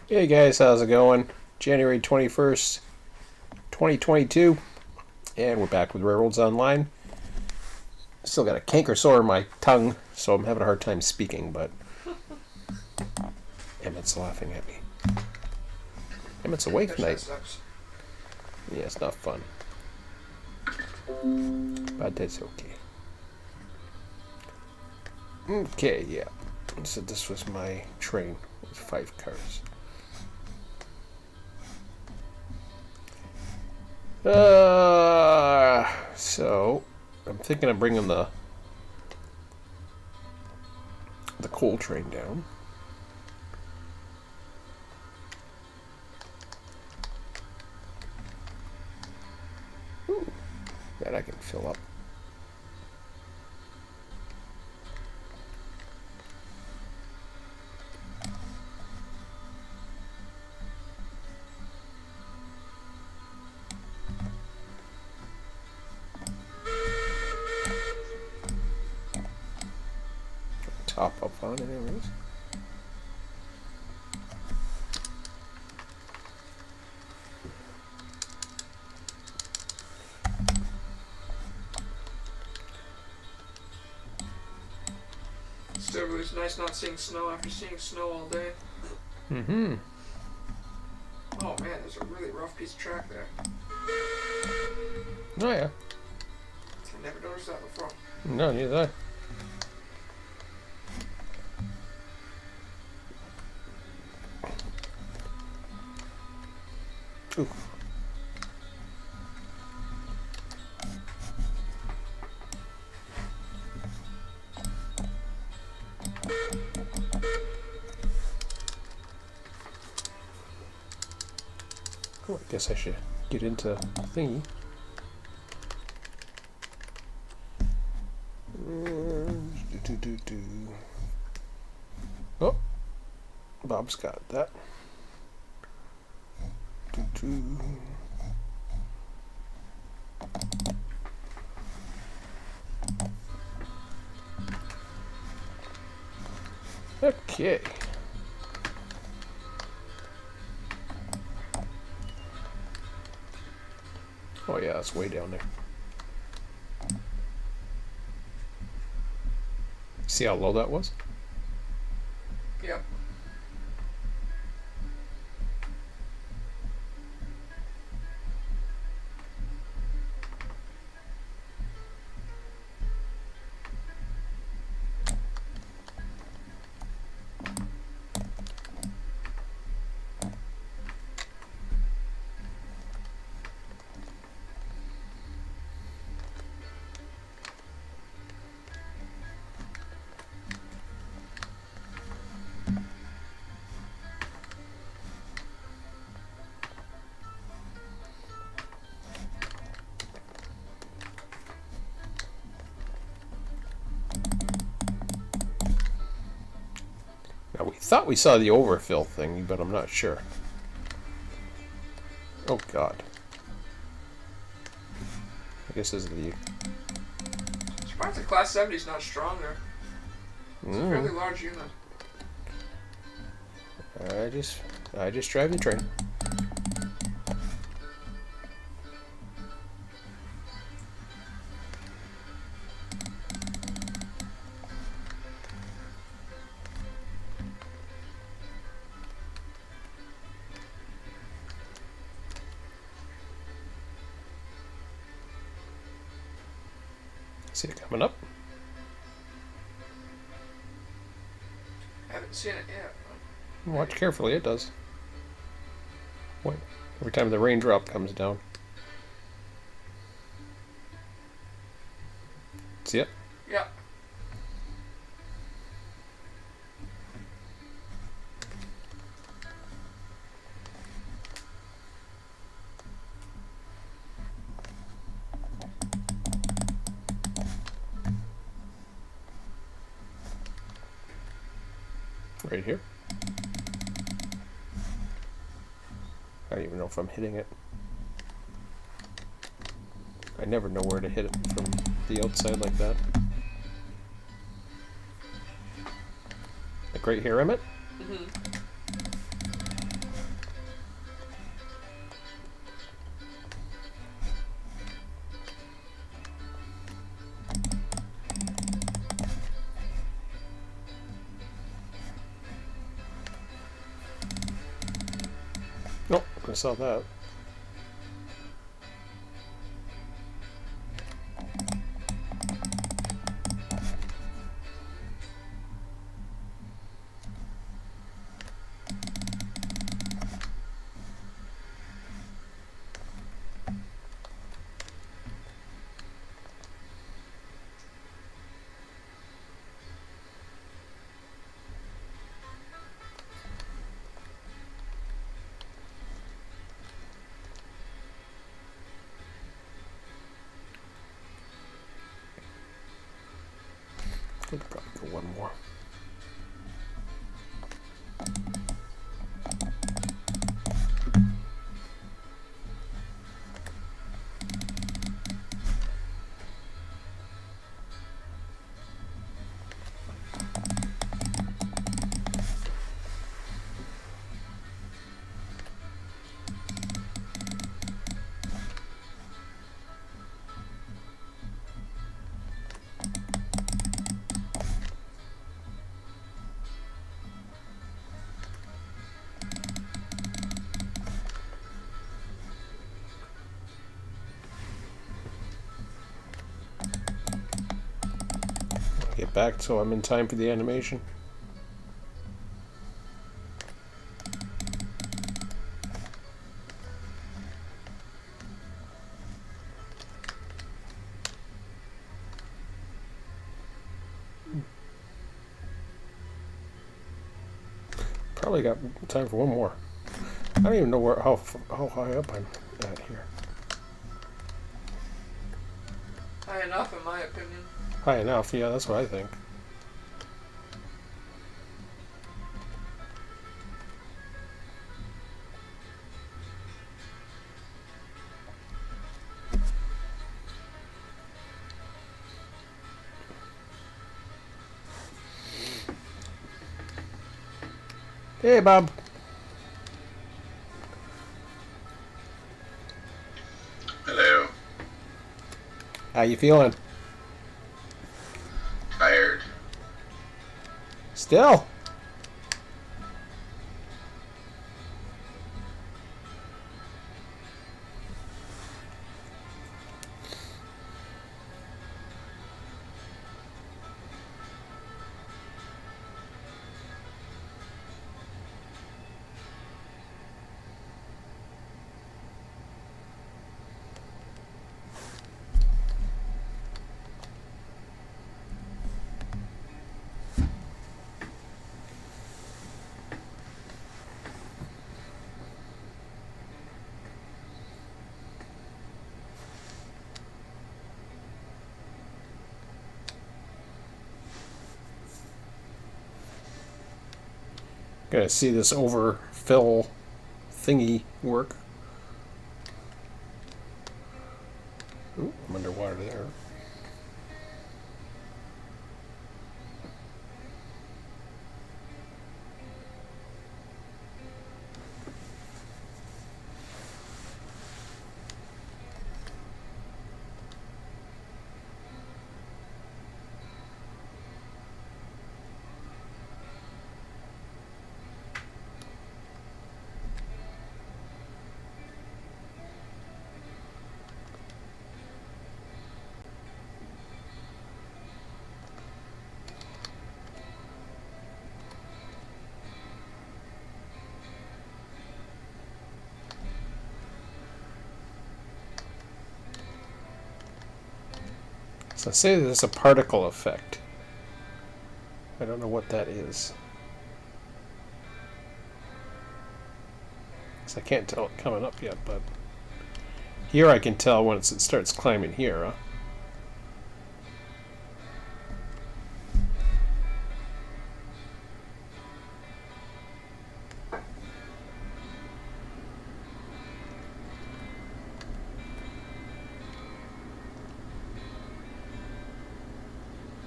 Hey guys, how's it going? January 21st, 2022, and we're back with Railroads Online. Still got a canker sore in my tongue, so I'm having a hard time speaking, but Emmett's laughing at me. Emmett's awake tonight. Yeah, it's not fun. But that's okay. Okay, yeah. So this was my train with 5 cars. So I'm thinking of bringing the coal train down. Ooh, that I can fill up. Top up on it anyways. Still, it's nice not seeing snow after seeing snow all day. Mm-hmm. Oh man, there's a really rough piece of track there. Oh yeah. I never noticed that before. No, neither did I. Ooh. Oh, I guess I should get into the thingy. Oh, Bob's got that. Okay. Oh yeah, it's way down there. See how low that was? Yep. Now we thought we saw the overfill thing, but I'm not sure. Oh god. I guess this is the... Surprised the Class 70 is not stronger. It's a fairly large unit. I just drive the train. See it coming up? Haven't seen it yet. Watch carefully, it does. What? Every time the raindrop comes down. See it? Yeah. Right here. I don't even know if I'm hitting it. I never know where to hit it from the outside like that. Like right here, Emmett? Mm-hmm. saw that. We could probably go one more. Get back so I'm in time for the animation. Probably got time for one more. I don't even know how high up I'm at here. High enough, in my opinion. High enough, yeah, that's what I think. Hey, Bob. Hello. How you feeling? Tired. Still? Gonna see this overfill thingy work. Ooh, I'm underwater there. So say there's a particle effect. I don't know what that is. So I can't tell it coming up yet, but here I can tell once it starts climbing here, huh?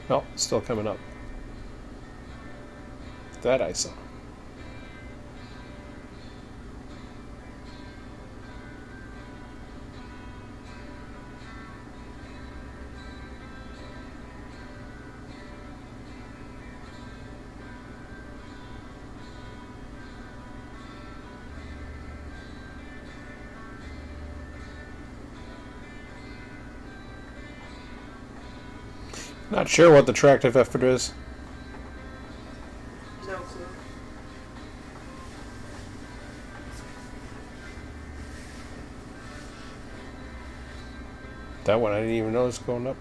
No, it's still coming up. That I saw. Not sure what the tractive effort is. No clue. That one I didn't even notice going up.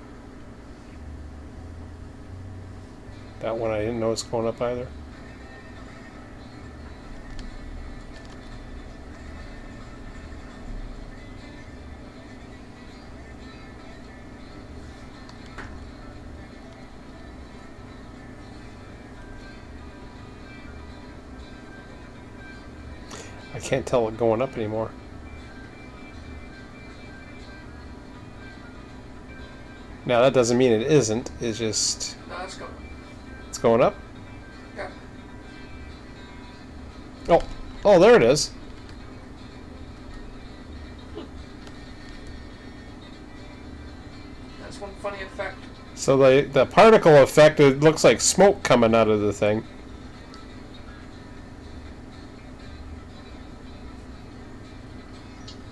That one I didn't notice going up either. I can't tell it going up anymore. Now that doesn't mean it isn't. It's just No, that's going. it's going up. Yeah. Oh, there it is. That's one funny effect. So the particle effect, it looks like smoke coming out of the thing.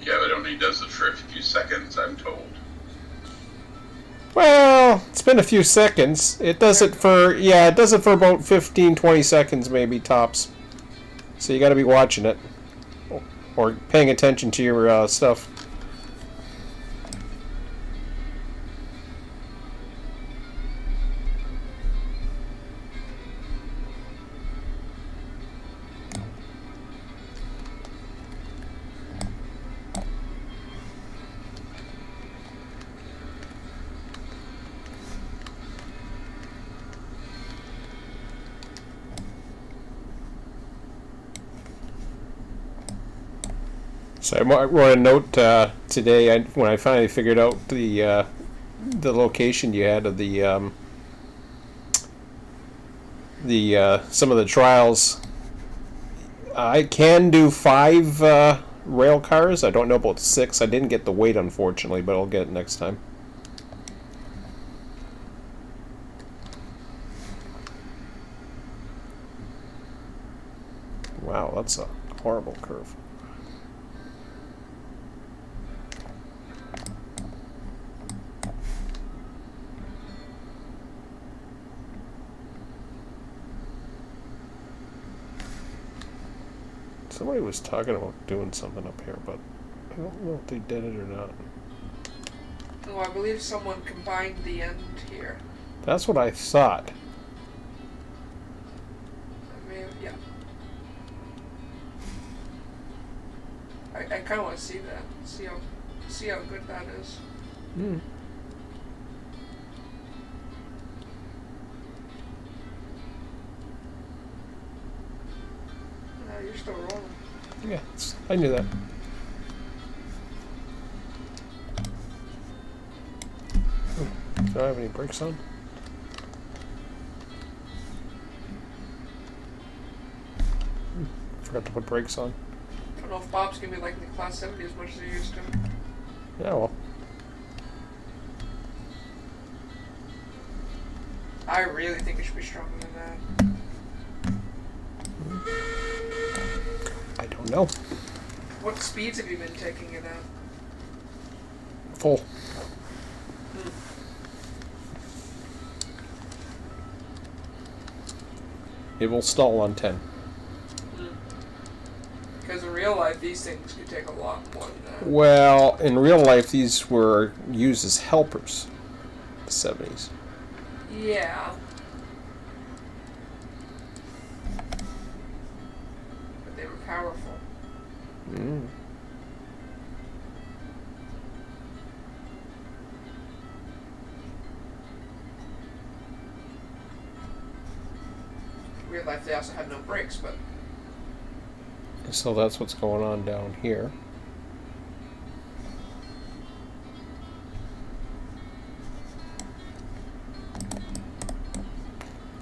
Yeah, but it only does it for a few seconds, I'm told. Well, it's been a few seconds. It does it for, yeah, it does it for about 15, 20 seconds maybe, tops. So you gotta be watching it. Or paying attention to your stuff. So I wrote a note today when I finally figured out the location you had of the some of the trials. I can do 5 rail cars. I don't know about 6. I didn't get the weight, unfortunately, but I'll get it next time. Wow, that's a horrible curve. Somebody was talking about doing something up here, but I don't know if they did it or not. Oh, I believe someone combined the end here. That's what I thought. I mean, yeah. I kind of want to see that. See how good that is. Hmm. You're still rolling. Yeah, I knew that. Do I have any brakes on? Forgot to put brakes on. I don't know if Bob's gonna be liking the Class 70 as much as he used to. Yeah, well. I really think it should be stronger than that. I don't know. What speeds have you been taking it at? Full. It will stall on 10. Because in real life, these things could take a lot more than that. Well, in real life, these were used as helpers. The 70s. Yeah. But they were powerful. Mm. In real life, they also had no brakes, but So that's what's going on down here.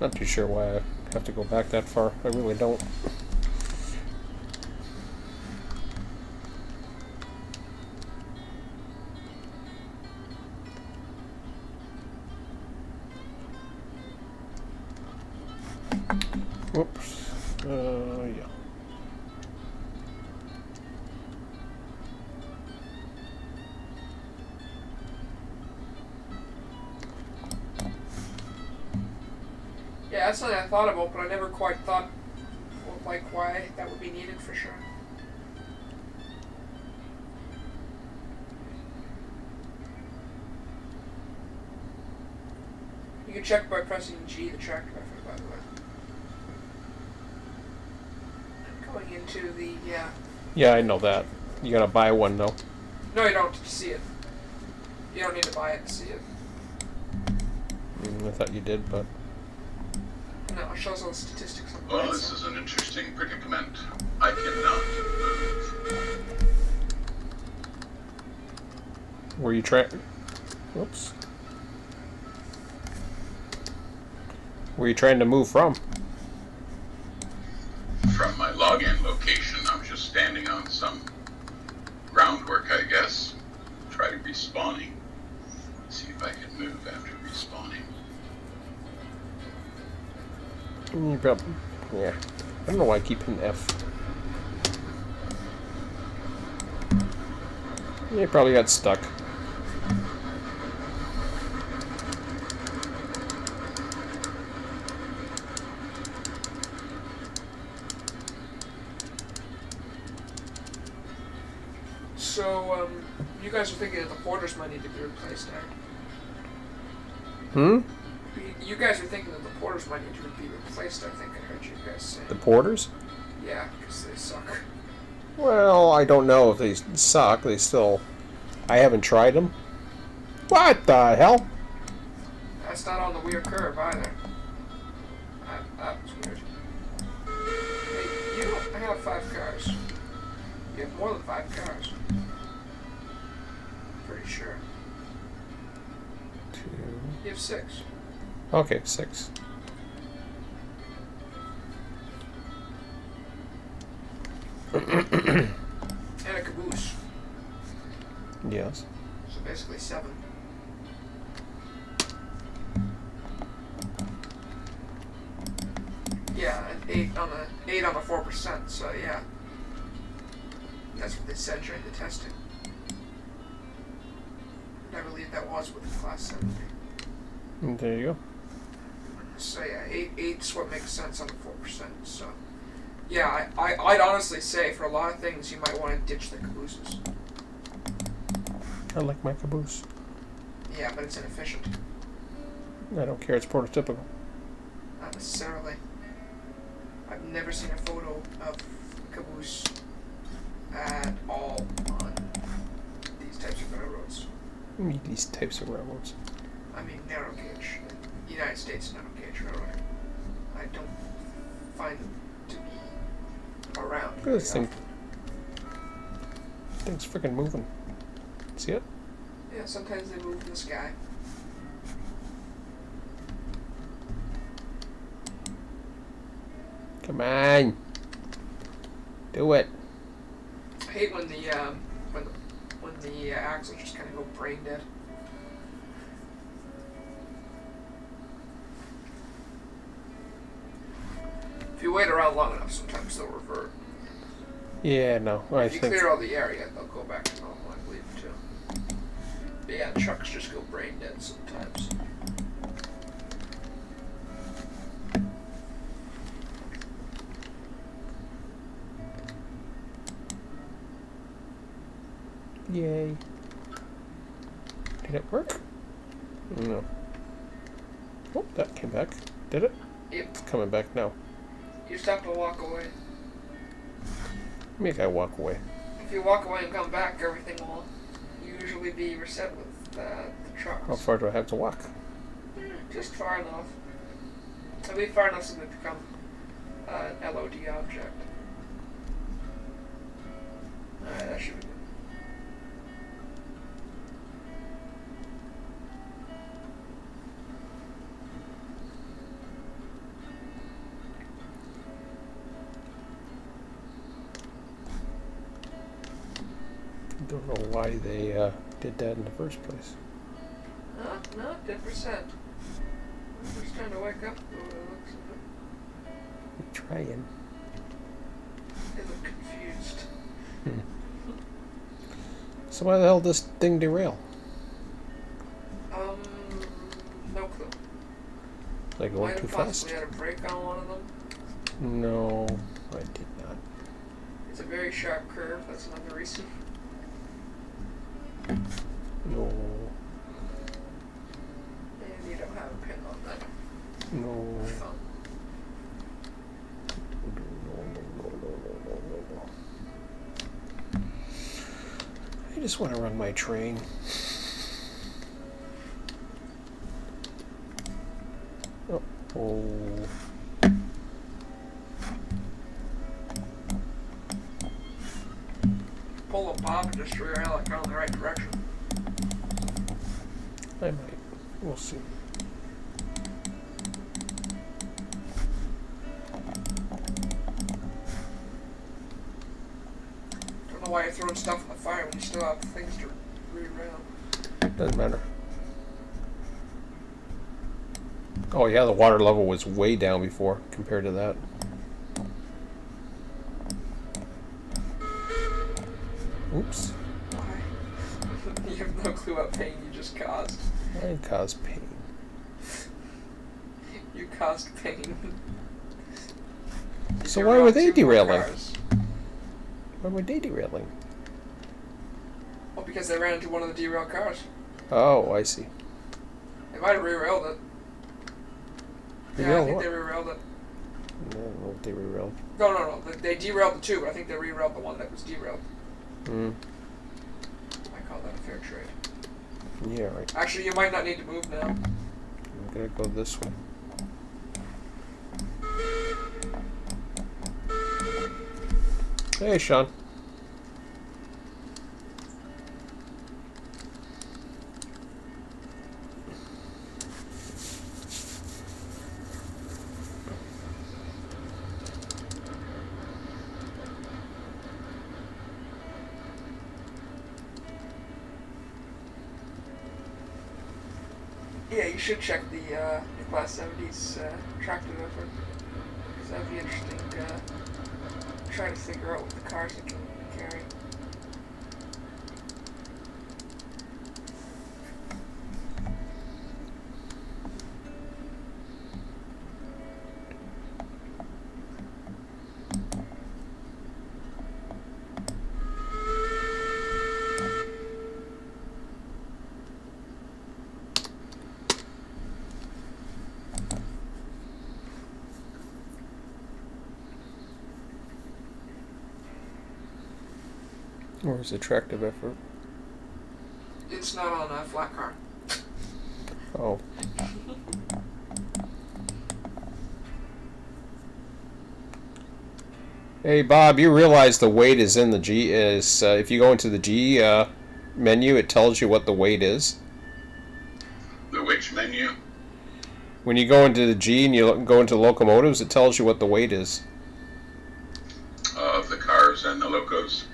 Not too sure why I have to go back that far. I really don't. Whoops. Yeah. Yeah, that's something I thought about, but I never quite thought, well, like, why that would be needed for sure. You can check by pressing G, the tractive effort, by the way. Going into the, yeah. Yeah, I know that. You gotta buy one though. No, you don't to see it. You don't need to buy it to see it. I thought you did, but No, it shows all the statistics on the Well, right this side. is an interesting predicament. I cannot move. were you trying? Whoops. Where are you trying to move from? From my login location, I'm just standing on some groundwork, I guess. Try respawning. See if I can move after respawning. Yeah. I don't know why I keep hitting F. You probably got stuck. So, you guys are thinking that the porters might need to be replaced, eh? Hmm? You guys are thinking that the porters might need to be replaced, I think I heard you guys say. The porters? Yeah, because they suck. Well, I don't know if they suck. They still... I haven't tried them. What the hell? That's not on the weird curve either. That was weird. Hey, you don't have 5 cars. You have more than 5 cars. Pretty sure. 2. You have 6. Okay, 6. And a caboose. Yes. So basically 7. Yeah, and 8 on the 4%, so yeah. That's what they said during the testing. I believe that was with the class 70. And there you go. So yeah, 8's what makes sense on the 4%. So yeah, I'd honestly say for a lot of things you might want to ditch the cabooses. I like my caboose. Yeah, but it's inefficient. I don't care. It's prototypical. Not necessarily. I've never seen a photo of caboose at all on these types of railroads. These types of railroads. I mean narrow gauge. United States narrow gauge railroad. I don't find them to be around. Look at this thing. Thing's freaking moving. See it? Yeah, sometimes they move in the sky. Come on. Do it. I hate when the axles just kind of go brain dead. If you wait around long enough, sometimes they'll revert. Yeah, no. I If you think... clear all the area, they'll go back to normal, I believe, too. But yeah, trucks just go brain dead sometimes. Yay. Did it work? No. Oh, that came back. Did it? Yep. It's coming back now. You just have to walk away. Make I walk away. If you walk away and come back, everything will usually be reset with the trucks. How far do I have to walk? Just far enough. It'll be far enough so they become an LOD object. Alright, that should be good. Don't know why they did that in the first place. No, 10%. I'm just trying to wake up the way it looks of it. I'm trying. They look confused. So why the hell did this thing derail? No clue. I going Might too have fast? possibly had a brake on one of them. No, I did not. It's a very sharp curve. That's another reason. No, And you don't have a pin on that. no. Thumb. I just want to run my train. Oh. Pull a bob and just rear out going in the right direction. I might. We'll see. Don't know why you're throwing stuff in the fire when you still have things to rear around. Doesn't matter. Oh yeah, the water level was way down before compared to that. Oops. Why? You have no clue what pain you just caused. I caused pain. You caused pain. So You why were robbed they 2 more derailing? cars. Why were they derailing? Well, because they ran into one of the derailed cars. Oh, I see. They might have rear-railed it. Yeah, I Derailed think what? they rear-railed it. I don't know if they derailed. No. They derailed the 2, but I think they rear-railed the one that was derailed. Hmm. I call that a fair trade. Yeah, right. Actually, you might not need to move now. I'm gonna go this way. Hey, Sean. Yeah, you should check the Class 70's tractive effort. Because that'd be interesting. Try to figure out what the cars it can carry. Where's the tractive effort? It's not on a flat car. Oh. Hey, Bob, you realize the weight is in the G is if you go into the G menu, it tells you what the weight is. The which menu? When you go into the G and you go into locomotives, it tells you what the weight is. Of the cars and the locos?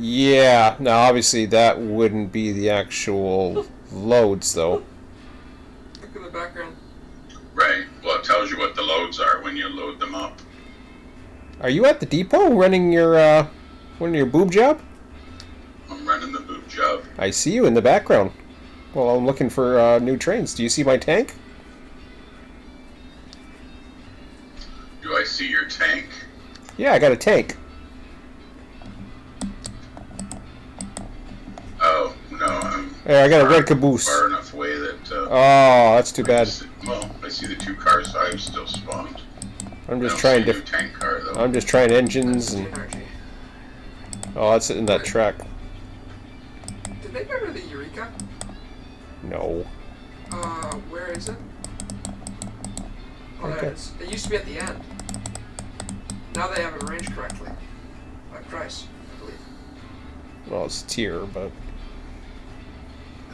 Yeah. Now, obviously, that wouldn't be the actual loads, though. Look at the background. Right. Well, it tells you what the loads are when you load them up. Are you at the depot running your boob job? I'm running the boot job. I see you in the background. Well, I'm looking for new trains. Do you see my tank? Do I see your tank? Yeah, I got a tank. Oh, no, I'm Yeah, I got a far- red caboose. far enough away that... Oh, that's too bad. I see the 2 cars, so I'm still spawned. I'm I just don't trying see a to. new tank car, though. I'm just trying engines and. Energy. Oh, that's in that track. Did they get rid of the Eureka? No. Where is it? Oh, there Okay. it is. It used to be at the end. Now they have it arranged correctly. By price, I believe. Well, it's tier, but.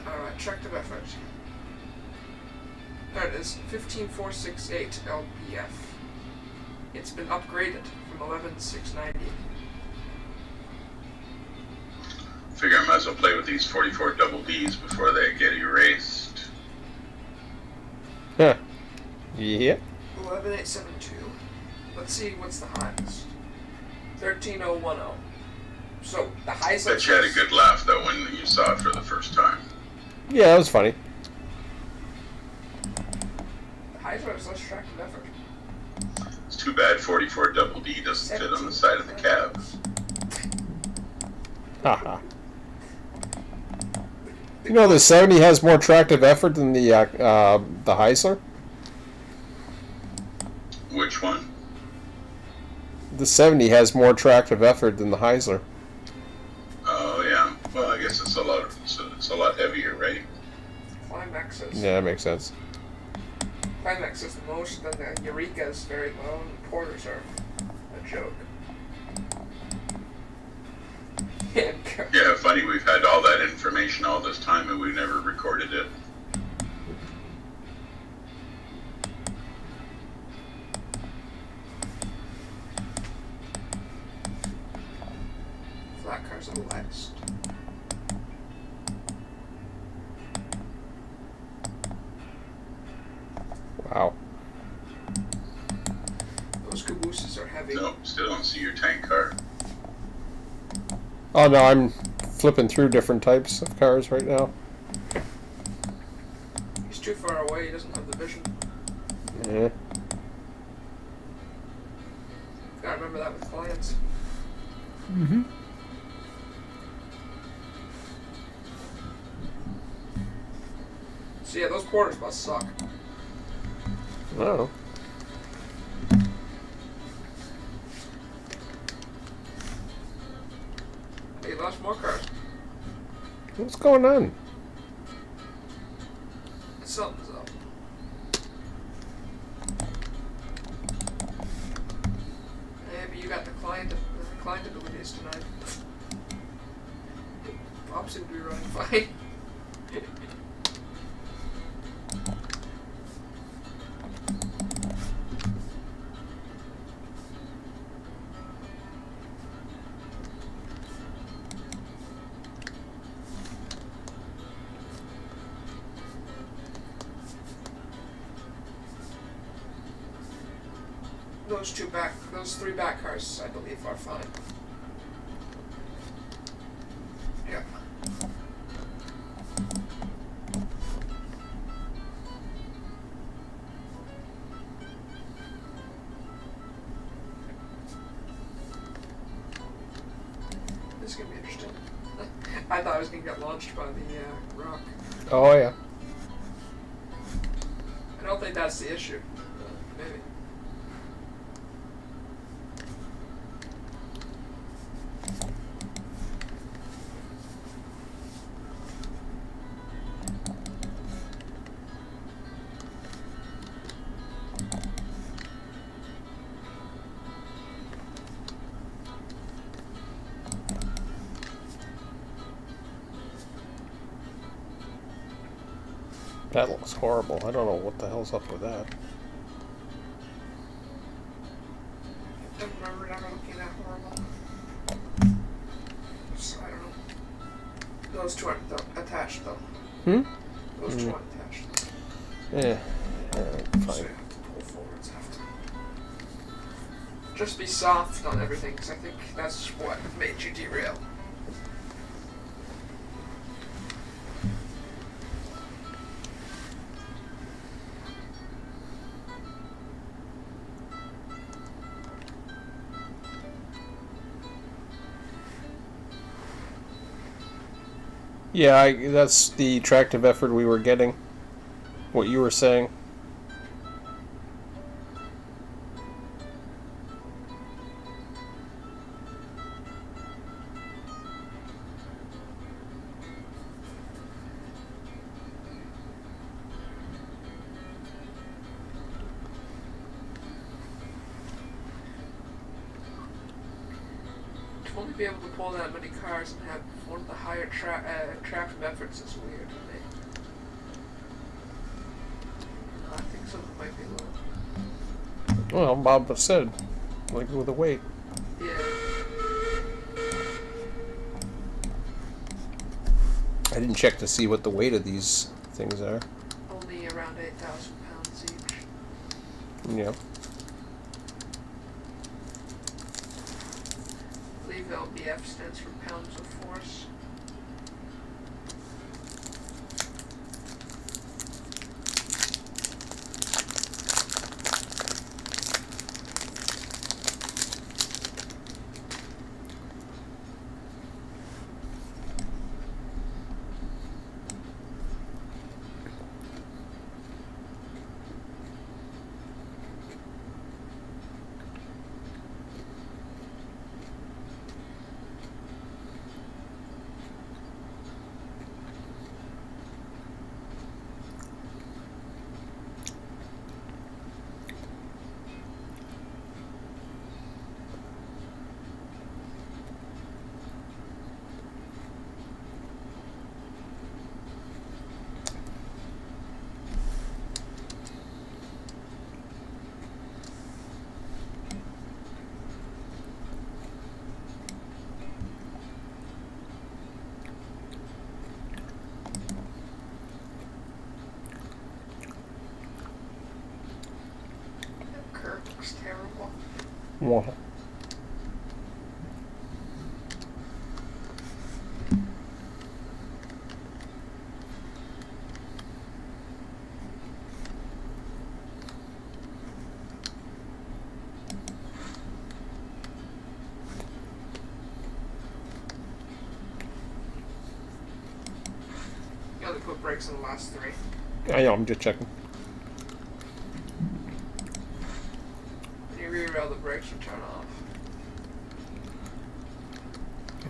Alright, tractive effort. There it is, 15468 LPF. It's been upgraded from 11690. Figure I might as well play with these 44 double Ds before they get erased. Huh. Yep. 11872. Let's see what's the highest. 13010. So the highest. Bet you had a good laugh, though, when you saw it for the first time. Yeah, that was funny. too bad 44 double D doesn't fit on the side of the cab. Haha. You know, the 70 has more tractive effort than the Heisler. Which one? The 70 has more tractive effort than the Heisler. Oh yeah. Well, I guess it's a lot heavier, right? Climax is. Yeah, that makes sense. Climax is the most, then the Eureka is very low, and the Porters are a joke. Yeah, funny, we've had all that information all this time and we've never recorded it. Flat cars are the lightest. Wow. Those cabooses are heavy. No, still don't see your tank car. Oh no, I'm flipping through different types of cars right now. He's too far away, he doesn't have the vision. Yeah. Gotta remember that with clients. Mm-hmm. So yeah, those Porters must suck. Oh. Hey, lost more cars. What's going on? Something's up. Maybe you got the client abilities tonight. Bob seemed to be running fine. Those three back cars, I believe, are fine. Yeah. This is gonna be interesting. I thought I was gonna get launched by the rock. Oh yeah. I don't think that's the issue. Maybe. That looks horrible. I don't know what the hell's up with that. I don't remember it ever looking that horrible. So, I don't know. Those two aren't attached though. Hmm? Those two aren't attached. Yeah. So Fine. you have to pull forwards after. Just be soft on everything, because I think that's what made you derail. Yeah, that's the tractive effort we were getting. What you were saying. To only be able to pull that many cars and have one of the higher tractive efforts is weird to me. I think some of them might be low. Well, Bob said, like with the weight. Yeah. I didn't check to see what the weight of these things are. Only around 8,000 pounds each. Yeah. I believe LBF stands for pounds of force. Well, You only put brakes in the last 3. I know, I'm just checking. When you re-rail the brakes, you turn off.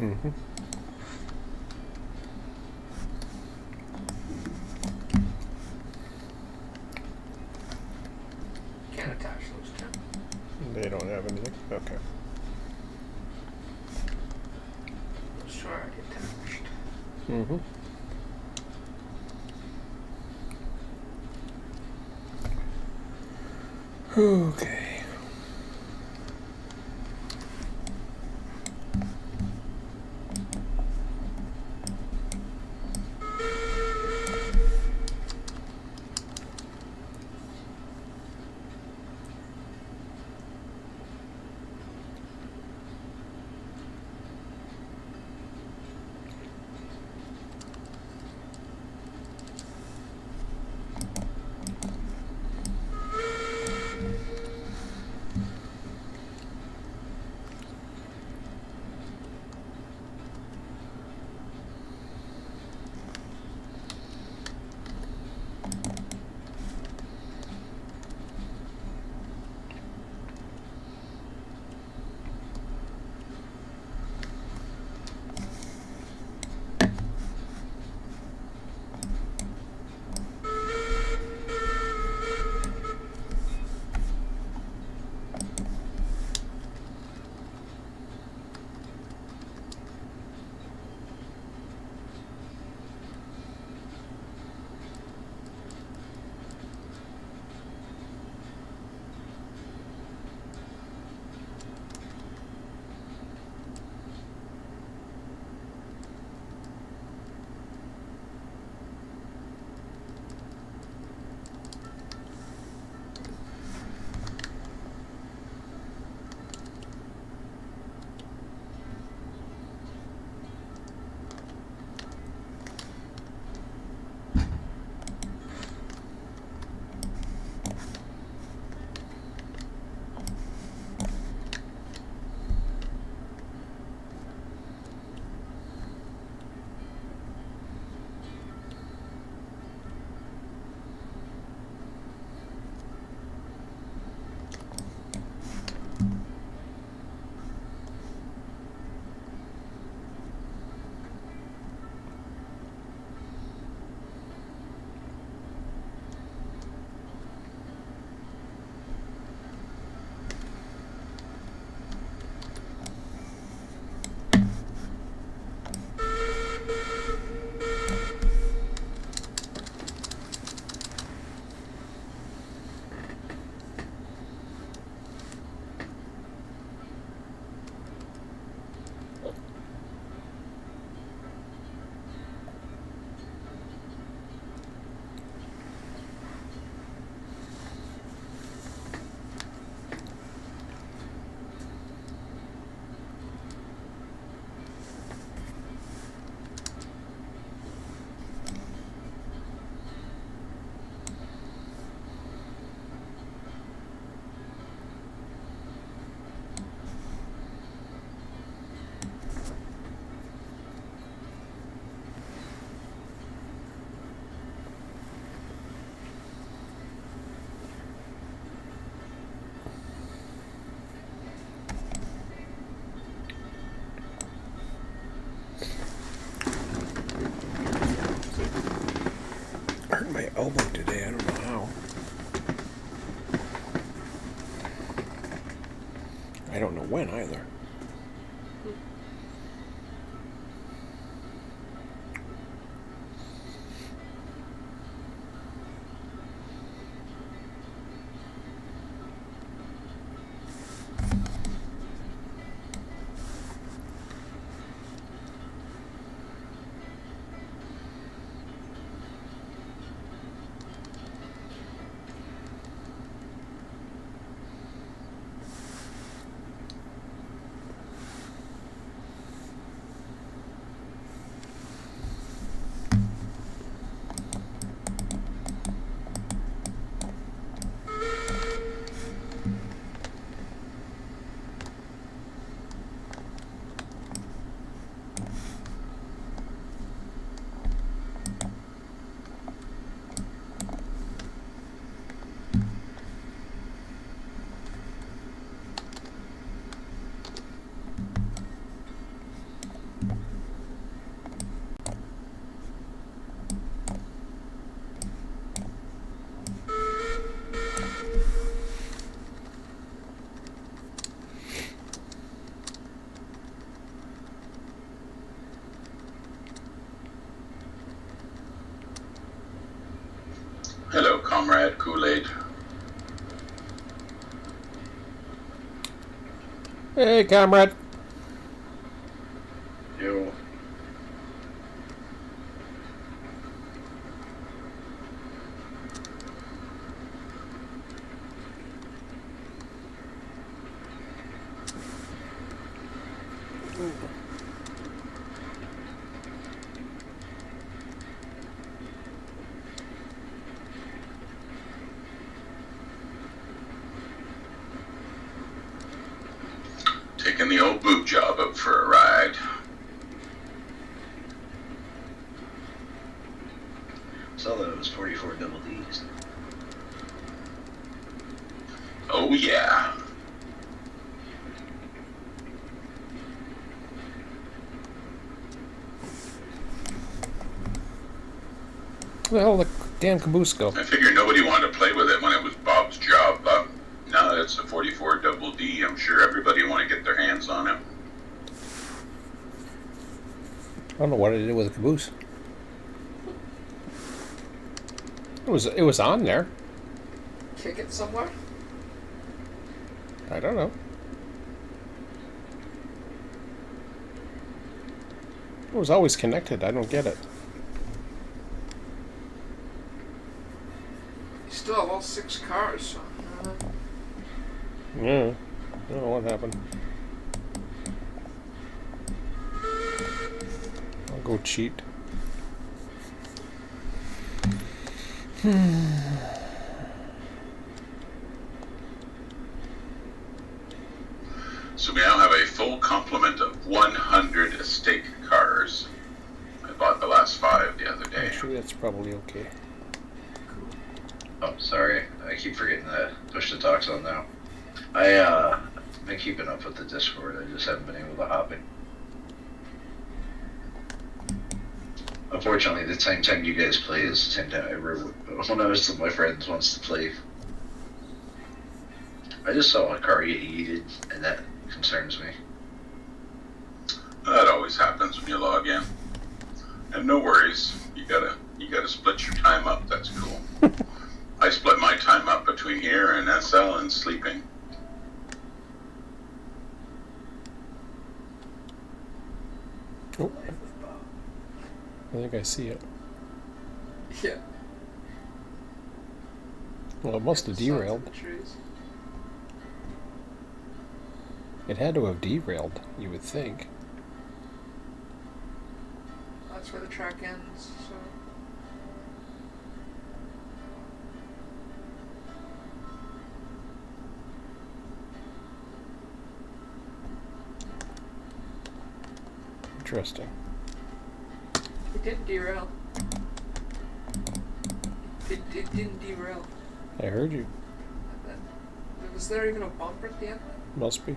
Mm-hmm. Can't attach those two. They don't have anything. Okay. Those two are already attached. Mm-hmm. Okay. Hurt my elbow today. I don't know how. I don't know when either. Comrade Kool-Aid. Hey, comrade. Yo. Taking the old boob job up for a ride. Saw that it was 44 double Ds. Oh yeah. Where the hell did the damn caboose go? I figured nobody wanted to play with it when it was Bob's job, but now that it's a 44 double D, I'm sure everybody want to get their hands on it. I don't know what I did with the caboose. It was on there. Kick it somewhere? I don't know. It was always connected. I don't get it. You still have all 6 cars, so. Yeah. I don't know what happened. I'll go cheat. So we now have a full complement of 100 stake cars. I bought the last 5 the other day. Actually, that's probably okay. Oh, sorry. I keep forgetting to push the talks on now. I've been keeping up with the Discord. I just haven't been able to hop in. Unfortunately, the same time you guys play is the same time one of my friends wants to play. I just saw a car get yeeted, and that concerns me. That always happens when you log in. And no worries, you gotta split your time up. That's cool. I split my time up between here and SL and sleeping. Oh, I think I see it. Yeah. Well, it must have derailed. Sounds in the trees. It had to have derailed, you would think. That's where the track ends, so. Interesting. It didn't derail. It didn't derail. I heard you. Was there even a bumper at the end? Must be.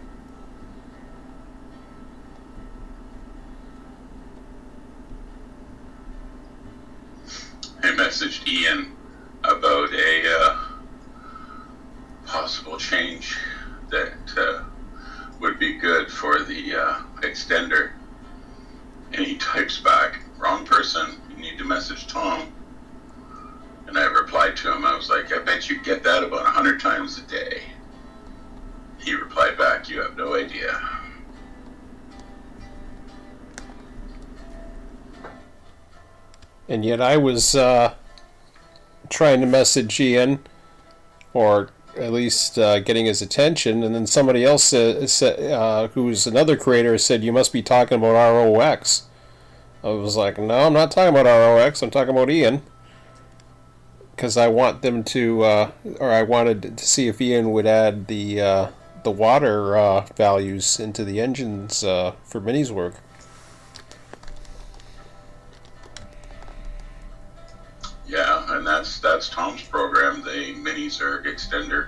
I messaged Ian about a possible change that would be good for the extender. And he types back, wrong person, you need to message Tom. And I replied to him, I was like, I bet you get that about 100 times a day. He replied back, you have no idea. And yet I was trying to message Ian, or at least getting his attention, and then somebody else who's another creator, said, you must be talking about ROX. I was like, no, I'm not talking about ROX, I'm talking about Ian. Because I want them to, or I wanted to see if Ian would add the water values into the engines for Minnie's work. Yeah, and that's Tom's program, the mini Zerg extender.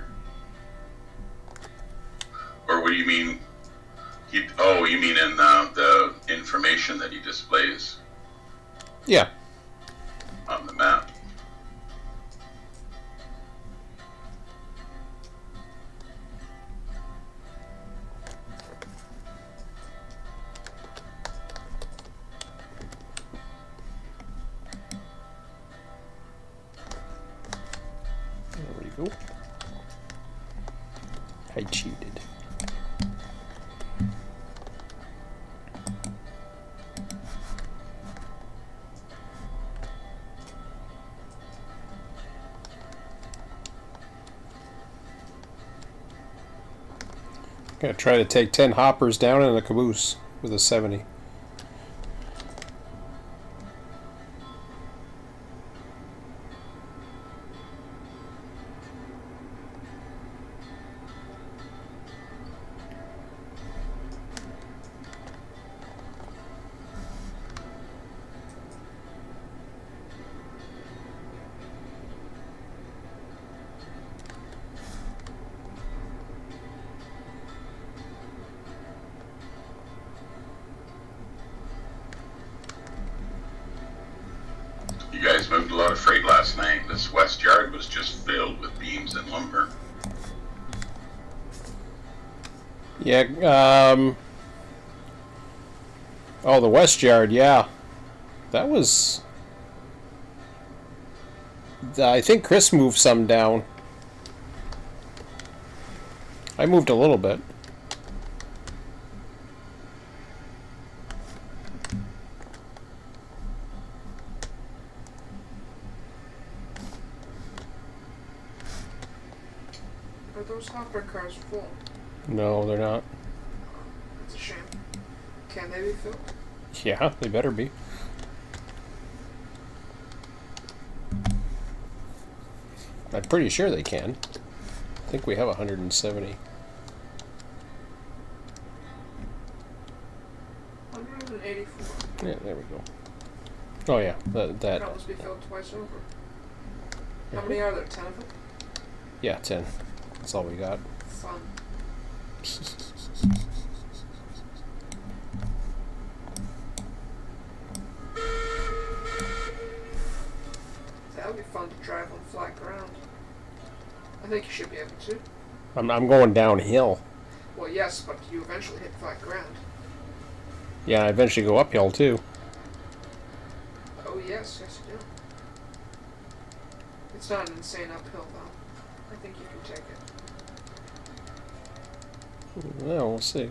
Or what do you mean? You mean in the information that he displays? Yeah. On the map. go. I cheated. Gonna try to take 10 hoppers down in a caboose with a 70. You guys moved a lot of freight last night. This west yard was just filled with beams and lumber. Yeah, oh, the west yard, yeah. That was... I think Chris moved some down. I moved a little bit. Are those hopper cars full? No, they're not. That's a shame. Can they be filled? Yeah, they better be. I'm pretty sure they can. I think we have 170. 184. Yeah, there we go. Oh yeah, that That must be filled twice over. How many are there? 10 of them? yeah, 10. That's all we got. Fun. That would be fun to drive on flat ground. I think you should be able to. I'm going downhill. Well, yes, but you eventually hit flat ground. Yeah, I eventually go uphill too. Oh, yes, yes you do. It's not an insane uphill, though. I think you can take it. Well, we'll see.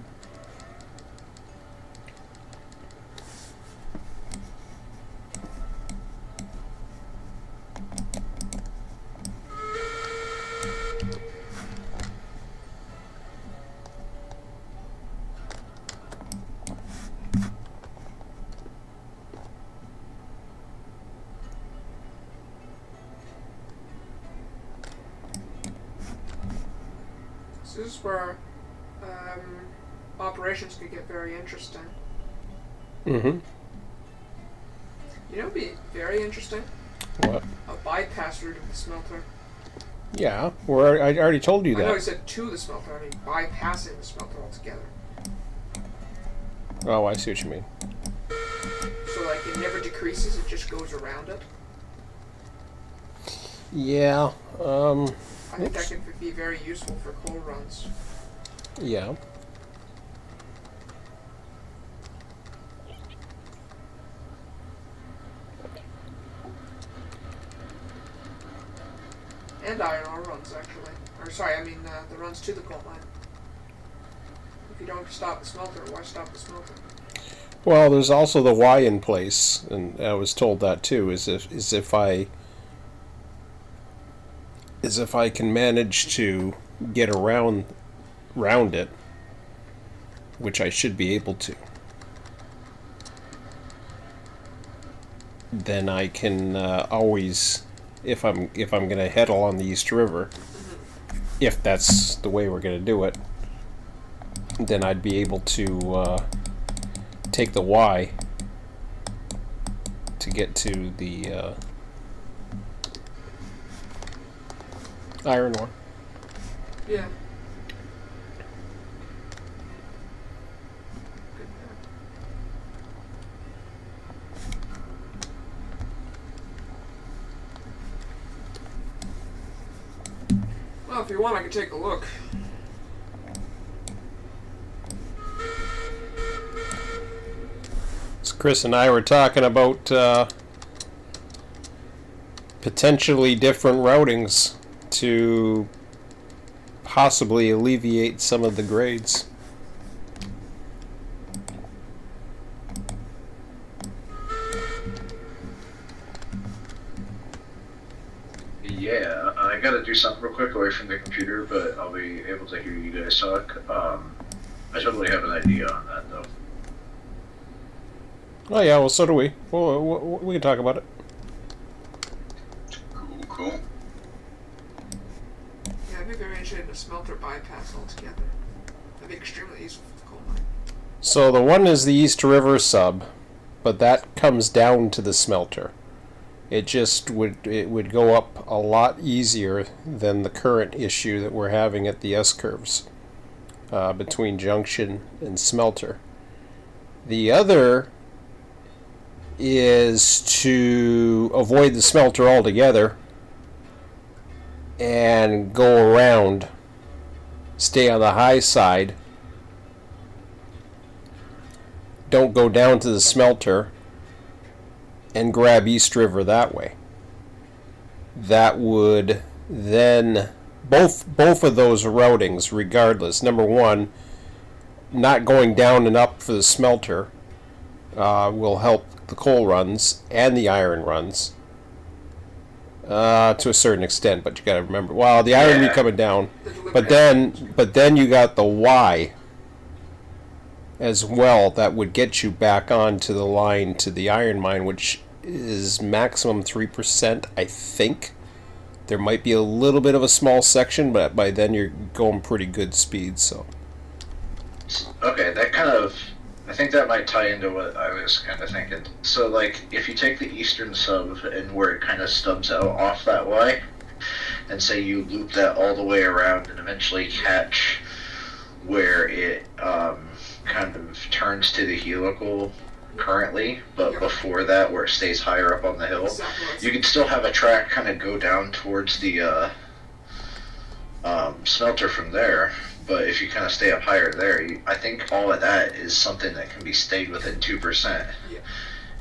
So this is where operations could get very interesting. Mm-hmm. You know, it'd be very interesting. What? A bypass route of the smelter. Yeah, I already told you I know you that. said to the smelter. I mean, bypassing the smelter altogether. Oh, I see what you mean. So, like, it never decreases. It just goes around it. Yeah. I think that could be very useful for coal runs. Yeah. And iron ore runs, actually. Or, sorry, I mean the runs to the coal mine. If you don't stop the smelter, why stop the smelter? Well, there's also the Y in place, and I was told that too. Is if I can manage to get around it, which I should be able to, then I can always, if I'm going to head along the East River, if that's the way we're going to do it, then I'd be able to take the Y to get to the iron ore. Yeah. Well, if you want, I can take a look. So Chris and I were talking about potentially different routings to possibly alleviate some of the grades. Yeah, I gotta do something real quick away from the computer, but I'll be able to hear you guys talk. I totally have an idea on that, though. Oh yeah, well so do we. Well, we can talk about it. Cool. Yeah, I'd be very interested in a smelter bypass altogether. That'd be extremely useful for the coal mine. So the one is the East River sub, but that comes down to the smelter. It just would go up a lot easier than the current issue that we're having at the S-curves between junction and smelter. The other is to avoid the smelter altogether and go around, stay on the high side, don't go down to the smelter, and grab East River that way. That would then both of those routings, regardless. Number one, not going down and up for the smelter will help the coal runs and the iron runs to a certain extent. But you got to remember, well, the iron will be coming down, but then you got the Y as well that would get you back onto the line to the iron mine, which is maximum 3%, I think. There might be a little bit of a small section, but by then you're going pretty good speed. So Okay, that kind of, I think that might tie into what I was kind of thinking. So, like, if you take the eastern sub and where it kind of stubs out off that Y, and say you loop that all the way around and eventually catch where it kind of turns to the helical currently, but before that, where it stays higher up on the hill, you can still have a track kind of go down towards the smelter from there. But if you kind of stay up higher there, I think all of that is something that can be stayed within 2%. Yeah.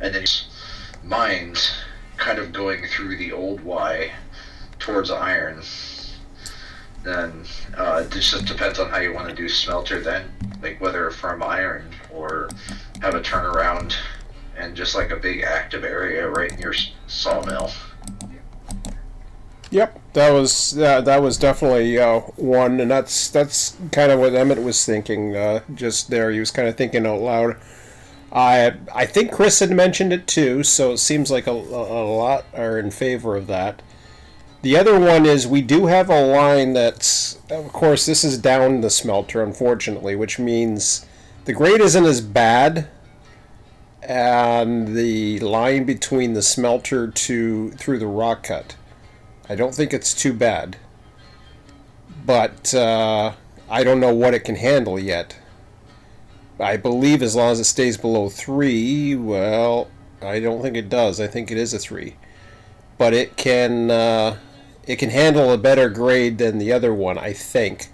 And then mines kind of going through the old Y towards iron. Then it just depends on how you want to do smelter then, like whether from iron or have a turnaround and just like a big active area right in your sawmill. yep, that was definitely one, and that's kind of what Emmett was thinking just there. He was kind of thinking out loud. I think Chris had mentioned it too, so it seems like a lot are in favor of that. The other one is we do have a line that's, of course, this is down the smelter, unfortunately, which means the grade isn't as bad, and the line between the smelter through the rock cut, I don't think it's too bad. But I don't know what it can handle yet. I believe as long as it stays below 3, well, I don't think it does. I think it is a 3. But it can handle a better grade than the other one, I think.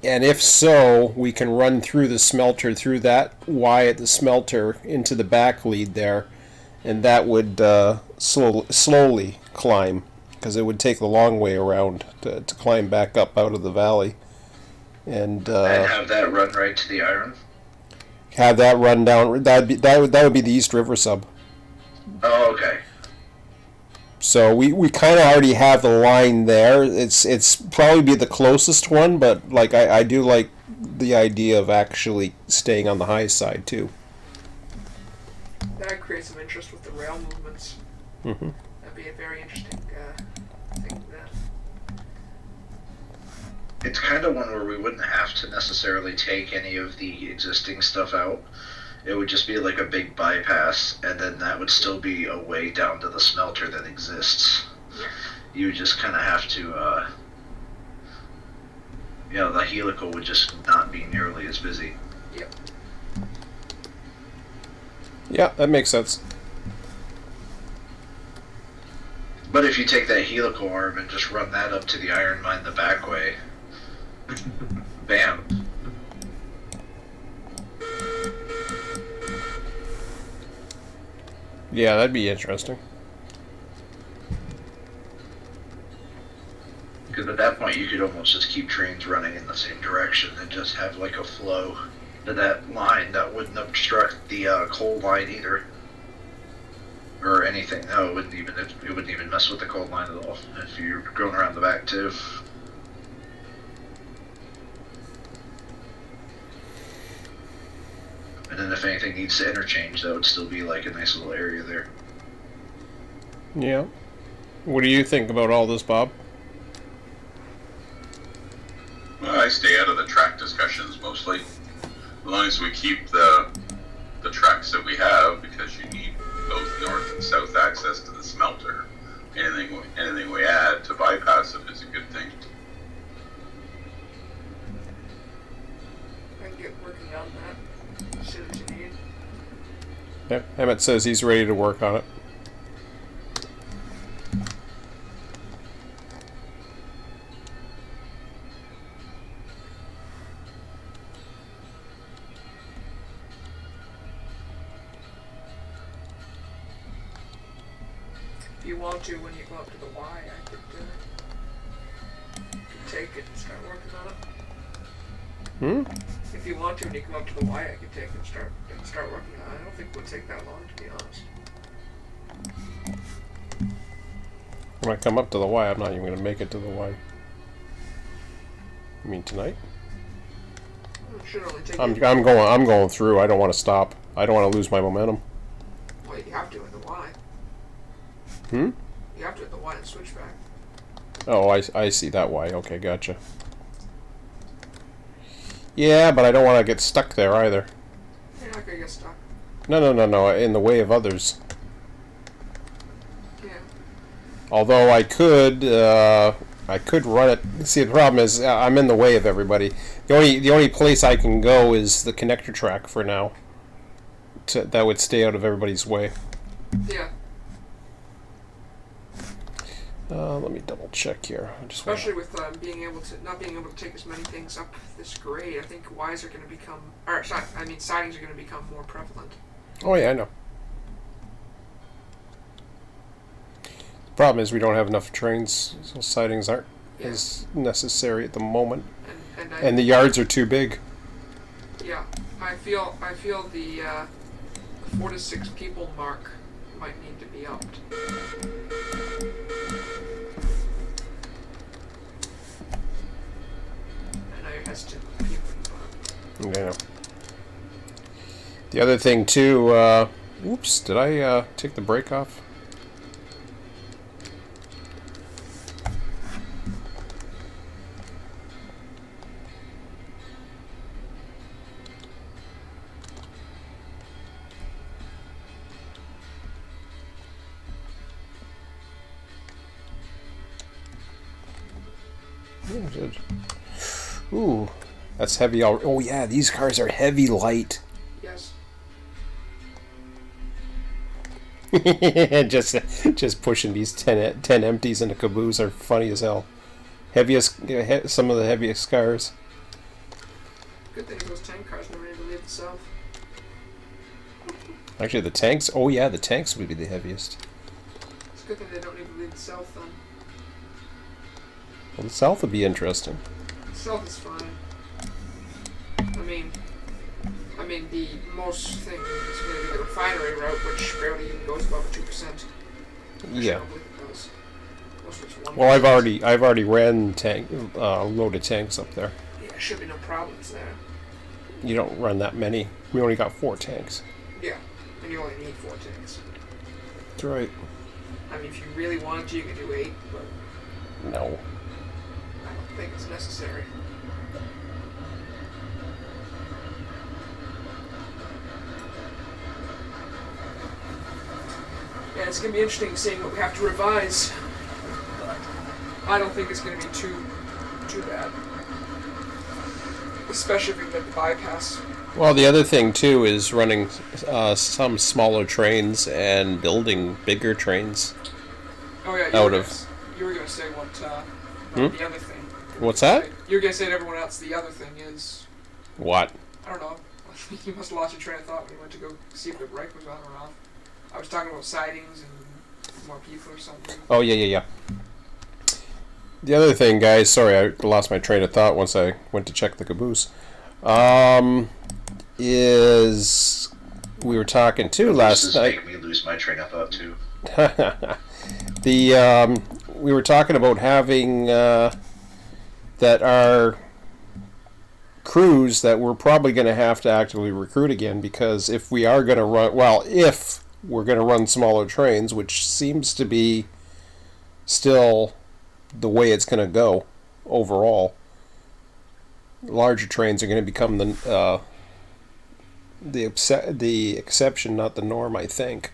And if so, we can run through the smelter, through that Y at the smelter, into the back lead there, and that would slowly climb, because it would take the long way around to climb back up out of the valley. And have that run right to the iron? Have that run down. That would be the East River sub. Oh, okay. So we kind of already have the line there. It's probably be the closest one, but like I do like the idea of actually staying on the high side too. That creates some interest with the rail movements. Mm-hmm. That'd be a very interesting thing. It's kind of one where we wouldn't have to necessarily take any of the existing stuff out. It would just be like a big bypass, and then that would still be a way down to the smelter that exists. You would just kind of have to, the helical would just not be nearly as busy. Yep. Yeah, that makes sense. But if you take that helical arm and just run that up to the iron mine the back way, bam. Yeah, that'd be interesting. Because at that point, you could almost just keep trains running in the same direction and just have like a flow to that line that wouldn't obstruct the coal line either, or anything. No, it wouldn't even mess with the coal line at all if you're going around the back too. And then if anything needs to interchange, that would still be like a nice little area there. Yeah. What do you think about all this, Bob? Well, I stay out of the track discussions mostly. As long as we keep the tracks that we have, because you need both north and south access to the smelter. Anything we add to bypass it is a good thing. I can get working on that. As soon as you need. Yeah, Emmett says he's ready to work on it. If you want to, when you go up to the Y, I could take it and start working on it. Hmm? If you want to, when you come up to the Y, I could take it and start working on it. I don't think it would take that long, to be honest. When I come up to the Y, I'm not even going to make it to the Y. You mean tonight? It should only take I'm going through. I don't want to stop. I don't want to lose my momentum. Well, you have to at the Y. Hmm? You have to at the Y and switch back. Oh, I see that Y. Okay, gotcha. Yeah, but I don't want to get stuck there either. You're not gonna get stuck. No. In the way of others. Yeah. Although I could run it. See, the problem is I'm in the way of everybody. The only place I can go is the connector track for now. That would stay out of everybody's way. Yeah. Let me double check here. Especially with not being able to take as many things up this grade, I think Ys are going to become, sidings are going to become more prevalent. Oh yeah, I know. The problem is we don't have enough trains, so sidings aren't as necessary at the moment, and the yards are too big. Yeah, I feel the 4 to 6 people mark might need to be upped. To people, but Okay. The other thing too. Oops, did I take the brake off? Oh, good. Ooh, that's heavy. Oh yeah, these cars are heavy light. yes. just pushing these 10 empties in a caboose are funny as hell. Some of the heaviest cars. Good thing those tank cars never need to leave the south. Actually, the tanks. Oh yeah, the tanks would be the heaviest. It's a good thing they don't need to leave the south then. Well, the south would be interesting. South is fine. I mean, the most thing is going to be the refinery route, which barely even goes above 2%. Yeah. I don't believe it does. Most of it's 1%. Well, I've already ran loaded tanks up there. Yeah, should be no problems there. You don't run that many. We only got 4 tanks. Yeah, and you only need 4 tanks. That's right. I mean, if you really wanted to, you could do 8, but No. I don't think it's necessary. Yeah, it's going to be interesting seeing what we have to revise. But I don't think it's going to be too bad. Especially if we get the bypass. Well, the other thing too is running some smaller trains and building bigger trains. Oh yeah, you were going to say what the other thing. What's that? You were going to say to everyone else the other thing is... What? I don't know. You must have lost your train of thought when you went to go see if the brake was on or off. I was talking about sightings and more people or something. Oh, yeah. The other thing, guys, sorry, I lost my train of thought once I went to check the caboose. Is we were talking too last night. Make me lose my train of thought too. We were talking about having that our crews that we're probably going to have to actively recruit again, because if we are going to run, well, if we're going to run smaller trains, which seems to be still the way it's going to go overall, larger trains are going to become the exception, not the norm, I think.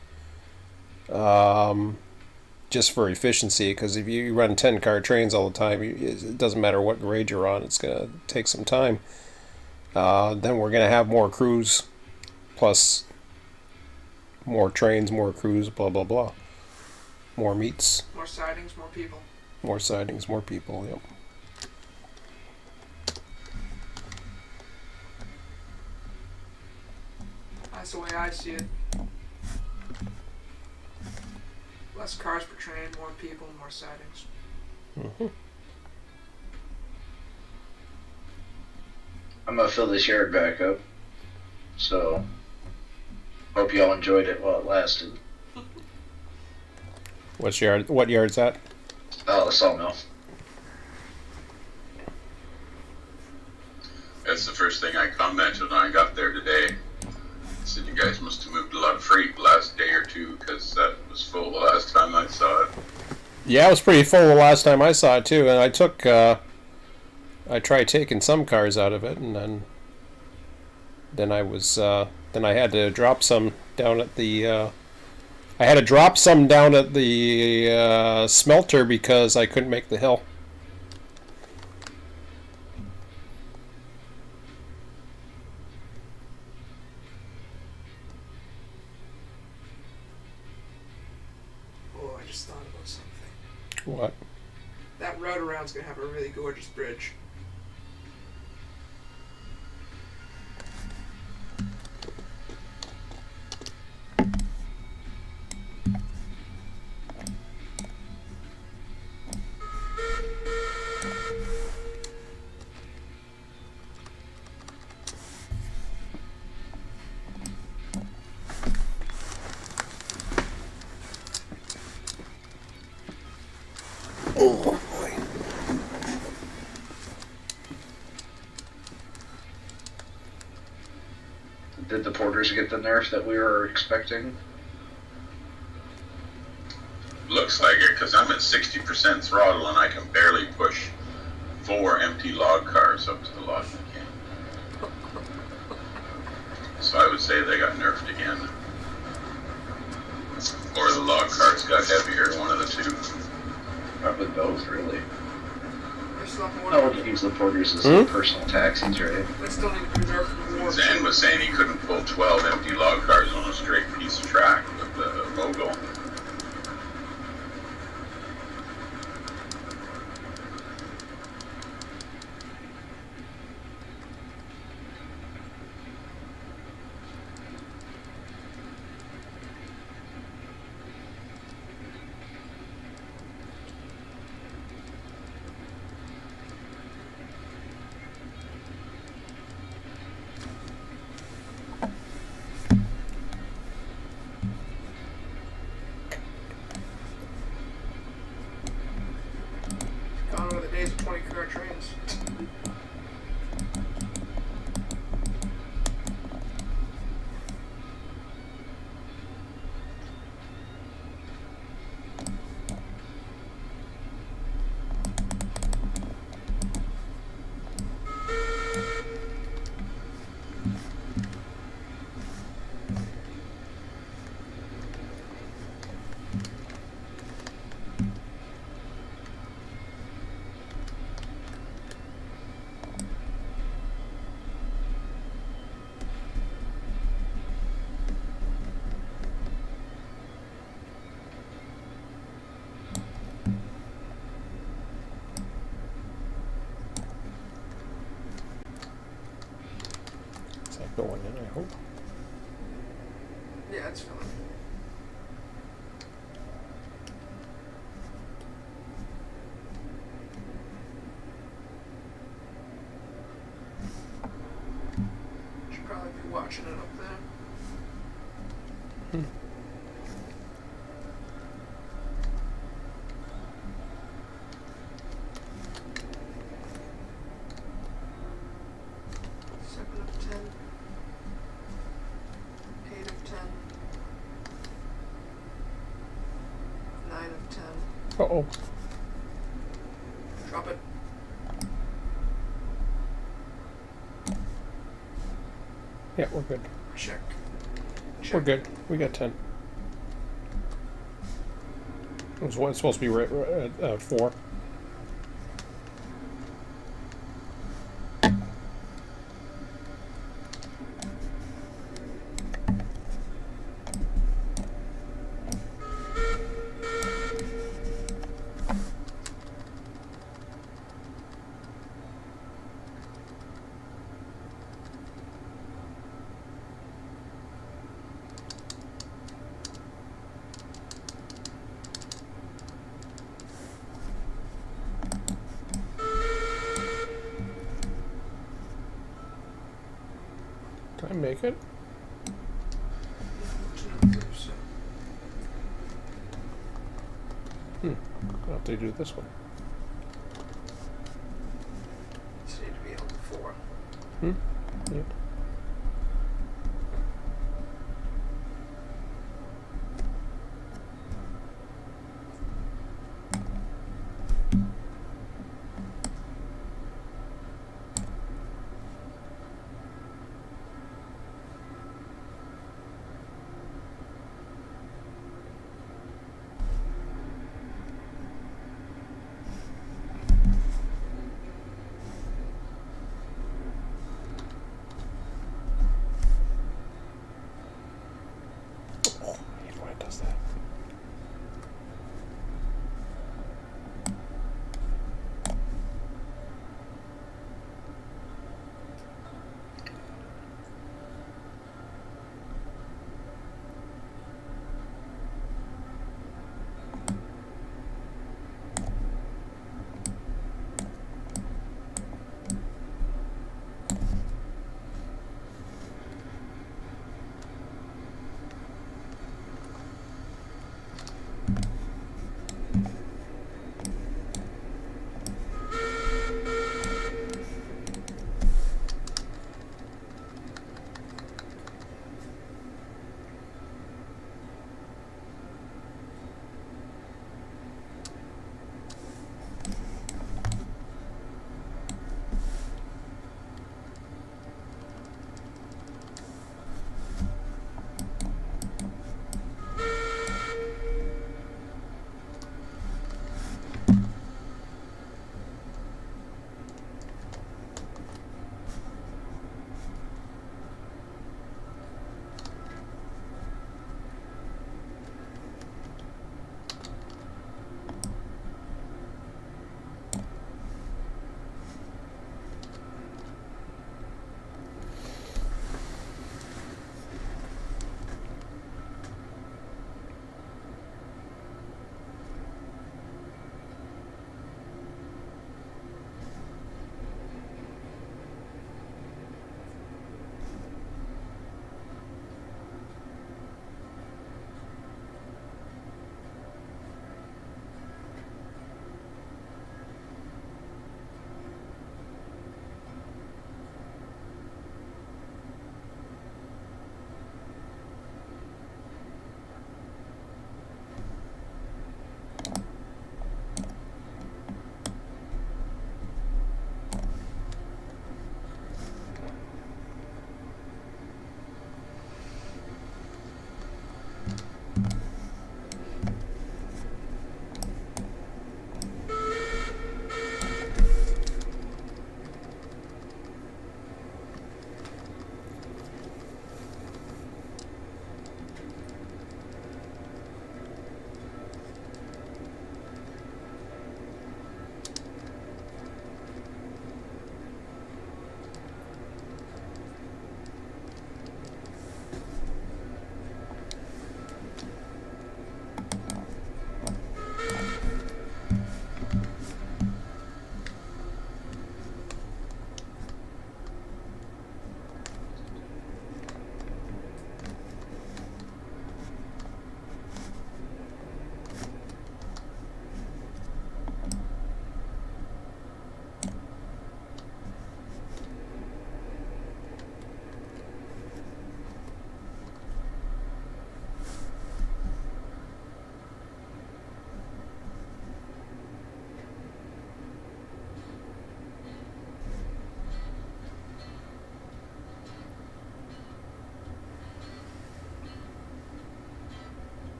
Just for efficiency, because if you run 10-car trains all the time, it doesn't matter what grade you're on, it's going to take some time. Then we're going to have more crews, plus more trains, more crews, blah, blah, blah. More meets. More sightings, more people. More sightings, more people, yep. That's the way I see it. Less cars per train, more people, more sightings. Mm-hmm. I'm gonna fill this yard back up. So, hope y'all enjoyed it while it lasted. What yard's that? Oh, the sawmill. That's the first thing I commented when I got there today. I said, you guys must have moved a lot of freight the last day or two, because that was full the last time I saw it. Yeah, it was pretty full the last time I saw it too, and I tried taking some cars out of it, and then I had to drop some down at the smelter because I couldn't make the hill. Oh, I just thought about something. What? That road around's gonna have a really gorgeous bridge. Oh boy. Did the porters get the nerf that we were expecting? Looks like it, because I'm at 60% throttle and I can barely push 4 empty log cars up to the logging camp. So I would say they got nerfed again. Or the log cars got heavier, one of the two. Probably both, really. They still have more. I would use the porters as personal taxis, right? They still need to be there for more. Zan was saying he couldn't pull 12 empty log cars on a straight piece of track with the mogul. Gone are the days of 20-car trains. Is that going in, I hope? Yeah, it's filling. Uh-oh. Drop it. Yeah, we're good. Check. We're good. We got 10. It's supposed to be right at 4. Did I make it? I'll have to do this one. Just need to be able to 4. Yep.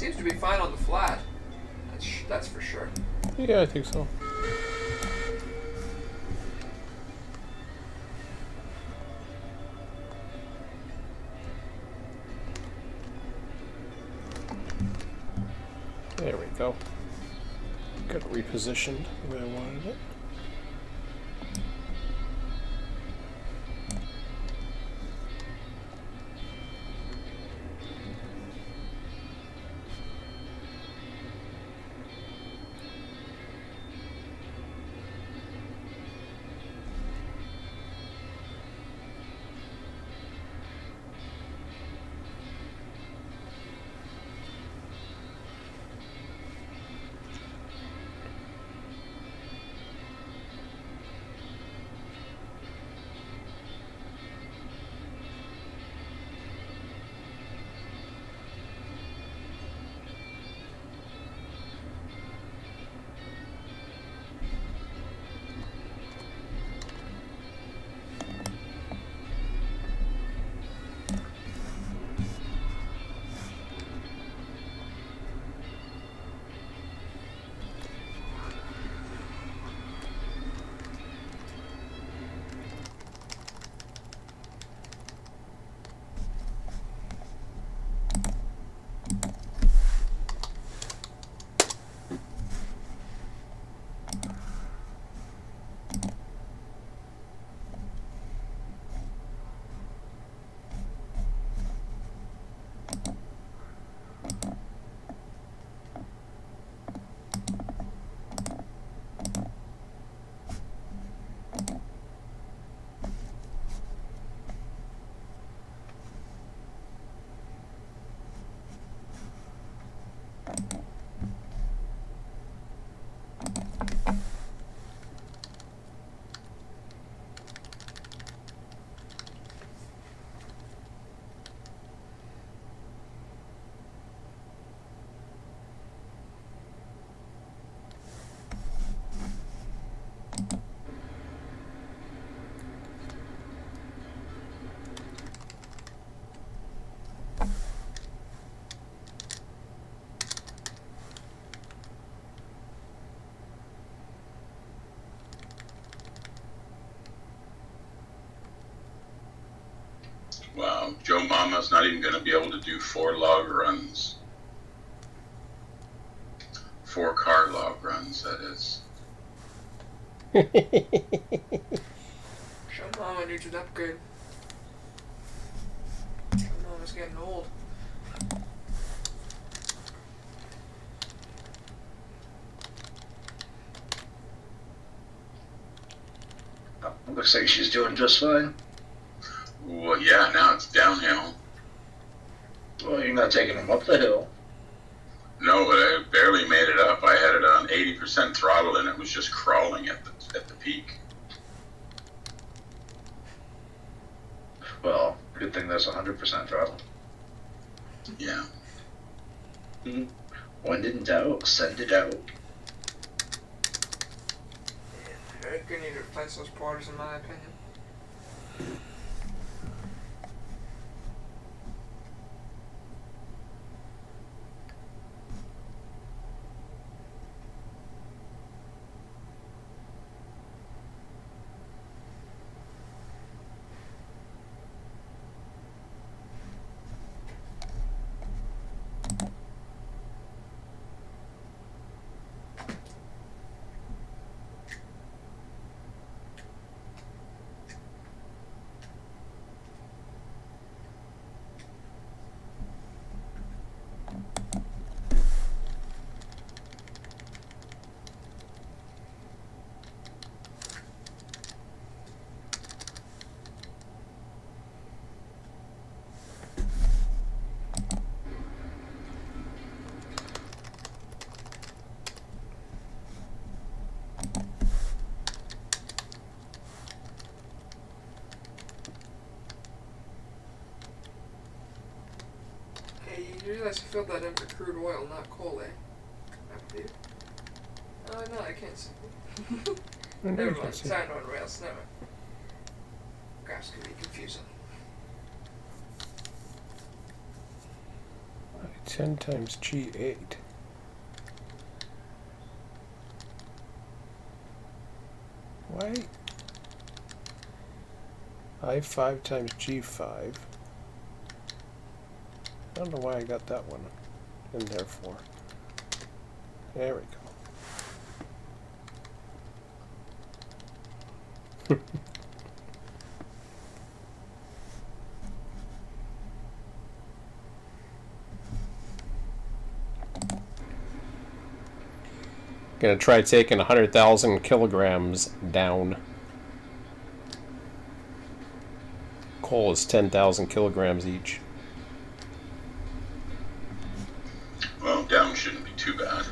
Seems to be fine on the flat. That's for sure. Yeah, I think so. There we go. Got it repositioned the way I wanted it. Wow, Joe Mama's not even going to be able to do 4 log runs. 4 car log runs, that is. Show Mama needs an upgrade. Show Mama's getting old. Looks like she's doing just fine. Well, yeah, now it's downhill. Well, you're not taking them up the hill. No, but I barely made it up. I had it on 80% throttle and it was just crawling at the peak. Well, good thing that's 100% throttle. Yeah. When in doubt, send it out. Yeah, you're gonna need to replace those porters, in my opinion. You realize you filled that in for crude oil, not coal, eh? I believe. Oh, no, I can't see. Never mind. Starting on rails. Never mind. Graphs can be confusing. 10 times G8. Why? I5 times G5. I don't know why I got that one in there for. There we go. Gonna try taking 100,000 kilograms down. Coal is 10,000 kilograms each. Well, down shouldn't be too bad.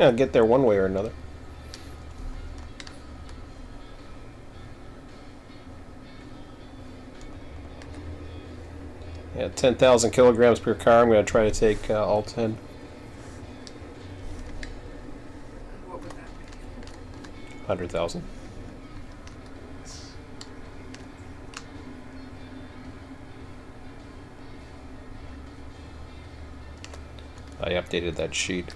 I'll get there one way or another. Yeah, 10,000 kilograms per car. I'm going to try to take all 10. What would that be? 100,000. I updated that sheet.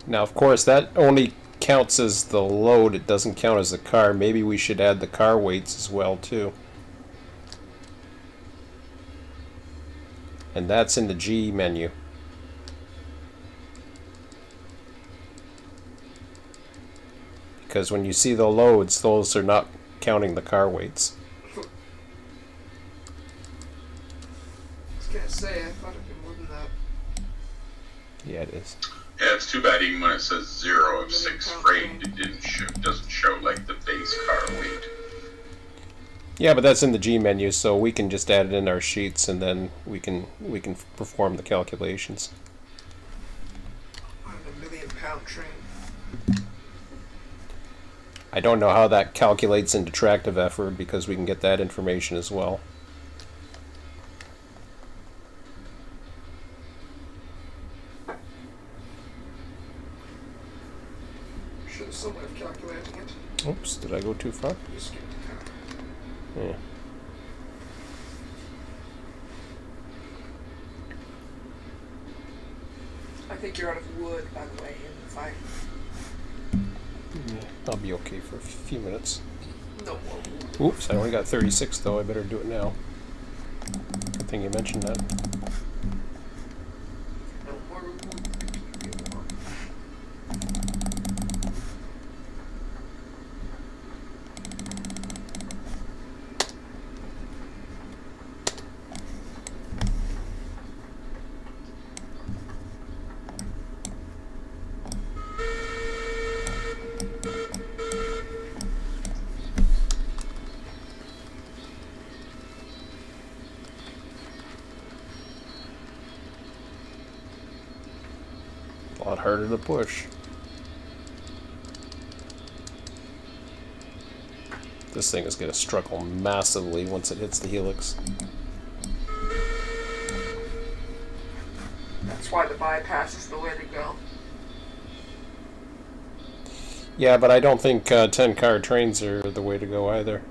Now, of course, that only counts as the load. It doesn't count as the car. Maybe we should add the car weights as well, too. And that's in the G menu. Because when you see the loads, those are not counting the car weights. I was gonna say, I thought it'd be more than that. Yeah, it is. Yeah, it's too bad even when it says 0 of 6 freight, it doesn't show like the base car weight. Yeah, but that's in the G menu, so we can just add it in our sheets, and then we can perform the calculations. On a 1,000,000-pound train. I don't know how that calculates into tractive effort, because we can get that information as well. Should have some way of calculating it. Oops, did I go too far? You skipped a car. Yeah. I think you're out of wood, by the way, in the fight. Yeah, I'll be okay for a few minutes. No more wood. Oops, I only got 36 though. I better do it now. Good thing you mentioned that. No more wood. A lot harder to push. This thing is going to struggle massively once it hits the helix. That's why the bypass is the way to go. Yeah, but I don't think 10-car trains are the way to go either.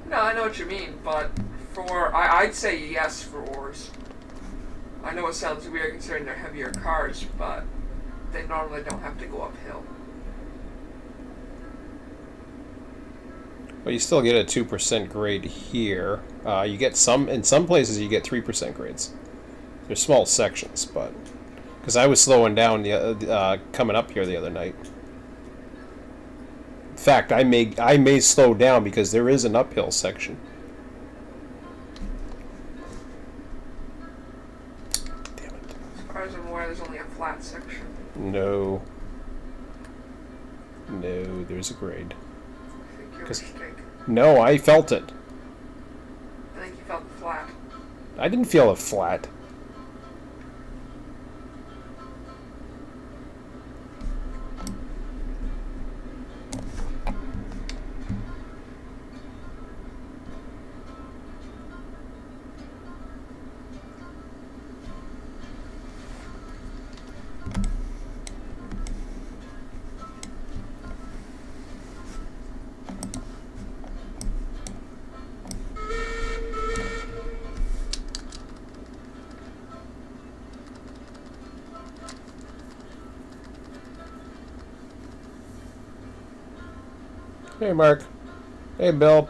No, I know what you mean, but I'd say yes for ores. I know it sounds weird considering they're heavier cars, but they normally don't have to go uphill. But you still get a 2% grade here. You get in some places you get 3% grades. They're small sections, but because I was slowing down coming up here the other night. In fact, I may slow down because there is an uphill section. Damn it. As far as I'm aware, there's only a flat section. No. No, there's a grade. I think you're 'Cause- mistaken. No, I felt it. I think you felt the flat. I didn't feel it flat. Hey, Mark. Hey, Bill.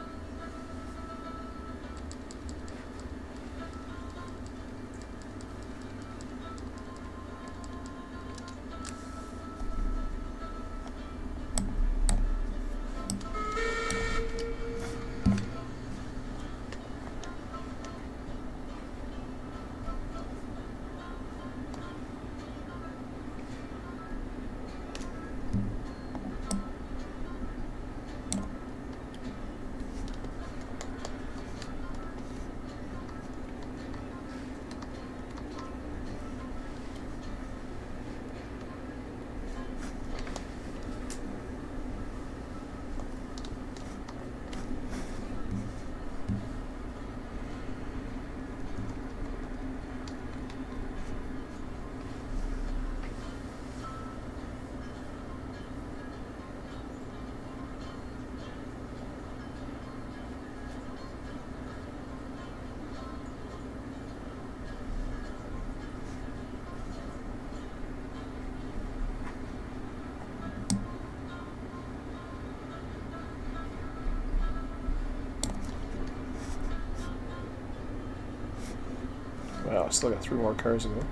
Wow, I still got 3 more cars to go.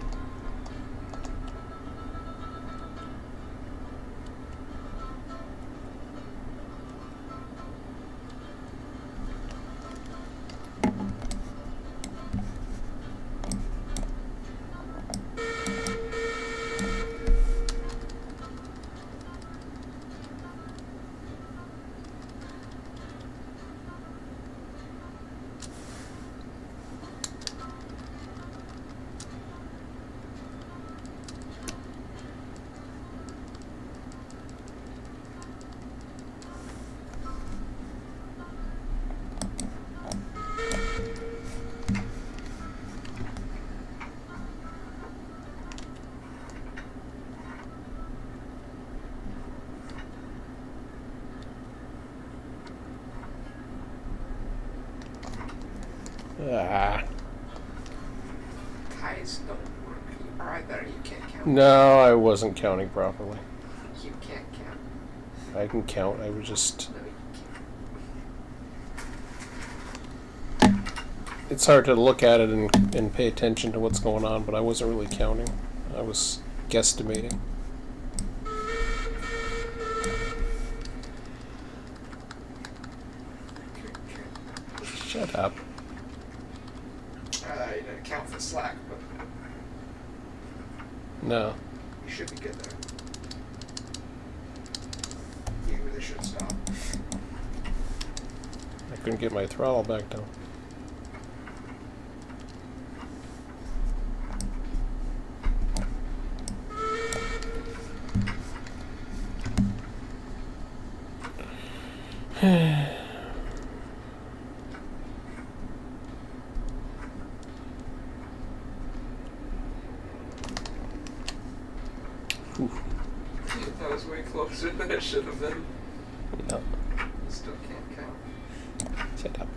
Ah. Ties don't work. Alright, there, you can't count. No, I wasn't counting properly. You can't count. I can count. I was just... No, you It's hard to look at it and pay attention to what's going on, but I wasn't really counting. I was guesstimating. Shut up. You didn't count for slack, but No. you should be good there. You really should stop. I couldn't get my throttle back down. That was way closer than it should have been. No. Still can't count. Shut up.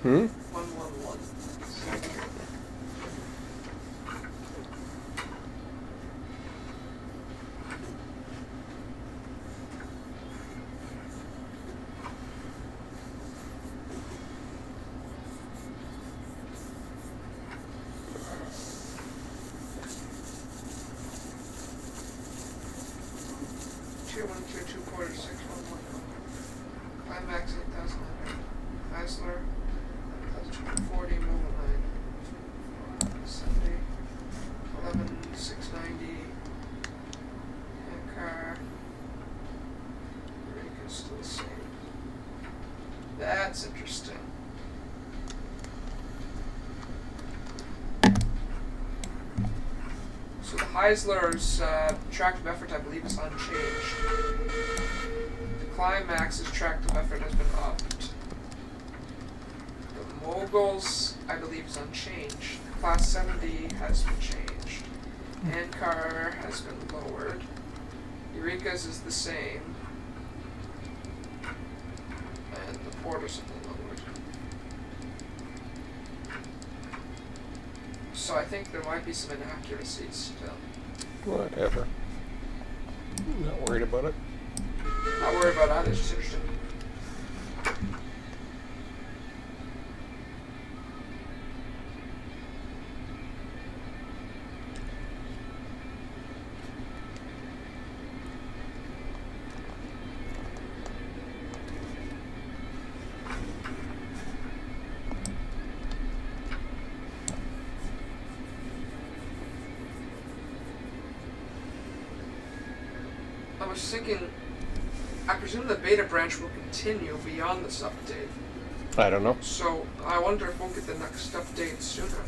Hmm? 111. Tier 1, Tier 2, quarter 6, 111. Climax 8,900. Chrysler 1,240, Mobile 9. 70. 11,690. And car. Rate is still the same. That's interesting. So the Heisler's tractive effort, I believe, is unchanged. The Climax's tractive effort has been upped. The Mogul's, I believe, is unchanged. Class 70 has been changed. Ankar has been lowered. Eureka's is the same. And the Porters have been lowered. so I think there might be some inaccuracies still. Whatever. Not worried about it. Not worried about either, it's just interesting. I was thinking, I presume the beta branch will continue beyond this update. I don't know. So I wonder if we'll get the next update sooner.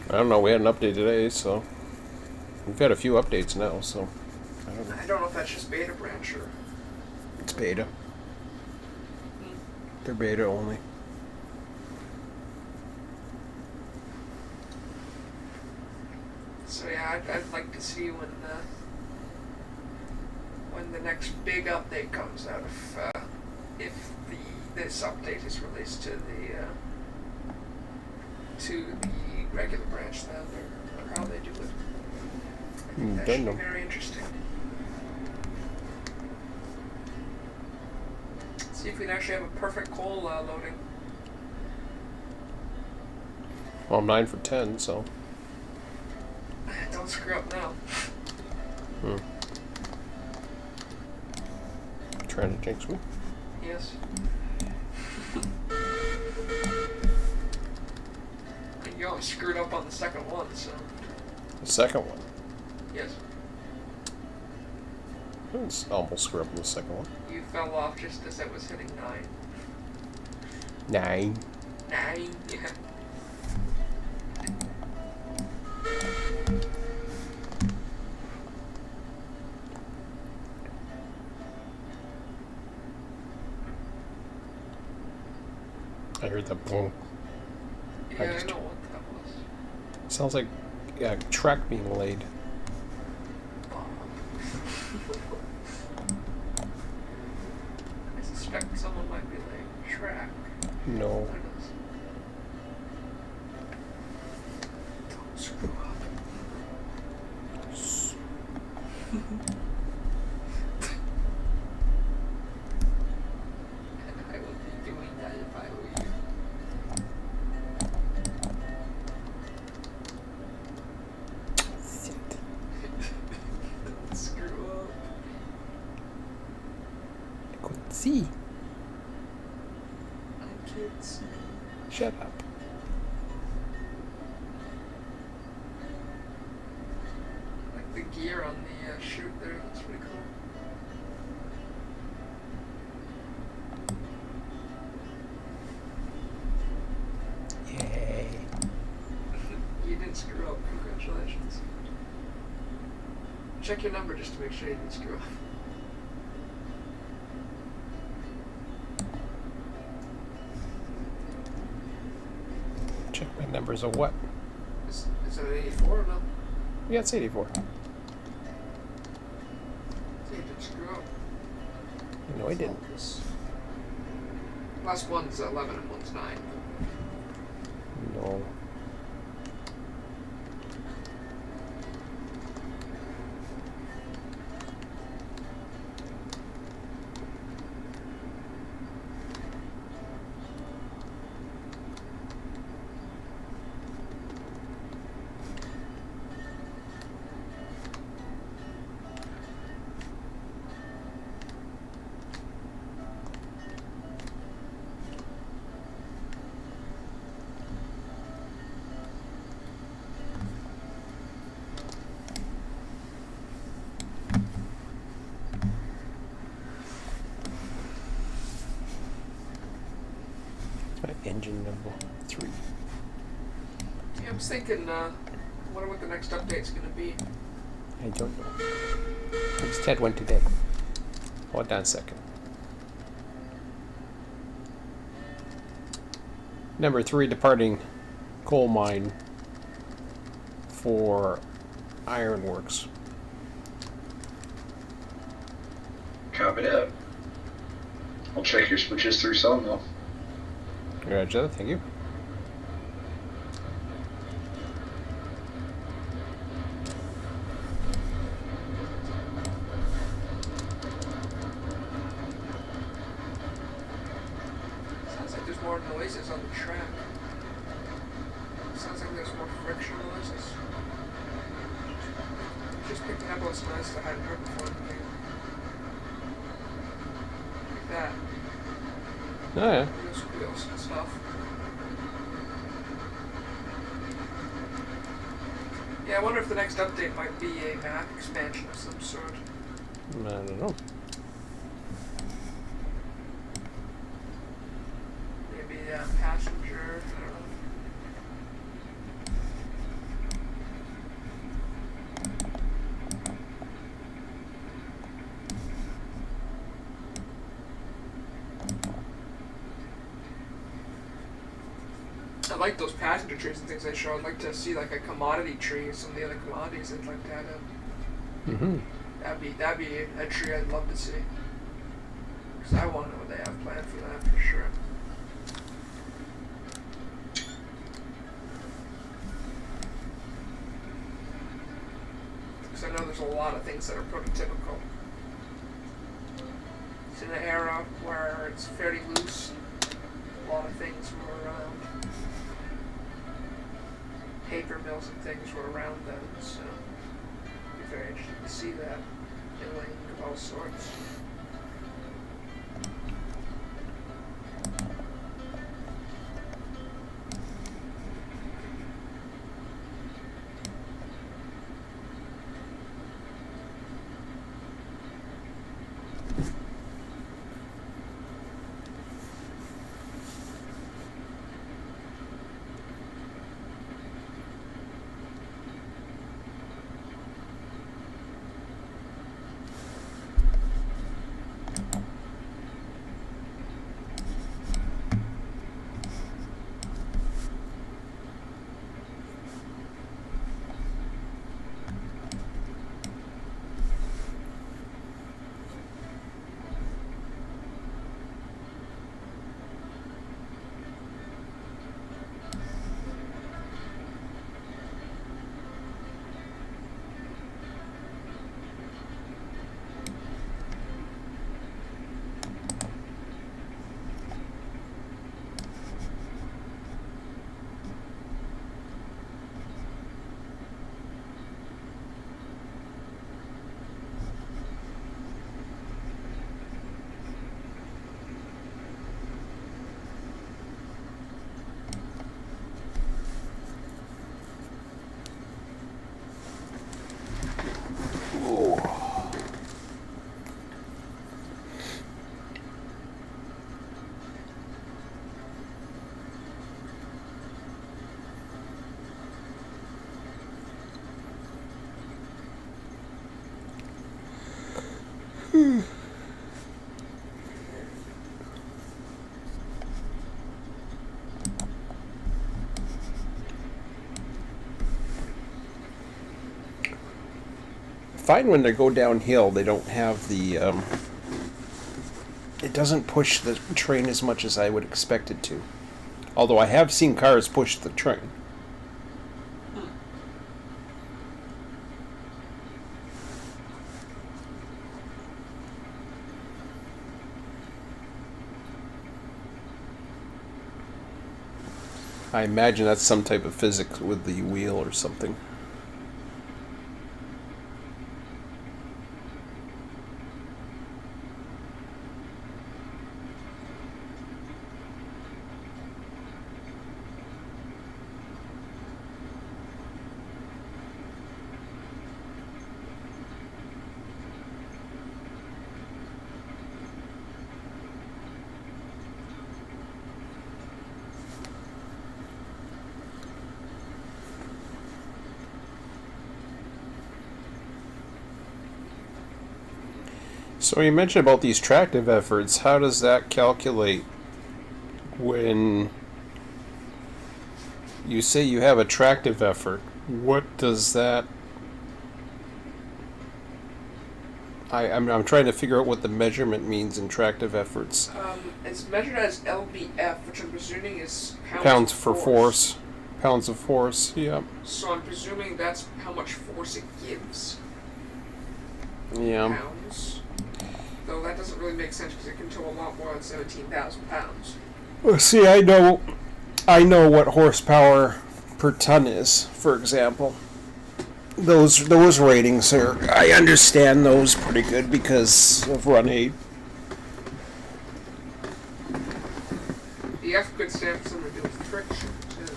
I don't know. We had an update today, so we've had a few updates now. So I don't know. I don't know if that's just beta branch or. It's beta. They're beta only. So yeah, I'd like to see when the next big update comes out. If this update is released to the regular branch then, or how they do it. I think that should be very interesting. See if we can actually have a perfect coal loading. Well, I'm 9 for 10, so. Don't screw up now. Trying to jinx me. Yes. And you only screwed up on the second one, so. The second one. Yes. It's almost screwed up in the second one. You fell off just as it was hitting 9. 9. 9? Yeah. I heard that boom. Yeah, I know what that was. Sounds like a track being laid. I suspect someone might be laying track. No. Who knows? Don't screw up. I would be doing that if I were you. Don't screw up. I couldn't see. I can't see. Shut up. I like the gear on the chute there. That's pretty cool. Yay. You didn't screw up. Congratulations. Check your number just to make sure you didn't screw up. Check my numbers of what? Is it an 84 or no? Yeah, it's 84. So you didn't screw up. No, I didn't. Focus. Last one's 11 and one's 9. No. Engine number 3. Yeah, I was thinking, wonder what the next update's gonna be. I don't know. I just had one today. Hold on a second. Number 3, departing coal mine for ironworks. Copy that. I'll check your switches through sawmill. Roger, thank you. more noises on the track. Sounds like there's more friction noises. Just picking up what's nice I hadn't heard before in the game. Like that. Oh yeah. Those squeals and stuff. Yeah, I wonder if the next update might be a map expansion of some sort. I don't know. Maybe passenger, I don't know. I like those passenger trees and things they show. I'd like to see like a commodity tree or some of the other commodities they'd like to add in. Mm-hmm. That'd be a tree I'd love to see. Because I want to know what they have planned for that for sure. Because I know there's a lot of things that are prototypical. It's in an era where it's fairly loose. A lot of things were around. Paper mills and things were around then, so it'd be very interesting to see that milling of all sorts. Fine when they go downhill, they don't have the. It doesn't push the train as much as I would expect it to. Although I have seen cars push the train. I imagine that's some type of physics with the wheel or something. So you mentioned about these tractive efforts. How does that calculate when you say you have a tractive effort? What does that... I'm trying to figure out what the measurement means in tractive efforts. It's measured as LBF, which I'm presuming is Pounds for force. Pounds of force, yeah. So I'm presuming that's how much force it gives. Yeah. Pounds. Though that doesn't really make sense because it can tow a lot more than 17,000 pounds. Well, see, I know what horsepower per ton is, for example. Those ratings are, I understand those pretty good because of Run 8. The F could stand for something to do with friction, too.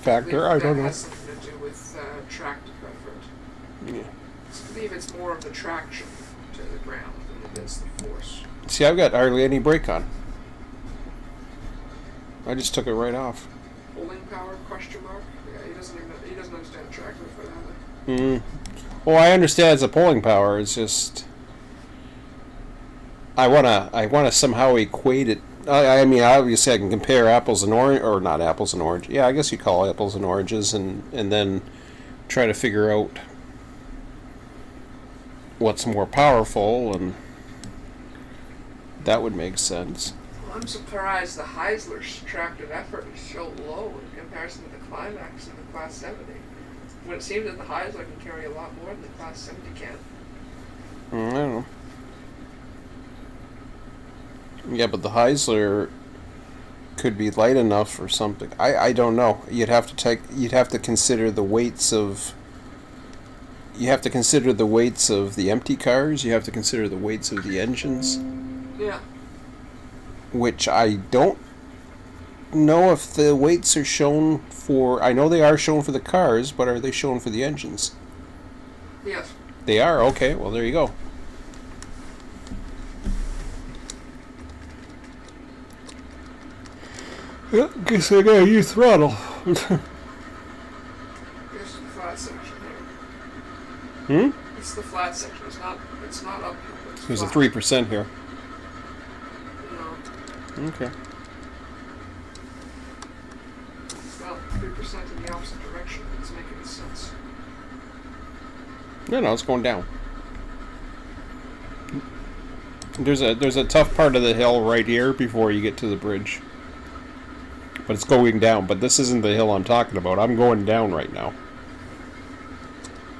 Factor, I don't That know. has something to do with tractive effort. Yeah. I believe it's more of the traction to the ground than it is the force. See, I've got hardly any brake on. I just took it right off. Holding power, question mark? Yeah, he doesn't understand tractive effort either. Well, I understand it's a pulling power. It's just I wanna somehow equate it. I mean, obviously, I can compare apples and orange, or not apples and orange. Yeah, I guess you call apples and oranges, and then try to figure out what's more powerful, and that would make sense. Well, I'm surprised the Heisler's tractive effort is so low in comparison to the Climax and the Class 70. When it seems that the Heisler can carry a lot more than the Class 70 can. I don't know. Yeah, but the Heisler could be light enough or something. I don't know. You'd have to consider the weights of. You have to consider the weights of the empty cars. You have to consider the weights of the engines. Yeah. Which I don't know if the weights are shown for. I know they are shown for the cars, but are they shown for the engines? Yes. They are. Okay. Well, there you go. Yeah, guess I gotta use throttle. Here's the flat section here. It's the flat section. It's not uphill. It's There's a flat. 3% here. No. Okay. Well, 3% in the opposite direction. It doesn't make any sense. No, it's going down. There's a tough part of the hill right here before you get to the bridge. But it's going down. But this isn't the hill I'm talking about. I'm going down right now.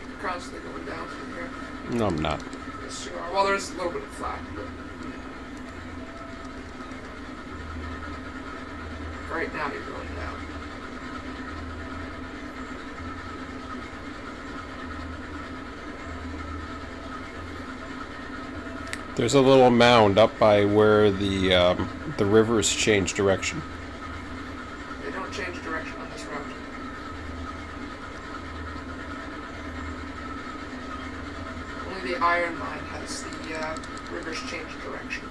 You're constantly going down from here. No, I'm not. Yes, you are. Well, there's a little bit of flat, but right now you're going down. There's a little mound up by where the rivers change direction. They don't change direction on this route. Only the iron mine has the rivers change direction.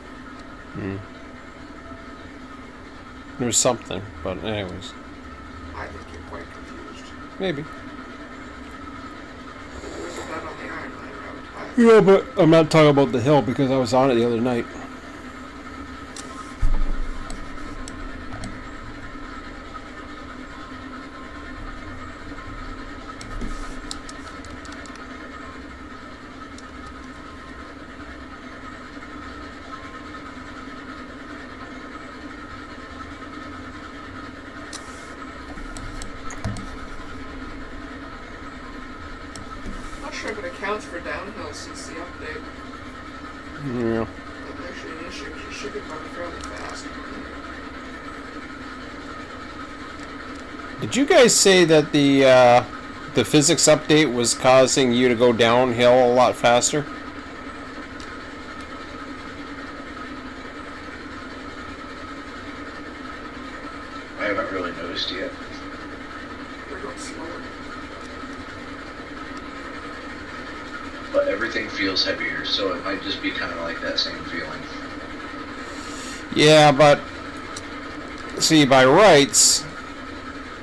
There's something, but anyways, I think you're quite confused. maybe. There isn't that on the iron mine route. Yeah, but I'm not talking about the hill because I was on it the other night. I'm not sure if it accounts for downhill since the update. Yeah. That's actually an issue. You should be going fairly fast. Did you guys say that the physics update was causing you to go downhill a lot faster? I haven't really noticed yet. We're going slower. But everything feels heavier, so it might just be kind of like that same feeling. Yeah, but see, by rights,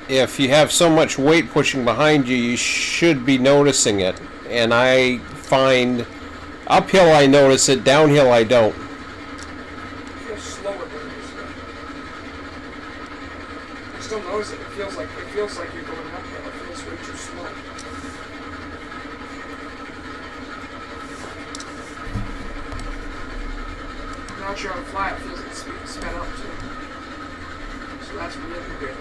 if you have so much weight pushing behind you, you should be noticing it. And I find uphill I notice it, downhill I don't. It feels slower than it is. I still notice it. It feels like you're going uphill. It feels way too slow. Now that you're on flat, it feels like it's sped up too. So that's really weird.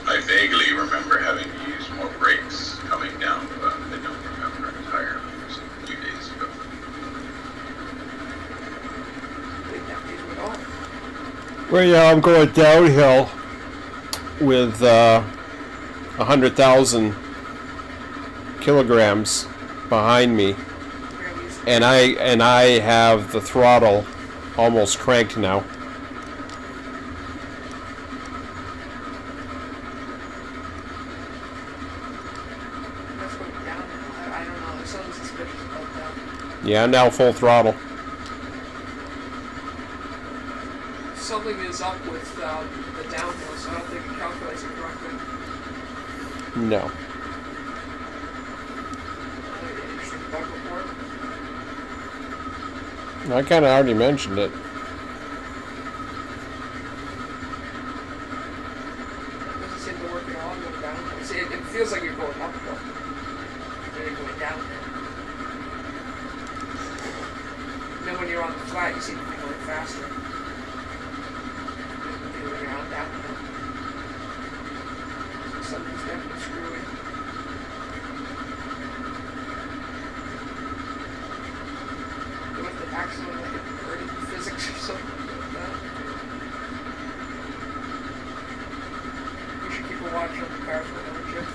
I vaguely remember having to use more brakes coming down, but I don't remember entirely. It was a few days ago. Right now I'm going downhill with 100,000 kilograms behind me, and I have the throttle almost cranked now. That's going down. I don't know. There's something suspicious about that. Yeah, now full throttle. Something is up with the downhill, so I don't think it calculates it correctly. No. Another interesting bug report. I kind of already mentioned it. That doesn't seem to work at all going downhill. See, it feels like you're going uphill. Then you're going downhill. And then when you're on the flat, you seem to be going faster. When you're on downhill. So something's definitely screwy. What if they accidentally like inverted physics or something like that? We should keep a watch on the cars with ownership.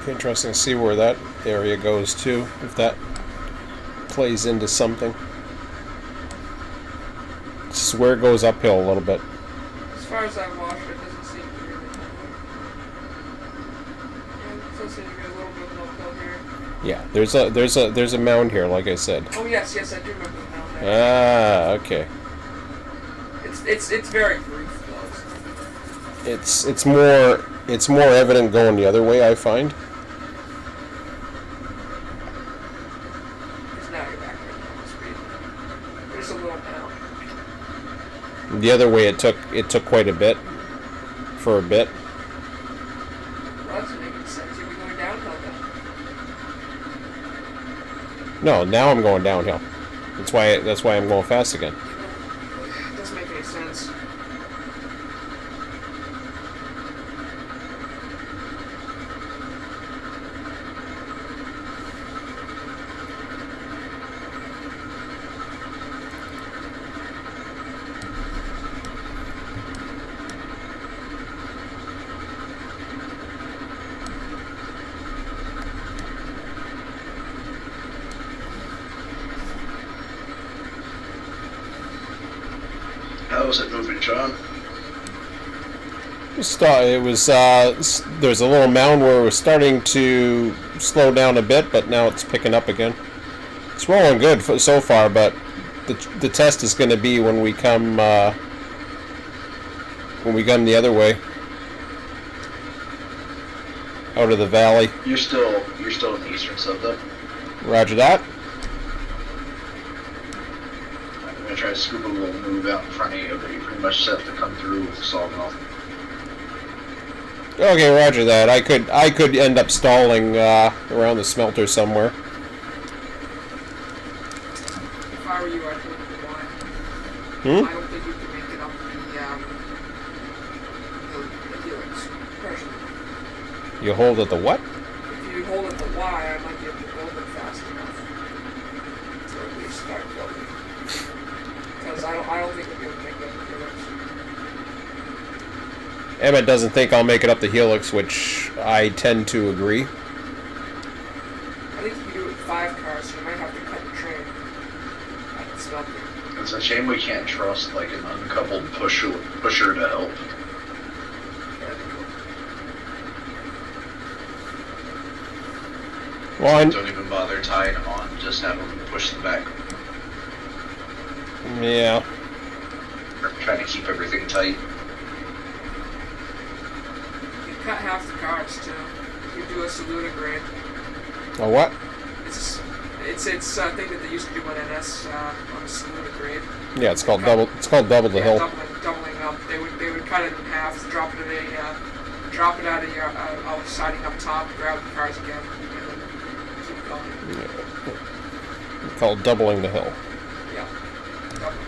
Interesting to see where that area goes to, if that plays into something. This is where it goes uphill a little bit. As far as I've watched, it doesn't seem to really yeah, it does seem to be a little bit of an uphill here. Yeah, there's a mound here, like I said. Oh yes, I do remember the mound there. Ah, okay. It's very brief though. It's more evident going the other way, I find. Because now you're back at normal speed. There's a little mound. The other way it took quite a bit for a bit. Well, that's making sense. You'll be going downhill then. No, now I'm going downhill. That's why I'm going fast again. It doesn't make any sense. How was it moving, John? It was there's a little mound where it was starting to slow down a bit, but now it's picking up again. It's rolling good so far, but the test is going to be when we come the other way. out of the valley. You're still in the eastern sub though. Roger that. I'm gonna try to scoop a little move out in front of you, but you pretty much just have to come through with the sawmill. Okay, roger that. I could end up stalling around the smelter somewhere. If I were you, I'd hold the line. Hmm? I don't think you can make it up the helix, personally. You hold at the what? If you hold at the Y, I might be able to build it fast enough to at least start building. Because I don't think we'll be able to make it up the helix. Emmett doesn't think I'll make it up the helix, which I tend to agree. I think you can do it with 5 cars, so you might have to cut the train at the smelter. It's a shame we can't trust like an uncoupled pusher to help. Well, Don't even bother tying them on, just have them push them back. yeah. Or trying to keep everything tight. You can cut half the cars too. You can do a saluta grade. A what? It's a thing that they used to do on NS on the saluta grade. Yeah, it's called double. It's called double the hill. Doubling up. They would cut it in half, drop it out of your siding up top, grab the cars again, and then keep going. Yeah. Called doubling the hill. Yeah. Doubling.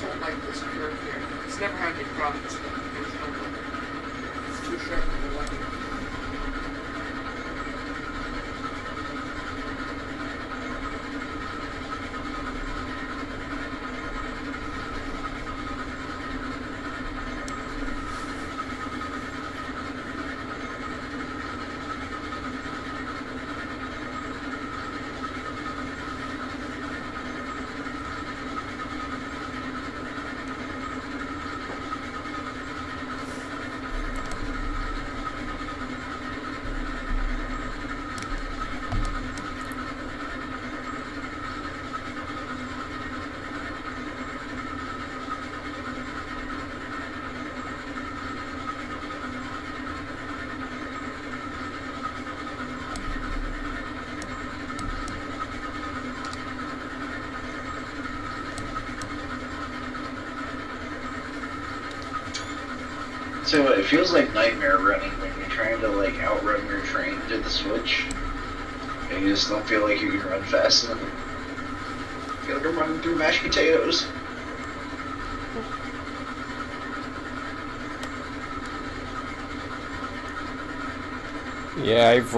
Don't like this curve here. It's never had any problems, but there's no one. It's too sharp for the left. So it feels like nightmare running when you're trying to like outrun your train to the switch. And you just don't feel like you can run fast enough. I feel like I'm running through mashed potatoes. Yeah, I've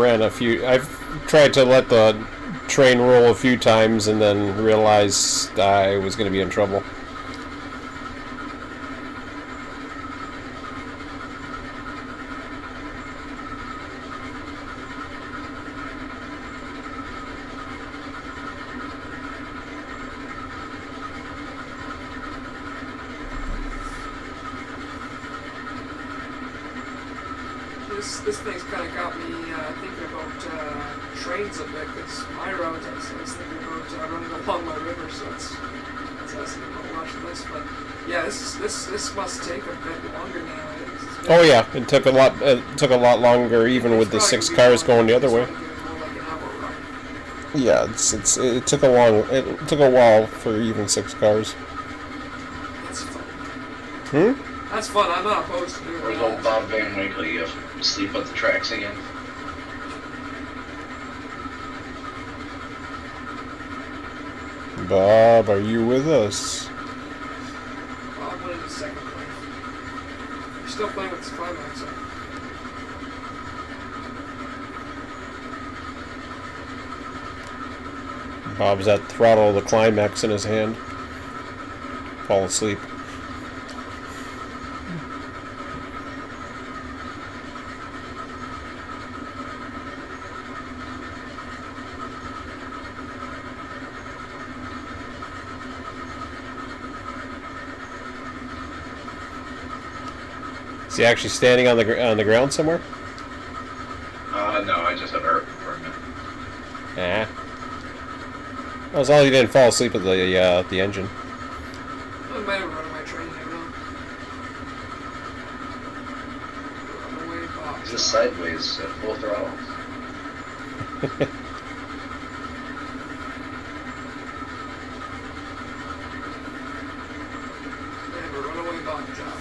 tried to let the train roll a few times and then realized I was going to be in trouble. This thing's kind of got me thinking about trains a bit, because my roads, I was thinking about running along my river, so that's I was thinking about watching this, but yeah, this must take a bit longer now. Oh yeah, it took a lot longer even with the 6 cars going the other way. Yeah, it took a while for even 6 cars. That's fun. Hmm? That's fun. I'm not opposed to doing Or that. old Bob Van Winkle, you have to sleep on the tracks again. Bob, are you with us? Well, I'm winning the second play. You're still playing with this climax, huh? Bob's at throttle of the climax in his hand. Fall asleep. Is he actually standing on the ground somewhere? No, I just have air permit. Ah. Well, as long as he didn't fall asleep at the engine. I might have run my train, I don't know. Runaway Bob Just Job. sideways at full throttle. I have a runaway Bob Job.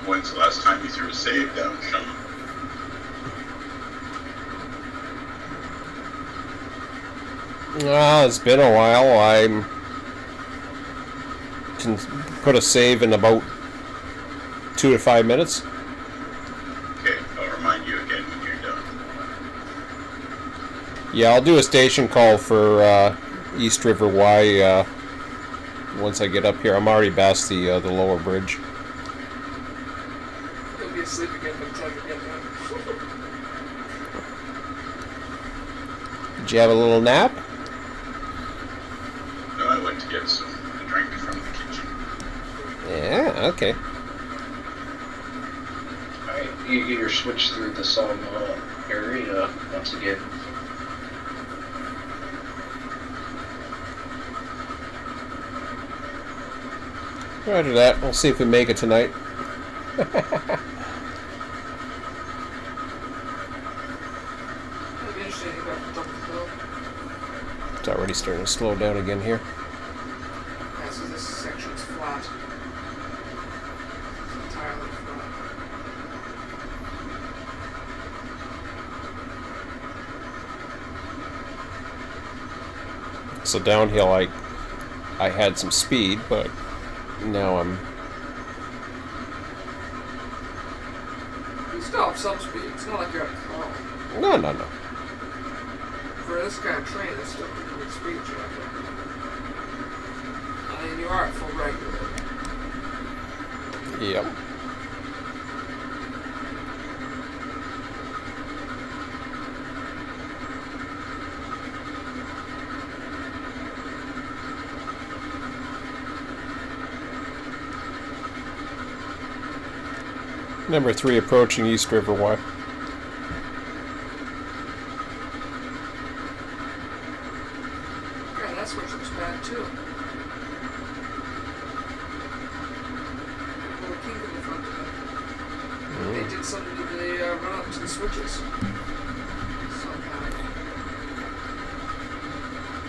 When's the last time you threw a save down, Sean? It's been a while. I can put a save in about 2 to 5 minutes. Okay, I'll remind you again when you're done. Yeah, I'll do a station call for East River Y once I get up here. I'm already past the lower bridge. You'll be asleep again by the time you get there. Did you have a little nap? No, I went to get a drink from the kitchen. Yeah, okay. Alright, you get your switch through the sawmill area once again. Roger that. We'll see if we make it tonight. I'd be interested to go up the top of the hill. It's already starting to slow down again here. Yeah, so this section's flat. It's entirely flat. So downhill, I had some speed, but now I'm. You still have some speed. It's not like you're at a crawl. No. For this kind of train, it's still pretty good speed, Jack. I mean, you are at full regular. Yep. Number 3 approaching East River Y. Yeah, that switch looks bad too. A little kink in the front of it. They did something to the run up to the switches. Somehow.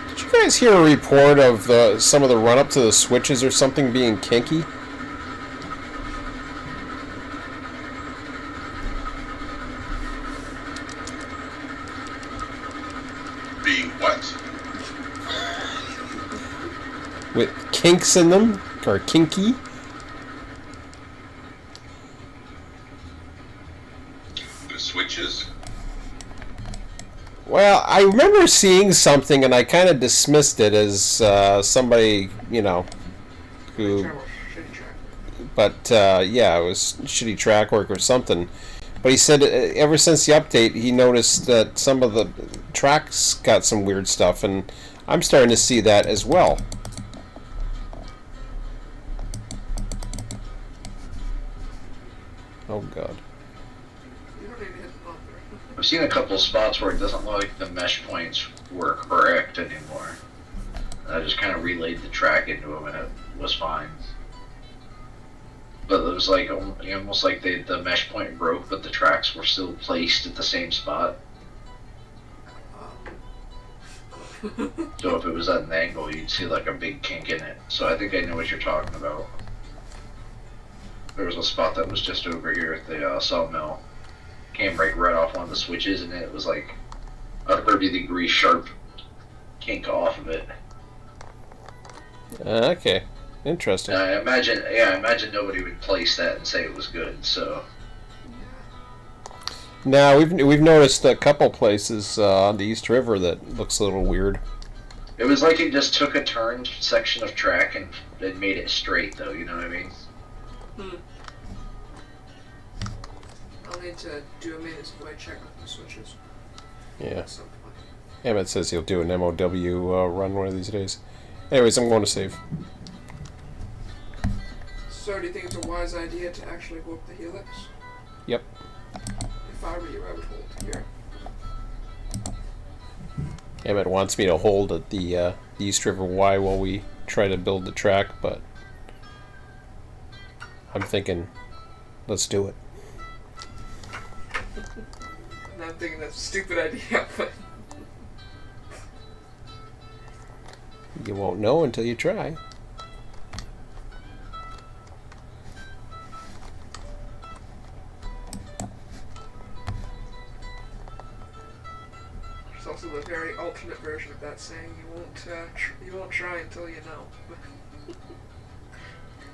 Did you guys hear a report of some of the run up to the switches or something being kinky? Being what? With kinks in them? Or kinky? The switches? Well, I remember seeing something and I kind of dismissed it as somebody, you know, who. Terrible shitty track. But yeah, it was shitty track work or something. But he said ever since the update, he noticed that some of the tracks got some weird stuff, and I'm starting to see that as well. Oh God. You don't need to hit the bumper. I've seen a couple spots where it doesn't look like the mesh points were correct anymore. And I just kind of relayed the track into them and it was fine. But it was like almost like the mesh point broke, but the tracks were still placed at the same spot. So if it was at an angle, you'd see like a big kink in it. So I think I know what you're talking about. There was a spot that was just over here at the sawmill. Came right off one of the switches, and it was like a 30-degree sharp kink off of it. Okay, interesting. I imagine nobody would place that and say it was good. So Now we've noticed a couple places on the East River that looks a little weird. it was like it just took a turned section of track and it made it straight, though. You know what I mean? I'll need to do a maintenance void check with the switches. Yeah. At some point. Emmett says he'll do an MOW run one of these days. Anyways, I'm going to save. So, do you think it's a wise idea to actually warp the helix? Yep. If I were you, I would hold here. Emmett wants me to hold at the East River Y while we try to build the track, but I'm thinking, let's do it. And I'm thinking that's a stupid idea, but You won't know until you try. there's also the very alternate version of that saying: you won't try until you know.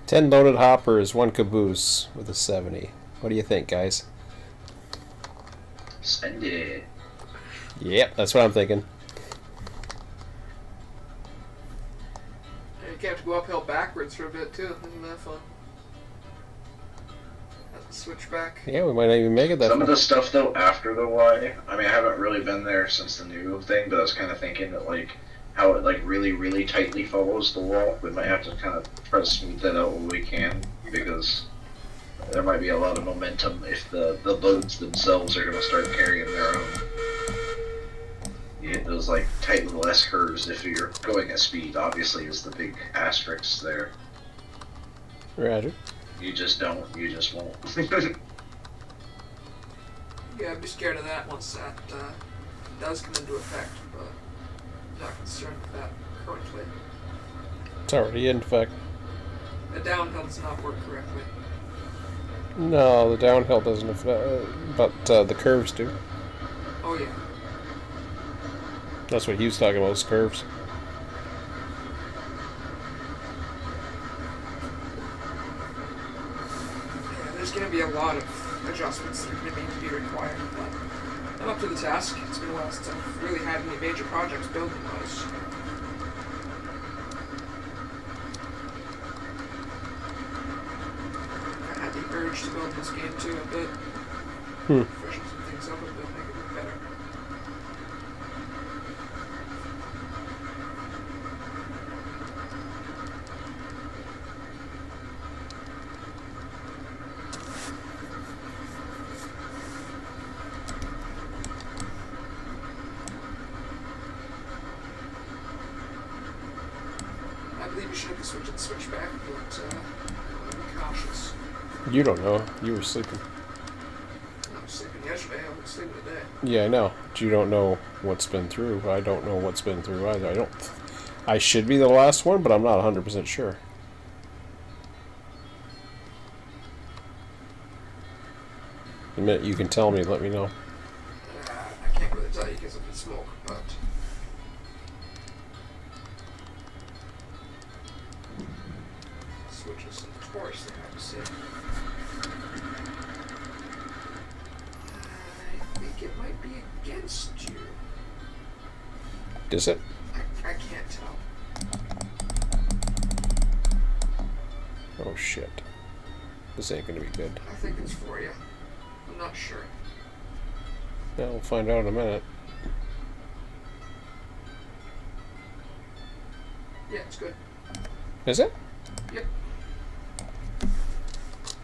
10 loaded hoppers, 1 caboose with a 70. What do you think, guys? Send it. Yep, that's what I'm thinking. And you have to go uphill backwards for a bit too. Isn't that fun? Have to switch back. Yeah, we might not even make it that Some of far. the stuff though after the Y, I mean, I haven't really been there since the new thing, but I was kind of thinking that like how it like really tightly follows the wall. We might have to kind of try to smooth that out when we can, because there might be a lot of momentum if the loads themselves are going to start carrying their own. You hit those like tight little S curves if you're going at speed. Obviously, is the big asterisk there. Roger. You just don't. You just won't. Yeah, I'd be scared of that once that does come into effect, but I'm not concerned with that currently. It's already in fact. The downhill does not work correctly. No, the downhill doesn't affect, but the curves do. Oh yeah. That's what he was talking about, those curves. Yeah, there's going to be a lot of adjustments that are going to need to be required, but I'm up to the task. It's been a while since I've really had any major projects building wise. I had the urge to build this game too a bit. Freshen some things up a bit, make it look better. I believe you should have the switch and switch back, but be cautious. You don't know. You were sleeping. I was sleeping yesterday, I was sleeping today. Yeah, I know. But you don't know what's been through. I don't know what's been through either. I should be the last one, but I'm not 100% sure. The minute you can tell me, let me know. I can't really tell you because of the smoke, but switches and torch they have to see. I think it might be against you. Does it? I can't tell. Oh shit. This ain't gonna be good. I think it's for you. I'm not sure. Yeah, we'll find out in a minute. Yeah, it's good. Is it? Yep.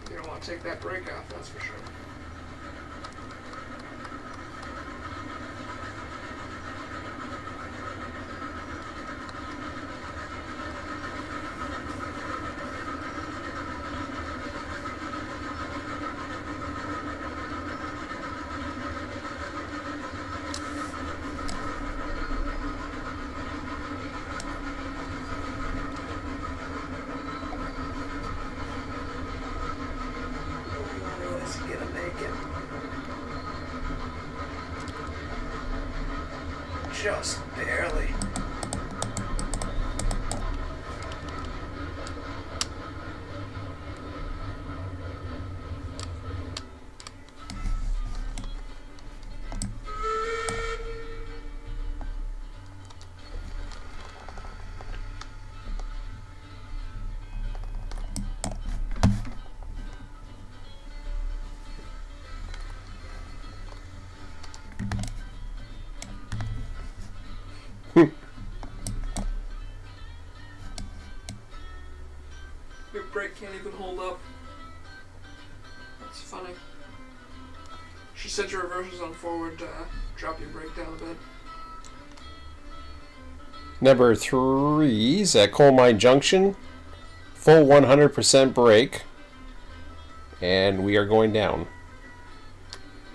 You don't want to take that brake off, that's for sure. Let's get a naked. Just barely. Your brake can't even hold up. That's funny. She said your reverse is on forward. Drop your brake down a bit. Number 3's at Coal Mine Junction. Full 100% brake. And we are going down.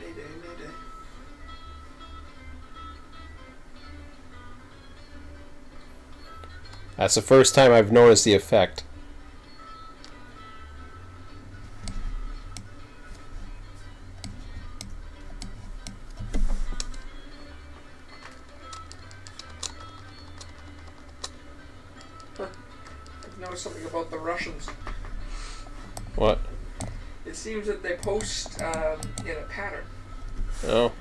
Mayday, mayday. That's the first time I've noticed the effect. I've noticed something about the Russians. What? It seems that they post in a pattern. Oh.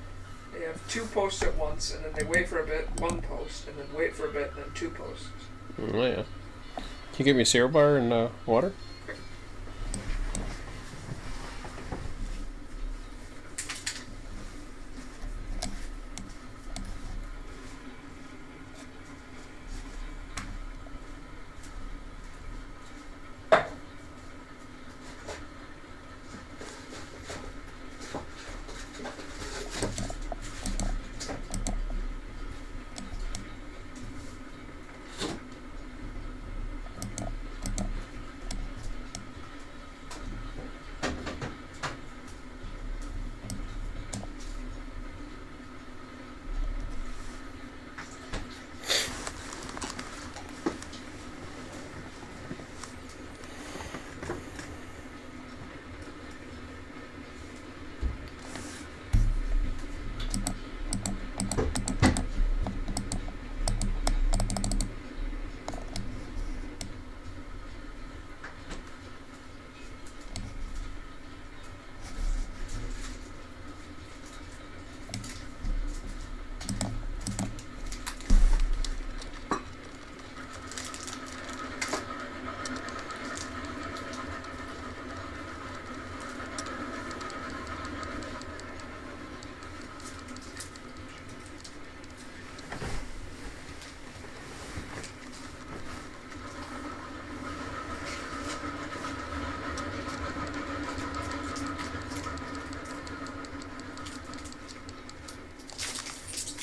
They have 2 posts at once, and then they wait for a bit, 1 post, and then wait for a bit, and then 2 posts. Oh, yeah. Can you get me a cereal bar and water?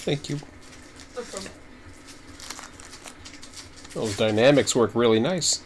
Thank you. No problem. Those dynamics work really nice.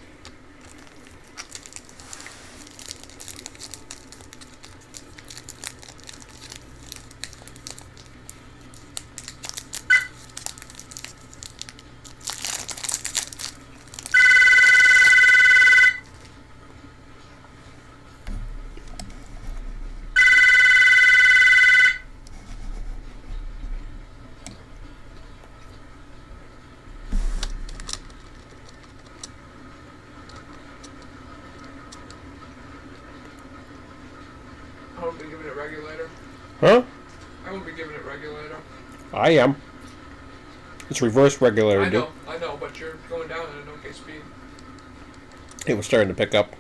I won't be giving it regulator. Huh? I won't be giving it regulator. I am. It's reverse regular. I know, but you're going down at an okay speed. It was starting to pick up.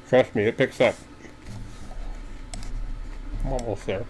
Trust me, it picks up. I'm almost there.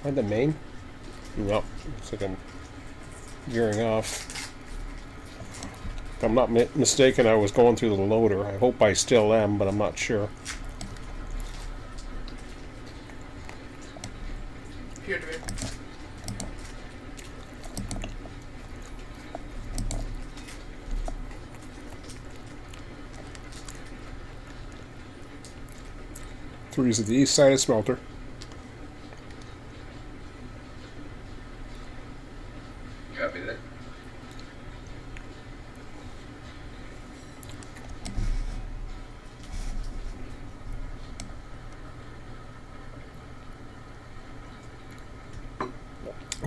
Find the main? Nope. Looks like I'm gearing off. If I'm not mistaken, I was going through the loader. I hope I still am, but I'm not sure. Appeared to be. Three's at the east side of Smelter. Copy that.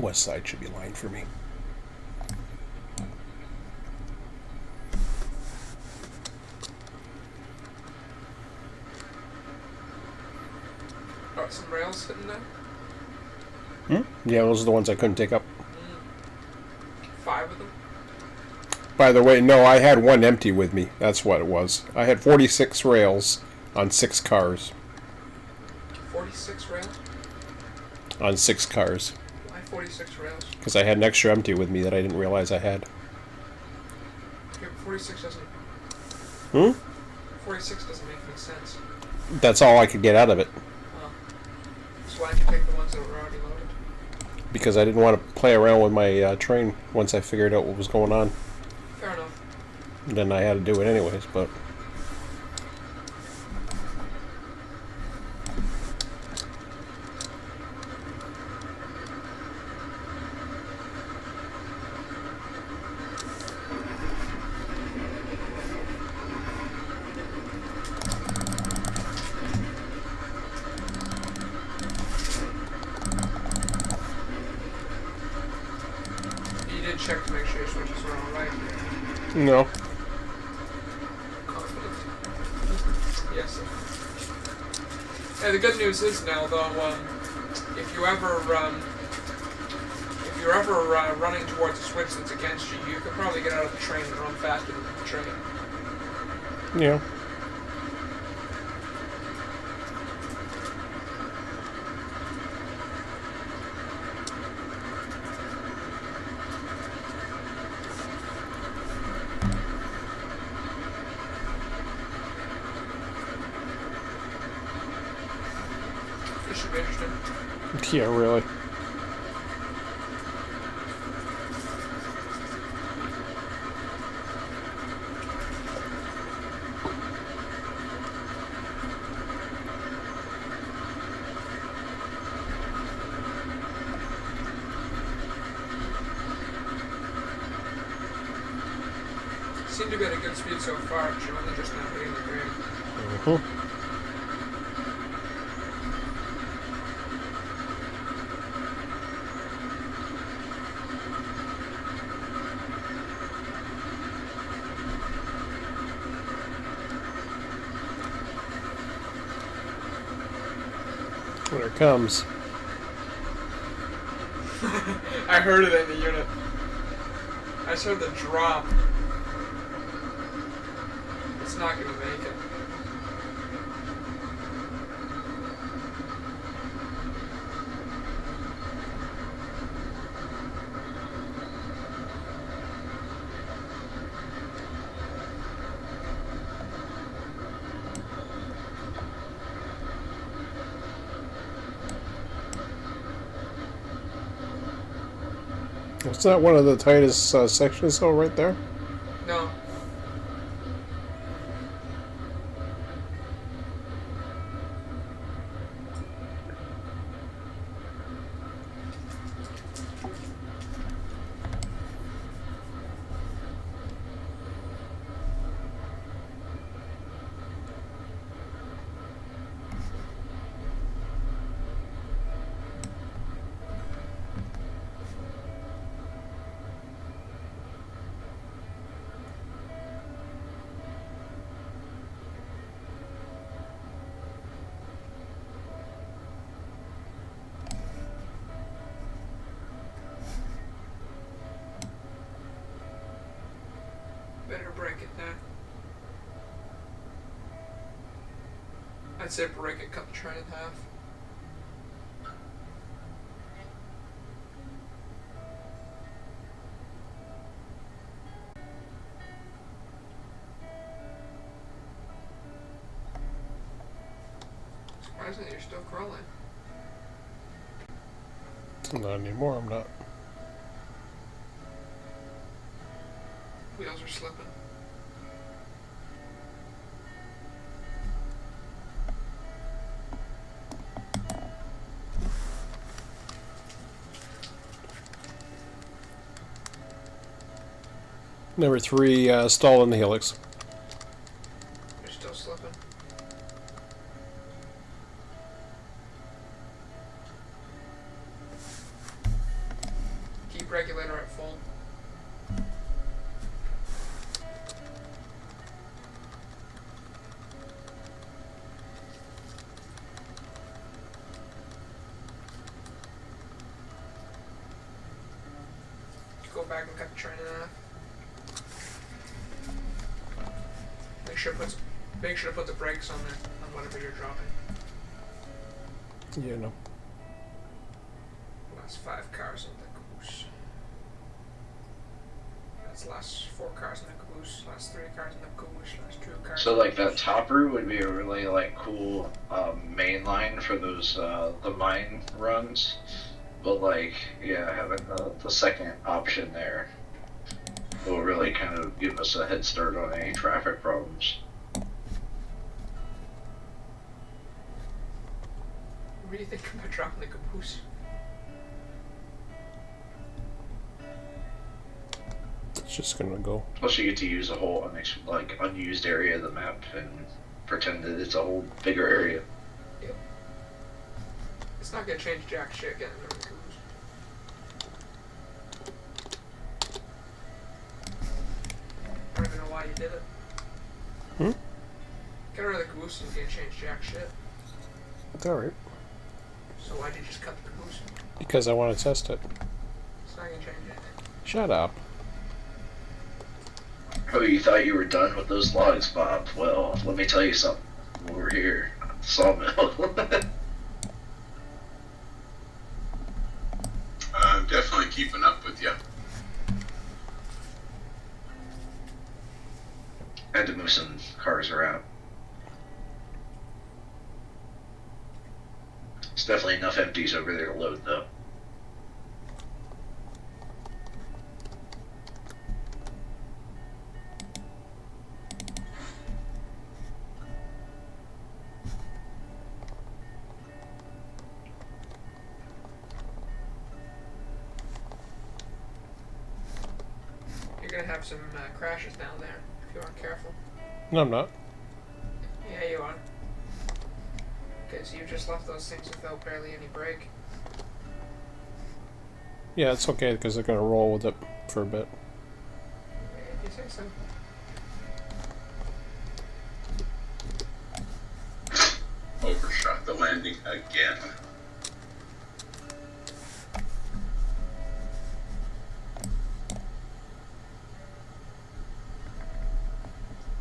West side should be lined for me. Got some rails sitting there. Yeah, those are the ones I couldn't take up. 5 of them. By the way, no, I had one empty with me. That's what it was. I had 46 rails on 6 cars. 46 rails? On 6 cars. Why 46 rails? Because I had an extra empty with me that I didn't realize I had. Okay, but 46 doesn't... 46 doesn't make any sense. That's all I could get out of it. So why did you take the ones that were already loaded? Because I didn't want to play around with my train once I figured out what was going on. Fair enough. Then I had to do it anyways, but... You did check to make sure your switches were alright. No. Confident. Yes. Yeah, the good news is now, though, if you're ever running towards a switch that's against you, you could probably get out of the train and run faster than the train. Yeah. This should be interesting. Yeah, really. Seem to be at a good speed so far, but you're only just now hitting the grade. When it comes. I heard it in the unit. I just heard the drop. It's not gonna make it. Is that one of the tightest sections, though, right there? No. I'd say break it, cut the train in half. Surprisingly, you're still crawling. Not anymore, I'm not. Wheels are slipping. Number 3, stall in the helix. You're still slipping. Keep regulator at full. Go back and cut the train in half. Make sure to put the brakes on there, on whatever you're dropping. Yeah, no. Last 5 cars in the caboose. That's the last 4 cars in the caboose, last 3 cars in the caboose, last 2 cars. So like that top route would be a really like cool main line for those the mine runs, but like yeah, having the second option there will really kind of give us a head start on any traffic problems. What do you think about dropping the caboose? It's just gonna go. Plus, you get to use a whole unused area of the map and pretend that it's a whole bigger area. Yep. It's not gonna change jack shit getting rid of the caboose. I don't even know why you did it. Get rid of the caboose and you can't change jack shit. It's alright. So why'd you just cut the caboose? Because I want to test it. It's not gonna change anything. Shut up. Oh, you thought you were done with those logs, Bob? Well, let me tell you something. Over here, sawmill. I'm definitely keeping up with you. Had to move some cars around. There's definitely enough empties over there to load, though. You're gonna have some crashes down there if you aren't careful. No, I'm not. Yeah, you are. Because you just left those things without barely any brake. Yeah, it's okay because they're gonna roll with it for a bit. Yeah, if you say so. Overshot the landing again.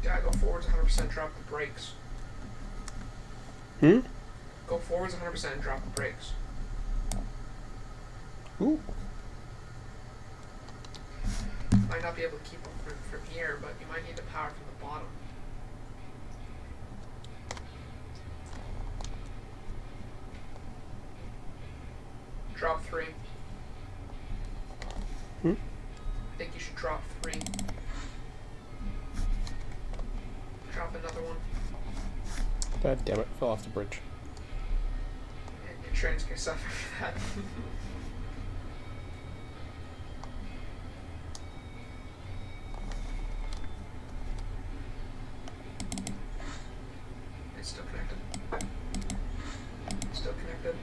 Gotta go forwards 100%, drop the brakes. Go forwards 100% and drop the brakes. Ooh. Might not be able to keep them from here, but you might need the power from the bottom. Drop 3. I think you should drop 3. Drop another one. God damn it, fell off the bridge. And your train's gonna suffer for that. It's still connected. Still connected.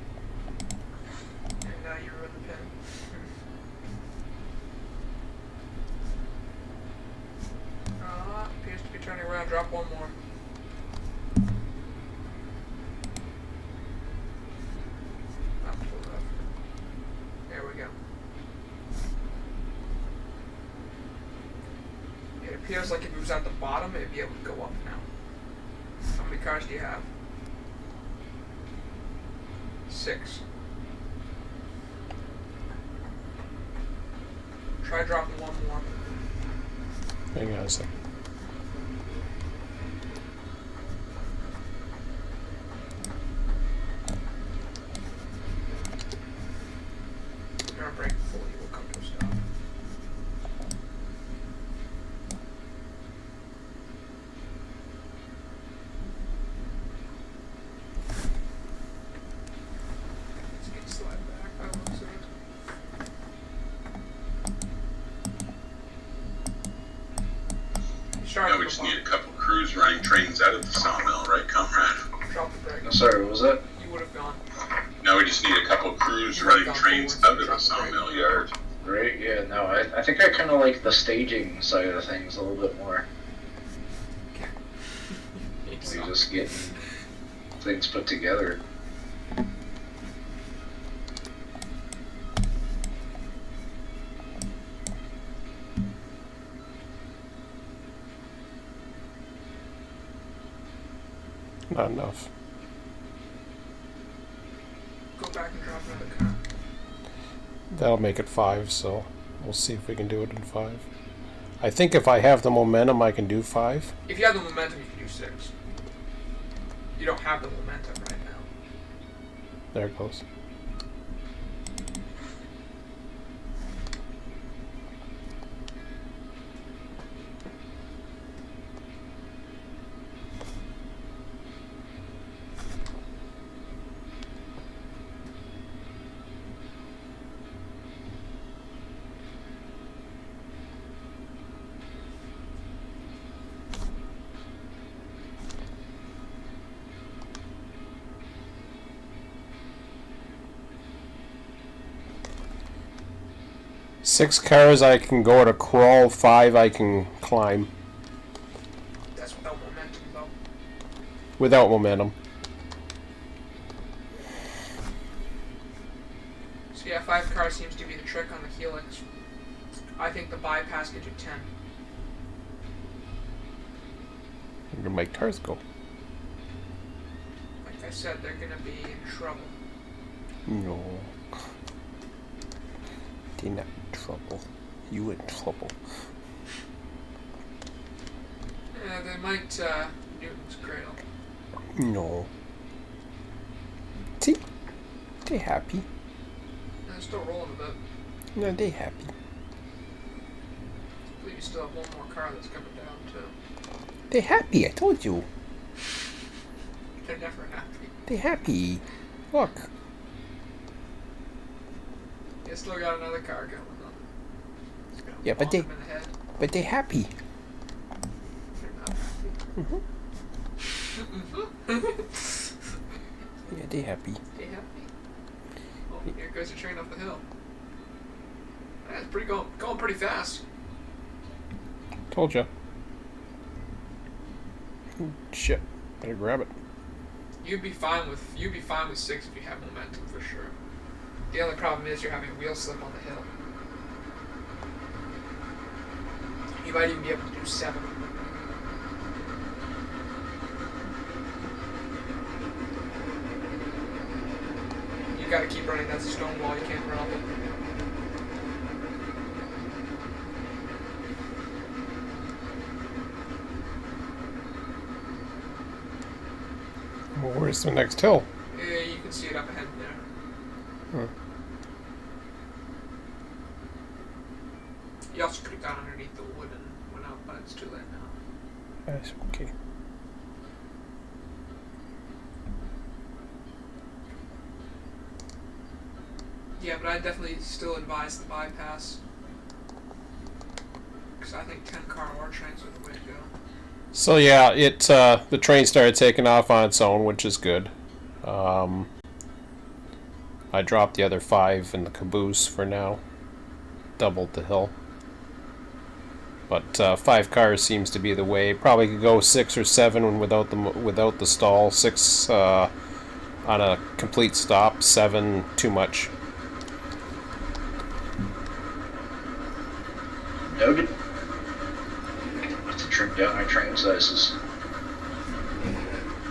And now you ruined the pin. Appears to be turning around. Drop one more. Up to the left. There we go. It appears like if it was at the bottom, it'd be able to go up now. How many cars do you have? 6. Try dropping one more. Hang on a second. You're on break fully, we'll come to a stop. Let's get slide back by 1 second. Now we just need a couple crews running trains out of the sawmill, right, comrade? Drop the brake. Sorry, what was that? You would have gone. Now we just need a couple crews running trains out of the sawmill yard. Right, yeah, no, I think I kind of like the staging side of things a little bit more. Like just getting things put together. Not enough. Go back and drop another car. That'll make it 5, so we'll see if we can do it in 5. I think if I have the momentum, I can do 5. If you have the momentum, you can do 6. You don't have the momentum right now. There it goes. Six cars I can go at a crawl, 5 I can climb. That's without momentum, though. Without momentum. So yeah, 5 cars seems to be the trick on the Helix. I think the bypass gets you 10. Where do my cars go? Like I said, they're gonna be in trouble. No. They're not in trouble. You in trouble. Yeah, they might, Newton's Cradle. No. See? They happy. They're still rolling a bit. No, they happy. I believe you still have one more car that's coming down, too. They happy, I told you. They're never happy. They happy. Look. You still got another car going on. It's gonna Yeah, but bonk them in the head. But they happy. They're not happy. Yeah, they happy. They happy? Oh, here goes the train up the hill. That's pretty going pretty fast. Told ya. Shit. Better grab it. You'd be fine with 6 if you have momentum for sure. The only problem is you're having wheel slip on the hill. You might even be able to do 7. You gotta keep running. That's a stone wall. You can't run up it. Well, where's the next hill? Yeah, you can see it up ahead there. Hmm. You also could have gone underneath the wood and went out, but it's too late now. That's okay. Yeah, but I definitely still advise the bypass. Because I think 10 car or trains are the way to go. So yeah, the train started taking off on its own, which is good. I dropped the other 5 in the caboose for now. Doubled the hill. But 5 cars seems to be the way. Probably could go 6 or 7 without the stall. 6 on a complete stop. 7 too much. Noted. To trim down my train sizes.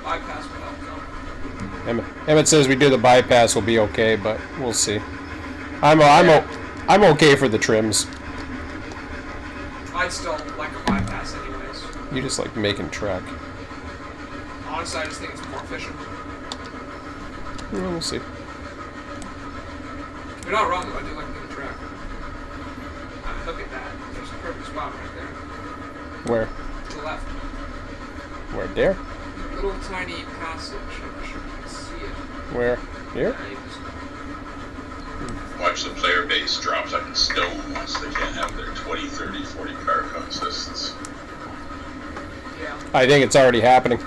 Bypass would help though. Emmett says we do the bypass will be okay, but we'll see. I'm okay for the trims. I'd still like a bypass anyways. You just like making track. Honestly, I just think it's more efficient. Well, we'll see. You're not wrong though, I do like making track. I mean, look at that. There's a perfect spot right there. Where? To the left. Where? There? Little tiny passage. I'm sure you can see it. Where? Here? Yeah, you just- Watch the player base drop like a stone once they can't have their 20, 30, 40 car consists. Yeah. I think it's already happening.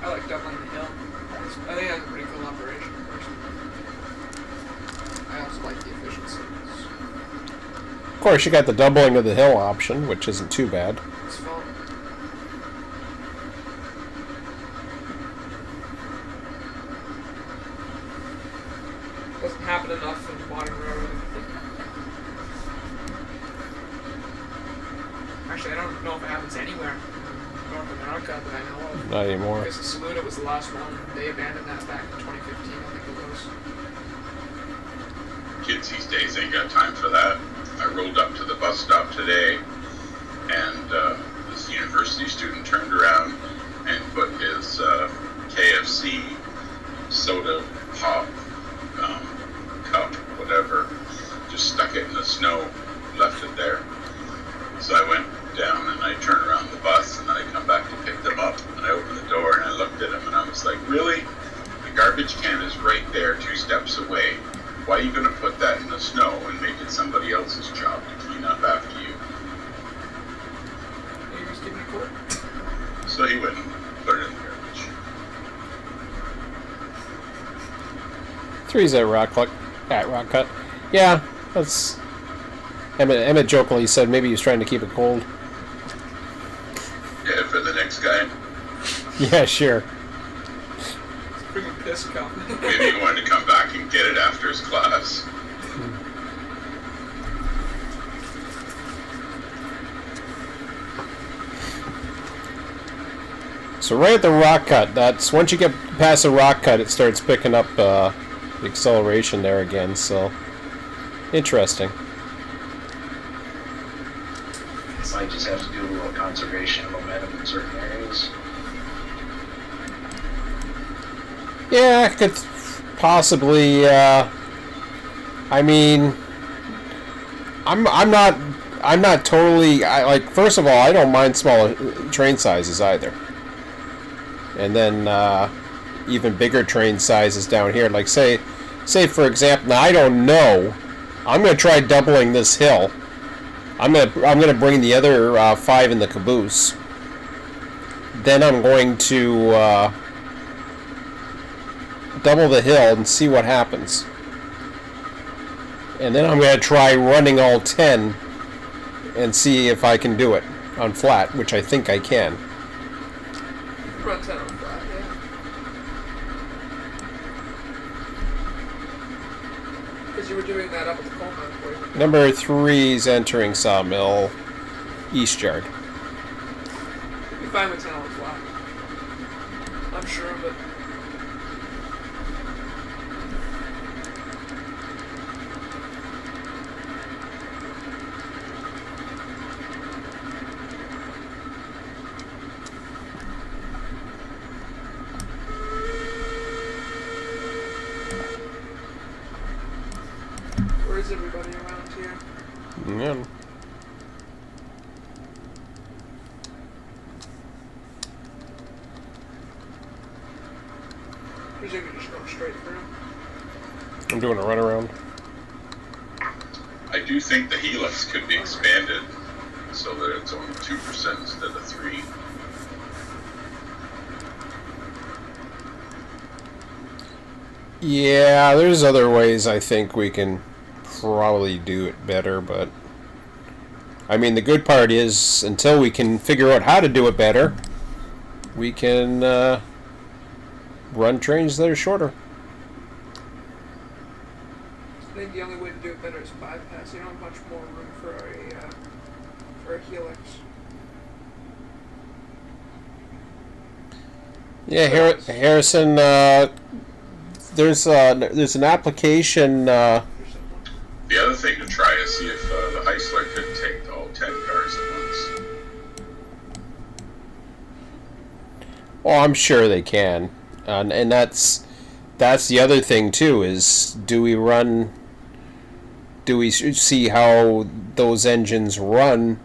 I like doubling the hill. I think that's a pretty cool operation, personally. I also like the efficiency. Of course, you got the doubling of the hill option, which isn't too bad. It's fun. Doesn't happen enough in modern railroading, I think. Actually, I don't know if it happens anywhere in North America that I know of. Not anymore. Because the Saluda was the last one. They abandoned that back in 2015, I think it was. Kids these days ain't got time for that. I rolled up to the bus stop today, and this university student turned around and put his KFC soda pop cup, whatever, just stuck it in the snow, left it there. So I went down and I turned around the bus, and then I come back to pick them up, and I opened the door and I looked at him and I was like, really? The garbage can is right there, 2 steps away. Why are you going to put that in the snow and make it somebody else's job to clean up after you? Maybe just give me a quote. So he went and put it in the garbage. 3's at rock cut. Yeah, that's. Emmett jokingly said maybe he was trying to keep it cold. Yeah, for the next guy. Yeah, sure. It's a freaking piss cup. Maybe he wanted to come back and get it after his class. So right at the rock cut, that's once you get past the rock cut, it starts picking up the acceleration there again. So interesting. Might just have to do a little conservation of momentum in certain areas. Yeah, could possibly. I mean, I'm not totally. First of all, I don't mind smaller train sizes either. And then even bigger train sizes down here. Like say for example, now I don't know. I'm gonna try doubling this hill. I'm gonna bring the other 5 in the caboose. Then I'm going to double the hill and see what happens. And then I'm gonna try running all 10 and see if I can do it on flat, which I think I can. Run 10 on flat, yeah. Because you were doing that up at the coal mine for you. Number 3's entering Sawmill East Yard. You'd be fine with 10 on flat. I'm sure of it. Where is everybody around here? Yeah. Presume you're just going straight through. I'm doing a runaround. I do think the helix could be expanded so that it's only 2% instead of 3. Yeah, there's other ways I think we can probably do it better, but I mean the good part is until we can figure out how to do it better, we can run trains that are shorter. I think the only way to do it better is bypass. You don't have much more room for a helix. Yeah, Harrison. There's an application. The other thing to try is see if the Heisler could take all 10 cars at once. Oh, I'm sure they can, and that's the other thing too. Is do we see how those engines run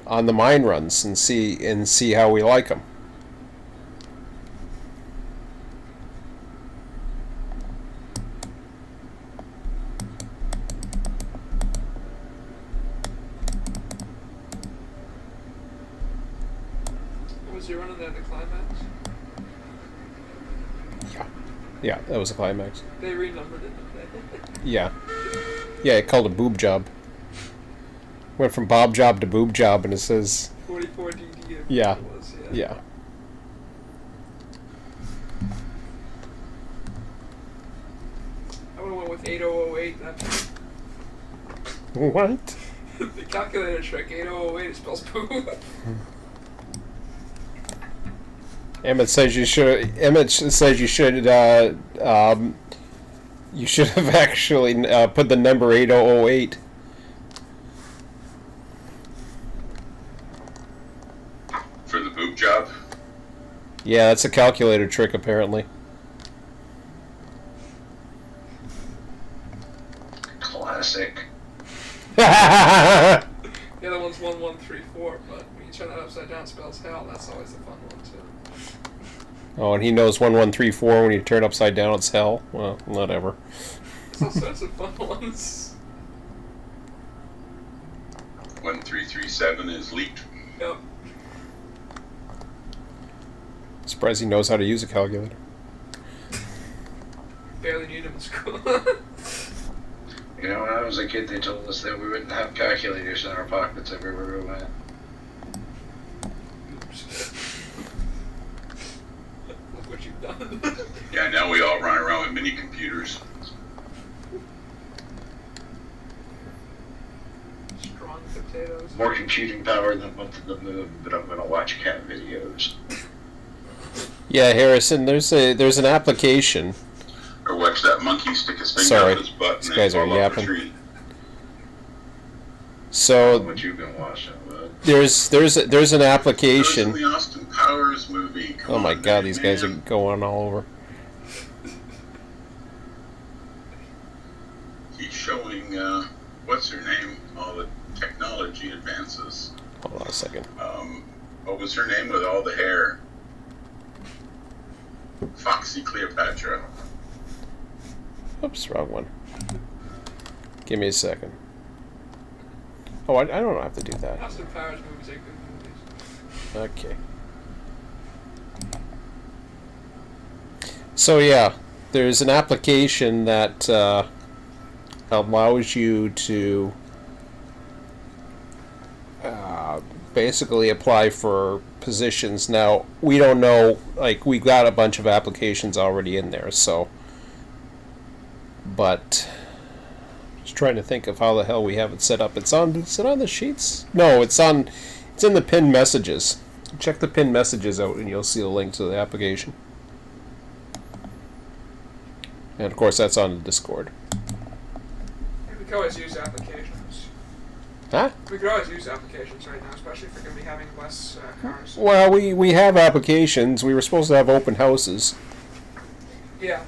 on the mine runs and see how we like them? Was you running there at the climax? Yeah, that was a climax. They renumbered it, didn't they? Yeah, it called a boob job. Went from Bob job to boob job, and it says 44 DD. Yeah. It was, yeah. I would have went with 8008. That's What? the calculator trick. 8008 spells poo. Emmett says you should. You should have actually put the number 8008. For the boob job? Yeah, that's a calculator trick apparently. Classic. The other one's 1134, but when you turn that upside down, it spells hell. That's always the fun one, too. Oh, and he knows 1134 when you turn upside down, it's hell. Well, whatever. There's all sorts of fun ones. 1337 is leaked. Yep. Surprised he knows how to use a calculator. Barely need them in school. You know, when I was a kid, they told us that we wouldn't have calculators in our pockets everywhere we went. Oops. Look what you've done. Yeah, now we all run around with mini computers. Strong potatoes. More computing power than went to the moon, but I'm gonna watch cat videos. Yeah, Harrison, there's an application. Or watch that monkey stick his finger Sorry, up his butt these and guys then are fall off yapping. the tree. So What you been watching, bud? there's an It was in application. the Austin Powers movie. Come Oh my on, God, these guys are man. going all over. He's showing, what's her name? All the technology advances. Hold on a second. What was her name with all the hair? Foxy Cleopatra. Oops, wrong one. Give me a second. Oh, I don't have to do that. Austin Powers movies are good movies. Okay. So yeah, there's an application that allows you to basically apply for positions. Now, we don't know, like, we got a bunch of applications already in there, so, but just trying to think of how the hell we have it set up. Is it on the sheets? No, it's in the pinned messages. Check the pinned messages out and you'll see a link to the application. And of course that's on the Discord. We could always use applications. Huh? We could always use applications right now, especially if we're going to be having less cars. Well, we have applications. We were supposed to have open houses. Yeah.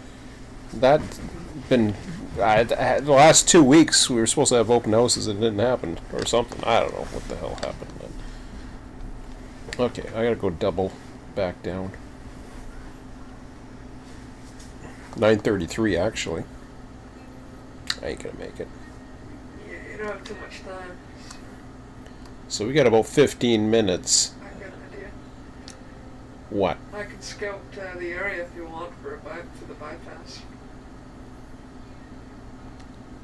That's been the last 2 weeks. We were supposed to have open houses and it didn't happen, or something. I don't know what the hell happened then. Okay, I gotta go double back down. 9:33 actually. I ain't gonna make it. Yeah, you don't have too much time. So we got about 15 minutes. I've got an idea. What? I could scout the area if you want for the bypass.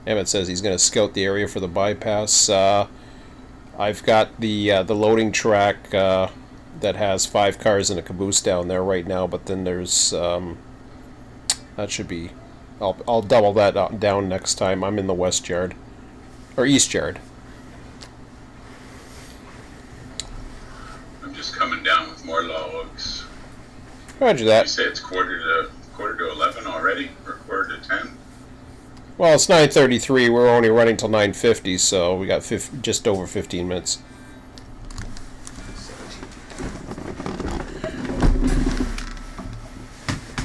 Emmett says he's going to scout the area for the bypass. I've got the loading track that has 5 cars and a caboose down there right now, but then there's that should be. I'll double that down next time. I'm in the west yard or east yard. I'm just coming down with more logs. Roger You that. say it's quarter to 11 already, or quarter to 10? Well, it's 9:33. We're only running till 9:50, so we got just over 15 minutes.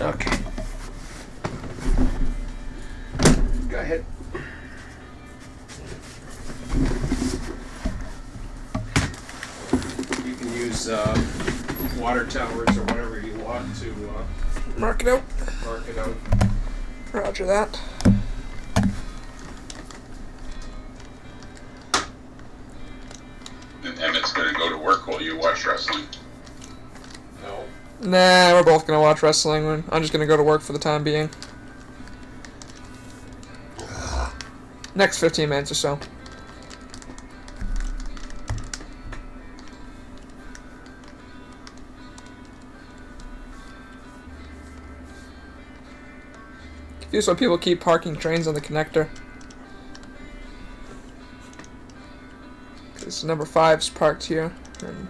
Okay. Go ahead. You can use water towers or whatever you want to Mark it out. mark it out. Roger that. And Emmett's gonna go to work while you watch wrestling. No. Nah, we're both gonna watch wrestling. I'm just gonna go to work for the time being. Next 15 minutes or so. Confused why people keep parking trains on the connector. Because number 5's parked here, and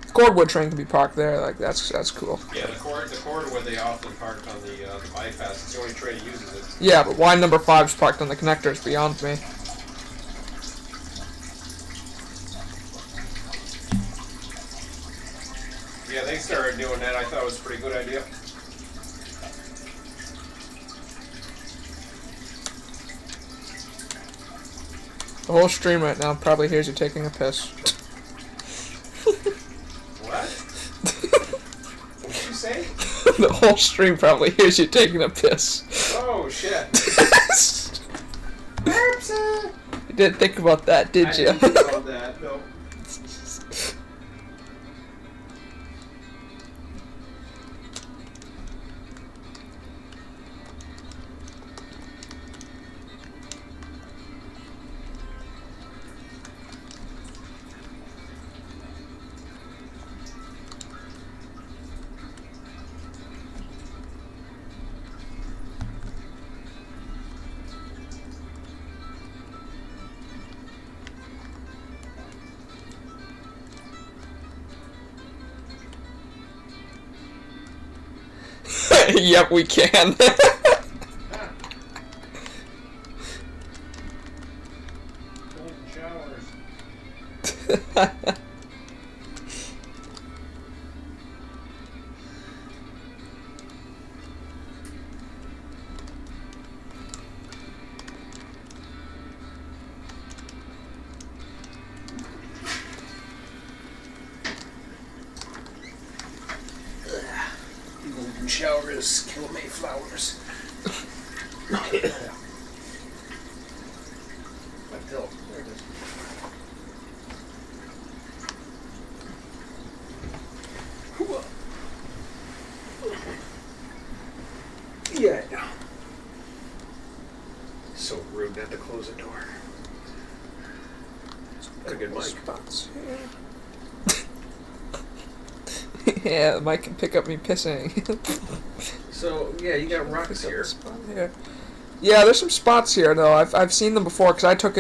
the cordwood train can be parked there. Like that's cool. Yeah, the corridor they often parked on the bypass. It's the only train that uses it. Yeah, but why number 5's parked on the connector is beyond me. Yeah, they started doing that. I thought it was a pretty good idea. The whole stream right now probably hears you taking a piss. What? What did you say? The whole stream probably hears you taking a piss. Oh shit! You didn't think about that, did I you? didn't think about that. No. Yep, we can. Golden showers. Golden showers kill Mayflowers. My pill. There it is. Yeah, I know. So rude not to close the door. Got a good mic. Spots here. Yeah, the mic can pick up me pissing. So yeah, you got rocks here. Spot here. Yeah, there's some spots here though. I've seen them before because I took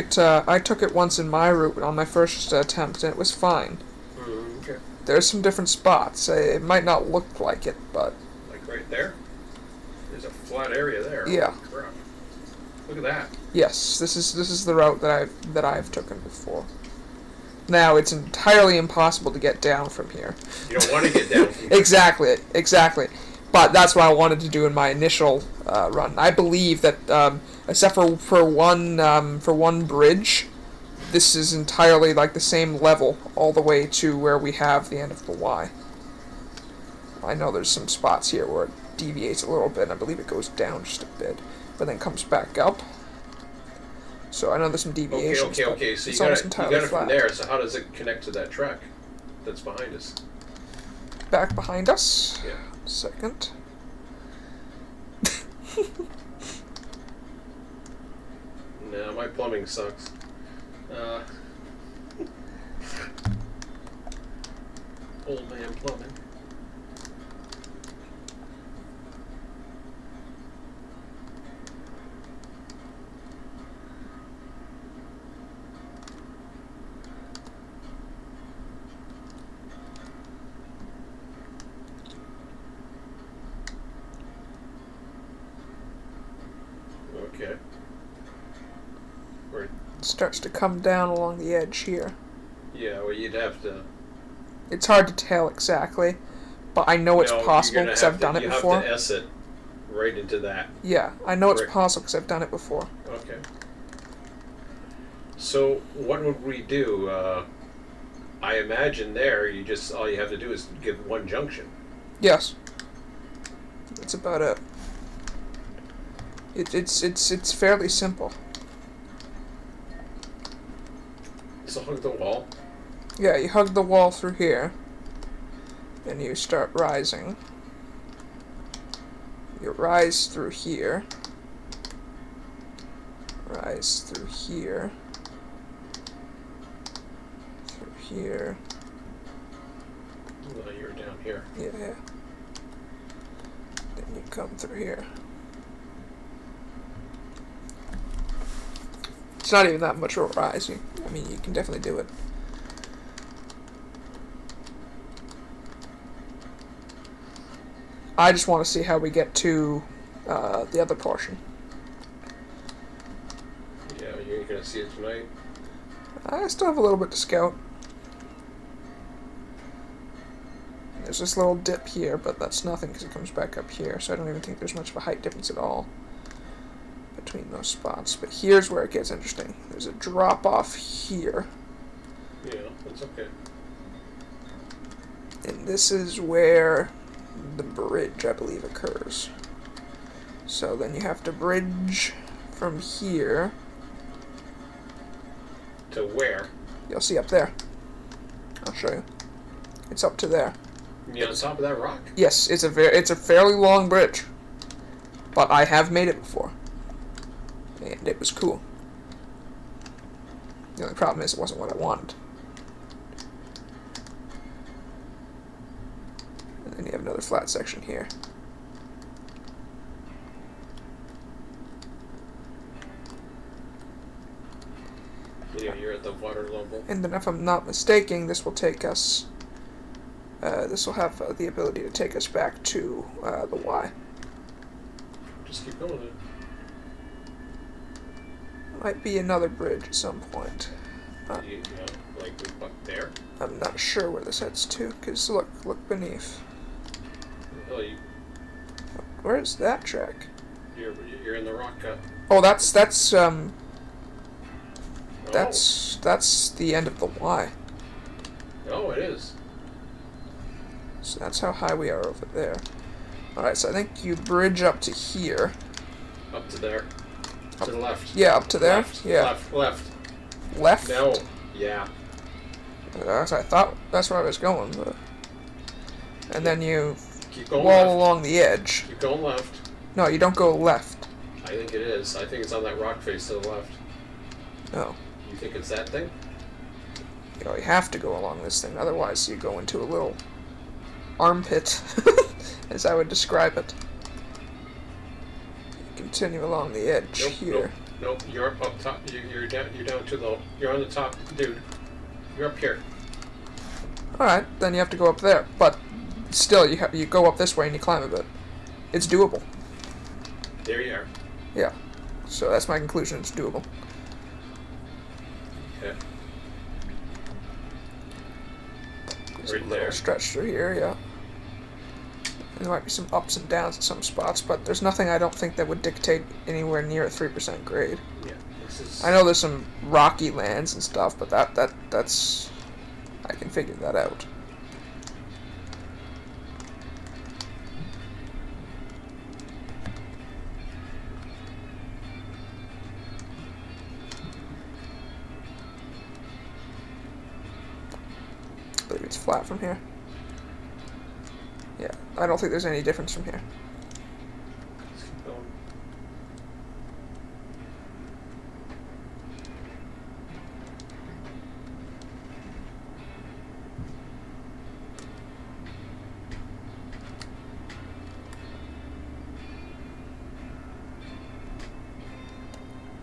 it once in my route on my first attempt and it was fine. Okay. There's some different spots. It might not look like it, but Like right there. There's a flat area there. Yeah. Holy crap. Look at that. yes, this is the route that I've taken before. Now it's entirely impossible to get down from here. You don't want to get down from here. Exactly. But that's what I wanted to do in my initial run. I believe that except for one bridge, this is entirely like the same level all the way to where we have the end of the Y. I know there's some spots here where it deviates a little bit, and I believe it goes down just a bit, but then comes back up. So I know there's some deviations. but Okay. So you it's got almost it. You entirely got it from flat. there. So how does it connect to that track that's behind us? Back behind us. Yeah. Second. No, my plumbing sucks. Old man plumbing. Okay. Right. It starts to come down along the edge here. Yeah, well, you'd have to... It's hard to tell exactly, but I know it's No, possible you're gonna because have I've done it you before. have to S it right into that. Yeah, I know it's Brick. possible because I've done it before. Okay. So what would we do? I imagine there, all you have to do is give one junction. Yes. That's about it. It's fairly simple. So hug the wall. Yeah, you hug the wall through here, and you start rising. You rise through here. Rise through here. Through here. Well, you're down here. Yeah. Then you come through here. It's not even that much of a rise. I mean, you can definitely do it. I just want to see how we get to the other portion. Yeah, you're gonna see it tonight. I still have a little bit to scout. There's this little dip here, but that's nothing because it comes back up here, so I don't even think there's much of a height difference at all between those spots. But here's where it gets interesting. There's a drop off here. Yeah, that's okay. And this is where the bridge, I believe, occurs. So then you have to bridge from here. To where? You'll see up there. I'll show you. It's up to there. You on top of that rock? Yes, it's a fairly long bridge. But I have made it before. And it was cool. The only problem is it wasn't what I wanted. And then you have another flat section here. Yeah, you're at the water level. And then if I'm not mistaken, this will take us... this will have the ability to take us back to the Y. Just keep going then. Might be another bridge at some point. You know, like up there. I'm not sure where this heads to, because look beneath. Well, Where's that track? you're in the rock cut. Oh, that's Oh. that's the end of the Y. Oh, it is. So that's how high we are over there. Alright, so I think you bridge up to here. Up to there. To the left. Yeah, up to there. Left. Yeah. Left. Left? No. Yeah. I thought that's where I was going. But... And then you Keep going wall left. along the edge. Keep going left. No, you don't go left. I think it is. I think it's on that rock face to the left. No. You think it's that thing? You have to go along this thing, otherwise you go into a little armpit, as I would describe it. You continue along the edge here. Nope. You're up top. You're down. You're down to the. You're on the top, dude. You're up here. All right, then you have to go up there. But still, you go up this way and you climb a bit. It's doable. There you are. Yeah. So that's my conclusion. It's doable. Okay. There's Right a little there. stretch through here, yeah. And there might be some ups and downs at some spots, but there's nothing I don't think that would dictate anywhere near a 3% grade. Yeah. This is. I know there's some rocky lands and stuff, but that's I can figure that out. I believe it's flat from here. Yeah, I don't think there's any difference from here. Let's keep going.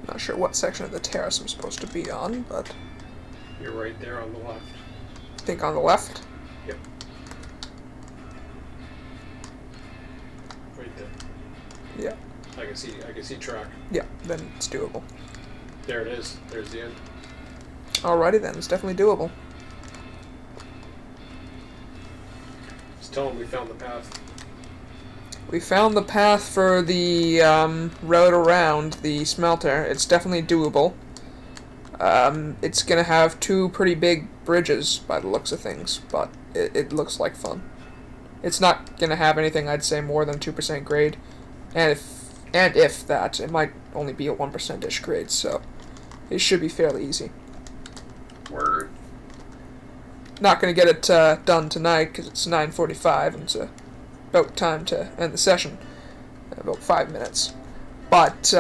Not sure what section of the terrace I'm supposed to be on, but You're right there on the left. I think on the left. Yep. Right there. Yeah. I can see track. Yeah, then it's doable. There it is. There's the end. Alrighty then, it's definitely doable. Just tell them we found the path. We found the path for the road around the smelter. It's definitely doable. It's gonna have 2 pretty big bridges by the looks of things, but it looks like fun. It's not gonna have anything I'd say more than 2% grade, and if that, it might only be a 1%-ish grade, so it should be fairly easy. Word. Not gonna get it done tonight because it's 9:45 and it's about time to end the session. About 5 minutes, but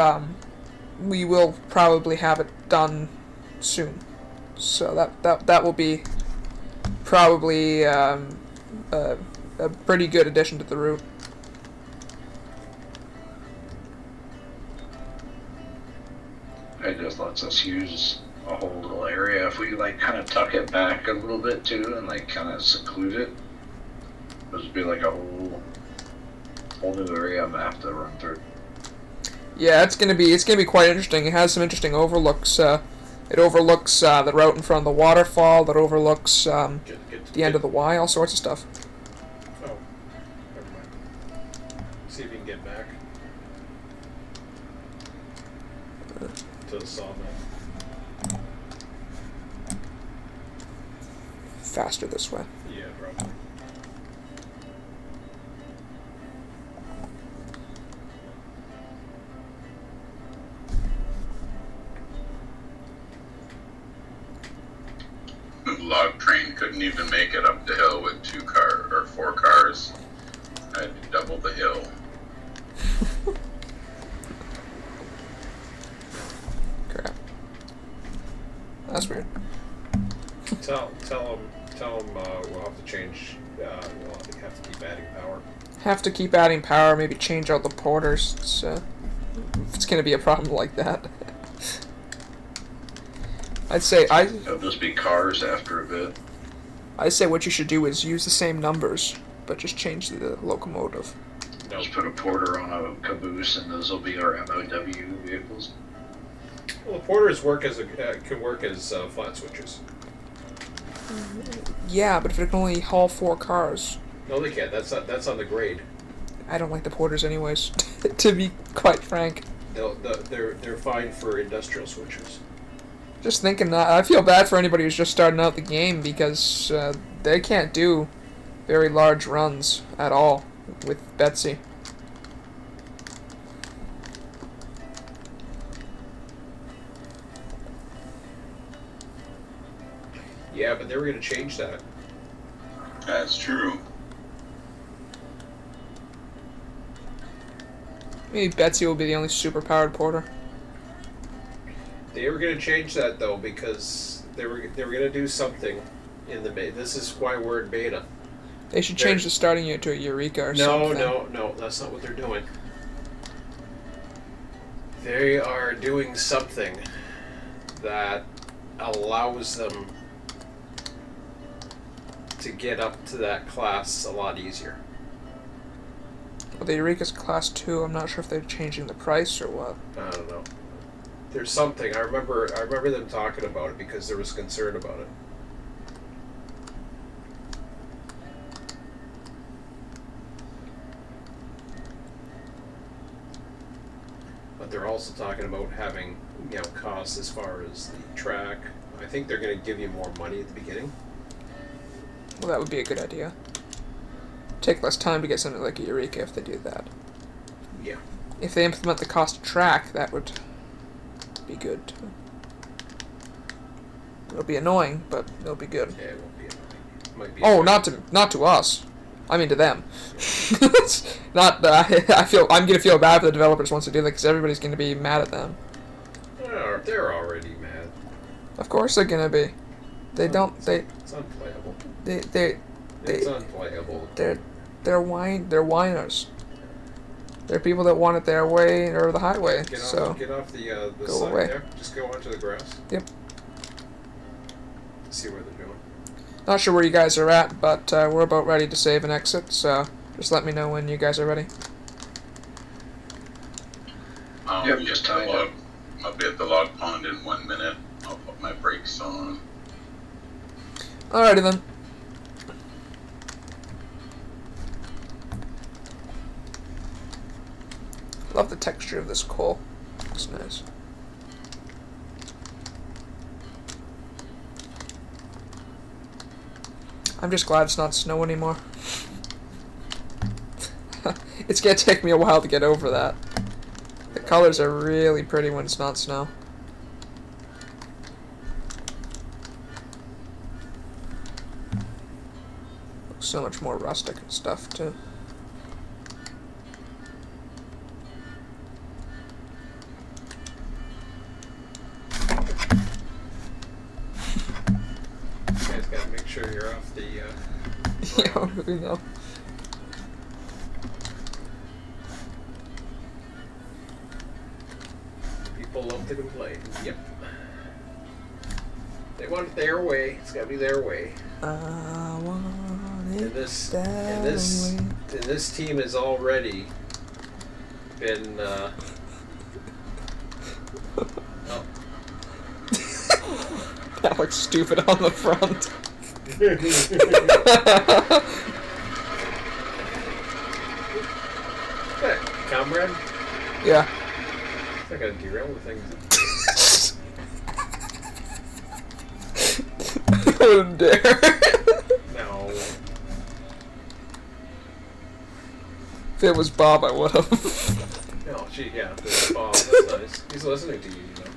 we will probably have it done soon. So that will be probably a pretty good addition to the route. It just lets us use a whole little area if we like kind of tuck it back a little bit too and like kind of seclude it. It'll just be like a whole new area map to run through. Yeah, it's gonna be quite interesting. It has some interesting overlooks. It overlooks the route in front of the waterfall. That overlooks the end of the Y. All sorts of stuff. Oh, never mind. See if you can get back to the sawmill. Faster this way. Yeah, probably. Log train couldn't even make it up the hill with 4 cars. I had to double the hill. Crap. That's weird. Tell them we'll have to change. We'll have to keep adding power. Have to keep adding power. Maybe change out the porters. It's gonna be a problem like that. I'd say It'll just be cars after a bit. I say what you should do is use the same numbers, but just change the locomotive. No. Just put a porter on a caboose, and those will be our MOW vehicles. Well, the porters can work as flat switches. Yeah, but if it can only haul 4 cars, No, they can't. That's on the grade. I don't like the porters anyways. To be quite frank, They're fine for industrial switchers. just thinking that I feel bad for anybody who's just starting out the game because they can't do very large runs at all with Betsy. Yeah, but they were going to change that. That's true. Maybe Betsy will be the only super-powered porter. They were going to change that though because they were going to do something in the beta. This is why we're in beta. They should change the starting unit to a Eureka or something. No, that's not what they're doing. They are doing something that allows them to get up to that class a lot easier. Well, the Eureka's class 2. I'm not sure if they're changing the price or what. I don't know. There's something. I remember them talking about it because there was concern about it. But they're also talking about having, costs as far as the track. I think they're going to give you more money at the beginning. Well, that would be a good idea. Take less time to get something like a Eureka if they do that. Yeah. If they implement the cost of track, that would be good too. It'll be annoying, but it'll be good. Yeah, it won't be annoying. Might be Oh, annoying. not to us. I mean to them. It's not. I'm gonna feel bad for the developers once they do that because everybody's gonna be mad at them. They're already mad. Of course they're gonna be. They don't. It's unplayable. It's unplayable. They're whiners. They're people that want it their way or the highway. Get off the go side away. there. Just go onto the grass. Yep. See where they're doing. Not sure where you guys are at, but we're about ready to save and exit. So just let me know when you guys are ready. Yep, be just at the tying log. up. I'll be at the log pond in 1 minute. I'll put my brakes on. Alrighty then. Love the texture of this coal. It's nice. I'm just glad it's not snow anymore. It's gonna take me a while to get over that. The colors are really pretty when it's not snow. Looks so much more rustic and stuff too. You guys gotta make sure you're off the. Yeah, we know. People love to complain. Yep. They want it their way. It's gotta be their way. I want it And this that way. and this team has already been. Oh. That looks stupid on the front. Hey, comrade. Yeah. It's not gonna derail the thing. I wouldn't dare. No. If it was Bob, I would have. No, gee, yeah. Bob, that's nice. He's listening to you, you know.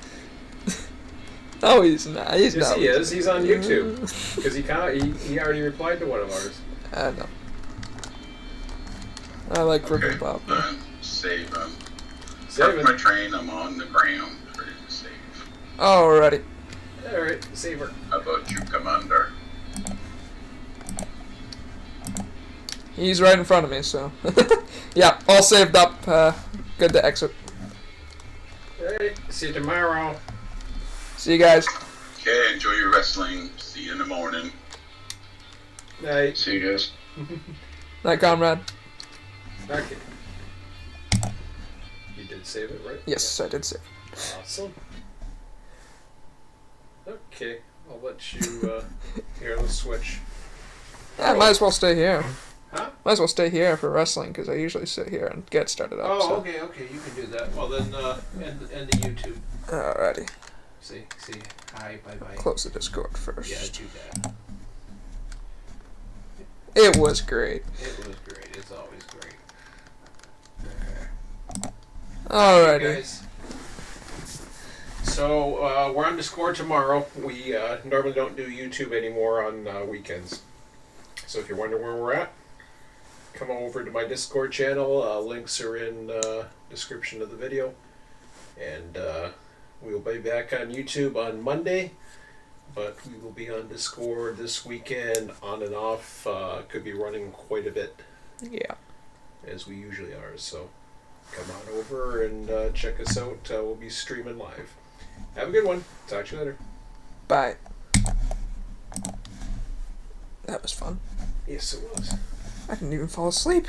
No, he's not. He's Yes, not. he is. He's on YouTube. Because he already replied to one of ours. I know. I like ripping Okay, Bob. done. Save him. Save Park my it. train. I'm on the ground, ready to save. Alrighty. Alright, save her. How about you, Commander? He's right in front of me, so. Yeah, all saved up. Good to exit. Alright, see you tomorrow. See you guys. Okay, enjoy your wrestling. See you in the morning. Night. See you guys. Night, comrade. Okay. You did save it, right? Yes, I did save. Awesome. Okay, I'll let you, here, let's switch. Yeah, I might as well stay here. Huh? Might as well stay here for wrestling, because I usually sit here and get started up. Oh, so. okay, you can do that. Well, then, end the YouTube. Alrighty. See, hi, bye-bye. Close the Discord first. Yeah, do that. It was great. It was great. It's always great. Alrighty. Hey, guys. So, we're on Discord tomorrow. We normally don't do YouTube anymore on weekends. So if you're wondering where we're at, come over to my Discord channel. Links are in description of the video. And we'll be back on YouTube on Monday. But we will be on Discord this weekend, on and off. Could be running quite a bit, Yeah. as we usually are. So come on over and check us out. We'll be streaming live. Have a good one. Talk to you later. Bye. That was fun. Yes, it was. I didn't even fall asleep.